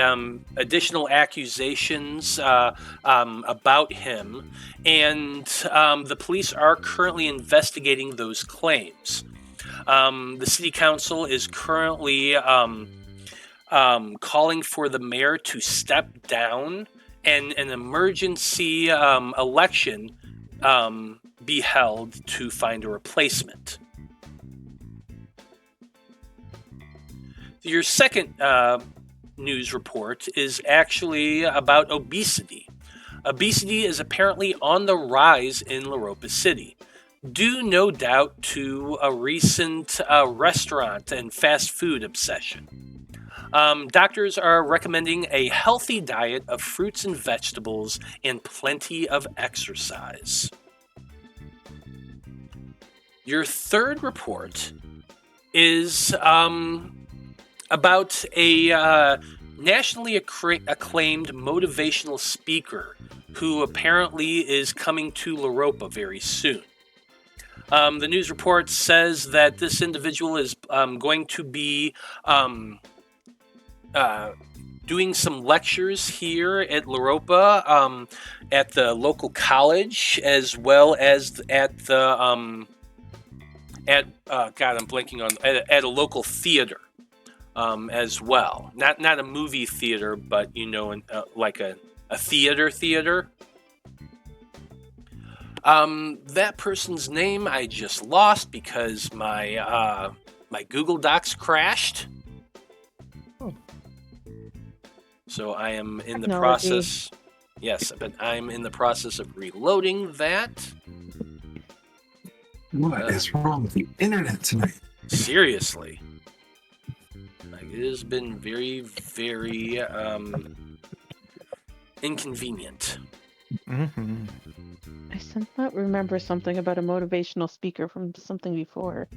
additional accusations about him, and the police are currently investigating those claims. The city council is currently calling for the mayor to step down and an emergency election be held to find a replacement. Your second news report is actually about obesity. Obesity is apparently on the rise in Loropa City, due no doubt to a recent restaurant and fast food obsession. Doctors are recommending a healthy diet of fruits and vegetables and plenty of exercise. Your third report is about a nationally acclaimed motivational speaker who apparently is coming to Loropa very soon. The news report says that this individual is going to be doing some lectures here at Loropa, at the local college, as well as at the I'm blanking on at a local theater, as well. Not a movie theater, but like a theater. That person's name I just lost because my Google Docs crashed. So I am in the process. Yes, but I'm in the process of reloading that. What is wrong with the internet tonight? Seriously. It has been very, very inconvenient. Mm-hmm. I somewhat remember something about a motivational speaker from something before.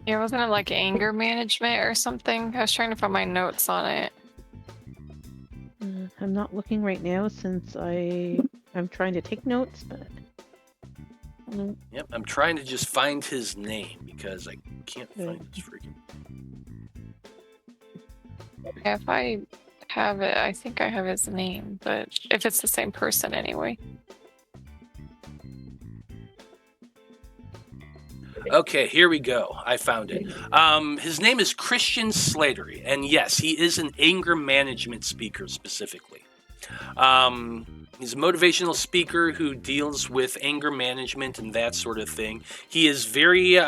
Yeah, wasn't it like anger management or something? I was trying to find my notes on it. I'm not looking right now since I'm trying to take notes, but... Yep, I'm trying to just find his name because I can't find his freaking... Yeah, if I have it, I think I have his name, but if it's the same person anyway. Okay, here we go. I found it. His name is Christian Slattery, and yes, he is an anger management speaker specifically. He's a motivational speaker who deals with anger management and that sort of thing. He is very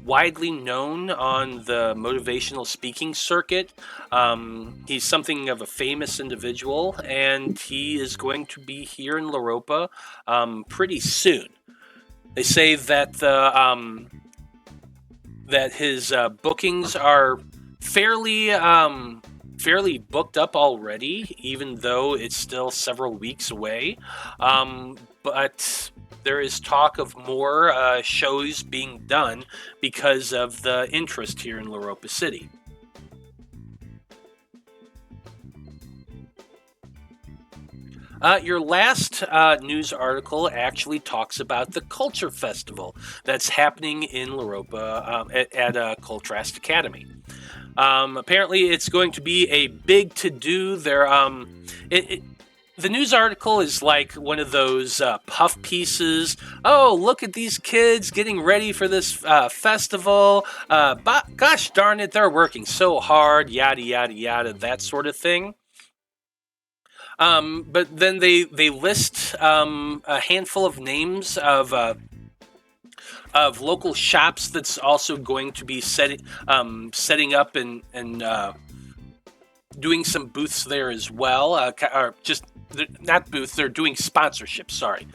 widely known on the motivational speaking circuit. He's something of a famous individual, and he is going to be here in Loropa pretty soon. They say that that his bookings are fairly booked up already, even though it's still several weeks away. But there is talk of more shows being done because of the interest here in Loropa City. Your last news article actually talks about the Culture Festival that's happening in Loropa at Coltrast Academy. Apparently, it's going to be a big to-do. The news article is like one of those puff pieces. Oh, look at these kids getting ready for this festival. Gosh darn it, they're working so hard, yada, yada, yada, that sort of thing. But then they list a handful of names of local shops that's also going to be setting up and doing some booths there as well. Or just not booths; they're doing sponsorships. Sorry,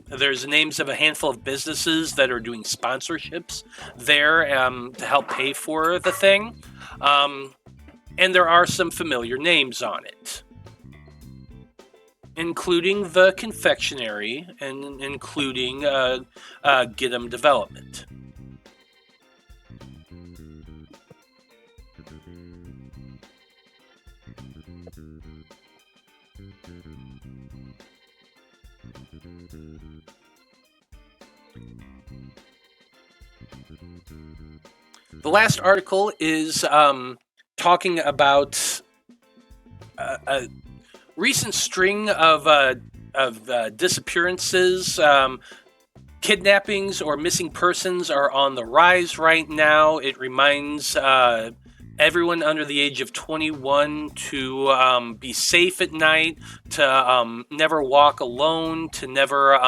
there's names of a handful of businesses that are doing sponsorships there to help pay for the thing, and there are some familiar names on it, including the confectionery and including Gidim Development. The last article is talking about a recent string of disappearances. Kidnappings or missing persons are on the rise right now. It reminds everyone under the age of 21 to be safe at night, to never walk alone, to never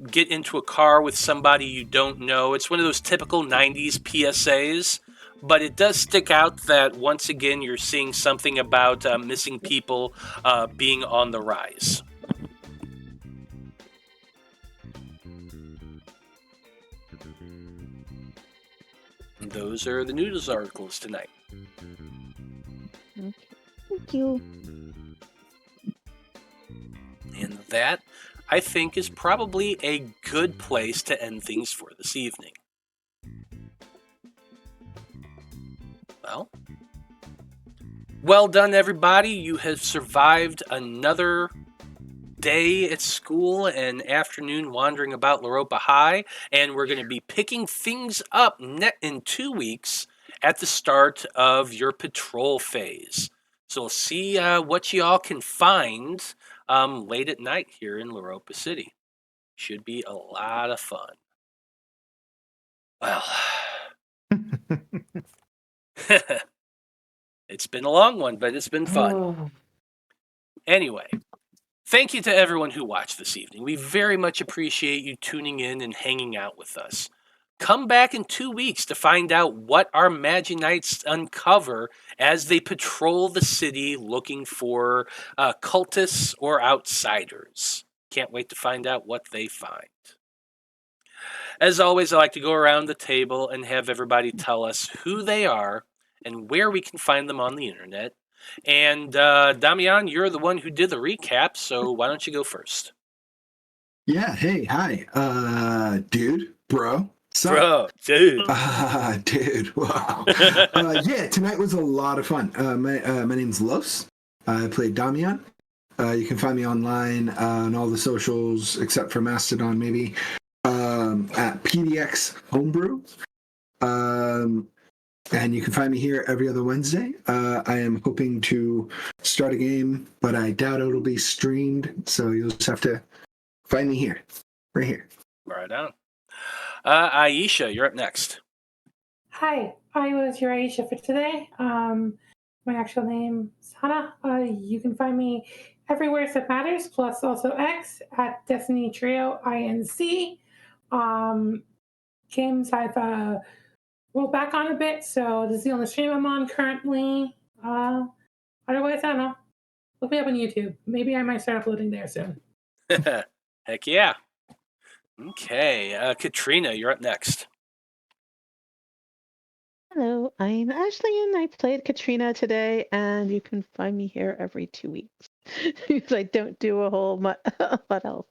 get into a car with somebody you don't know. It's one of those typical 90s PSAs. But it does stick out that, once again, you're seeing something about missing people being on the rise. And those are the news articles tonight. Okay. Thank you. And that, I think, is probably a good place to end things for this evening. Well done, everybody. You have survived another day at school and afternoon wandering about Loropa High, and we're going to be picking things up in 2 weeks at the start of your patrol phase. So we'll see what you all can find late at night here in Loropa City. Should be a lot of fun. Well... It's been a long one, but it's been fun. Oh. Anyway, thank you to everyone who watched this evening. We very much appreciate you tuning in and hanging out with us. Come back in 2 weeks to find out what our Magi-Knights uncover as they patrol the city looking for cultists or outsiders. Can't wait to find out what they find. As always, I like to go around the table and have everybody tell us who they are and where we can find them on the internet. And Damian, you're the one who did the recap, so why don't you go first? Yeah, hey, hi. Dude, bro. Sup? Bro, dude. Dude, wow. Yeah, tonight was a lot of fun. My name's Los. I played Damian. You can find me online on all the socials, except for Mastodon, maybe, at PDX Homebrew. And you can find me here every other Wednesday. I am hoping to start a game, but I doubt it'll be streamed. So you'll just have to find me here, right here. Right on. Aisha, you're up next. Hi, I was your Aisha for today. My actual name is Hana. You can find me everywhere that matters, plus also X at Destiny Trio INC. Games I've rolled back on a bit, so this is the only stream I'm on currently. Otherwise, I don't know. Look me up on YouTube. Maybe I might start uploading there soon. Heck yeah. Okay, Katrina, you're up next. Hello, I'm Ashleyien. I played Katrina today, and you can find me here every 2 weeks because I don't do a whole lot else.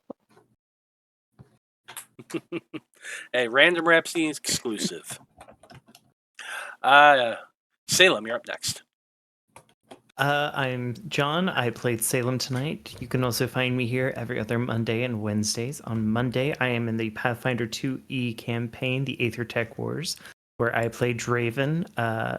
Hey, Random Rhapsody is exclusive. Salem, you're up next. I'm John. I played Salem tonight. You can also find me here every other Monday and Wednesdays. On Monday, I am in the Pathfinder 2E campaign, the Aether Tech Wars, where I play Draven,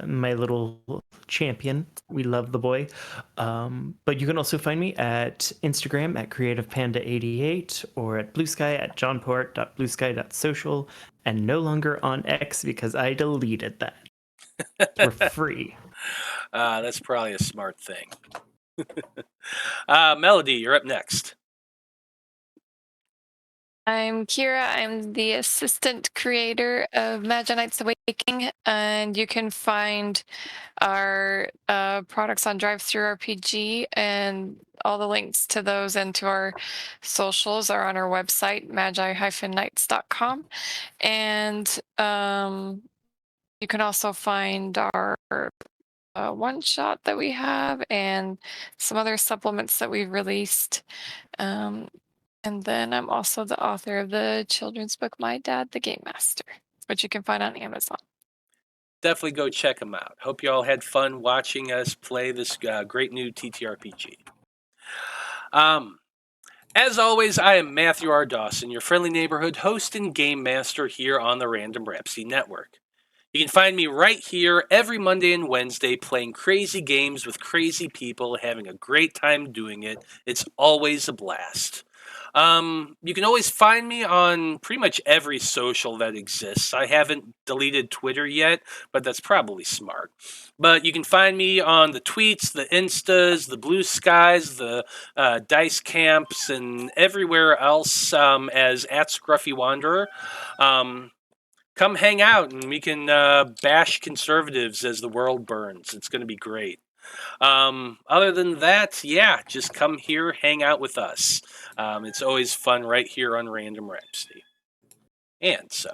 my little champion. We love the boy. But you can also find me at Instagram at CreativePanda88 or at Blue Sky at johnport.bluesky.social, and no longer on X because I deleted that. We're free. That's probably a smart thing. Melody, you're up next. I'm Kira. I'm the assistant creator of Magi-Knights Awakening, and you can find our products on DriveThruRPG, and all the links to those and to our socials are on our website, magi-knights.com. And you can also find our one-shot that we have and some other supplements that we've released. And then I'm also the author of the children's book, My Dad, the Game Master, which you can find on Amazon. Definitely go check them out. Hope you all had fun watching us play this great new TTRPG. As always, I am Matthew R. Dawson, your friendly neighborhood host and game master here on the Random Rhapsody Network. You can find me right here every Monday and Wednesday playing crazy games with crazy people, having a great time doing it. It's always a blast. You can always find me on pretty much every social that exists. I haven't deleted Twitter yet, but that's probably smart. But you can find me on the tweets, the Instas, the Blue Skies, the Dice Camps, and everywhere else as @ScruffyWanderer. Come hang out and we can bash conservatives as the world burns. It's going to be great. Other than that, yeah, just come here, hang out with us. It's always fun right here on Random Rhapsody. And so,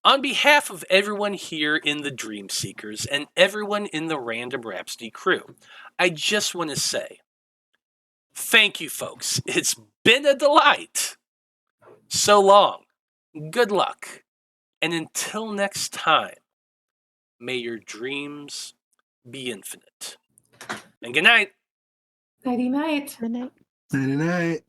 on behalf of everyone here in the Dream Seekers and everyone in the Random Rhapsody crew, I just want to say, thank you, folks. It's been a delight. So long. Good luck. And until next time, may your dreams be infinite. And good night. Nighty night. Good night. Night night.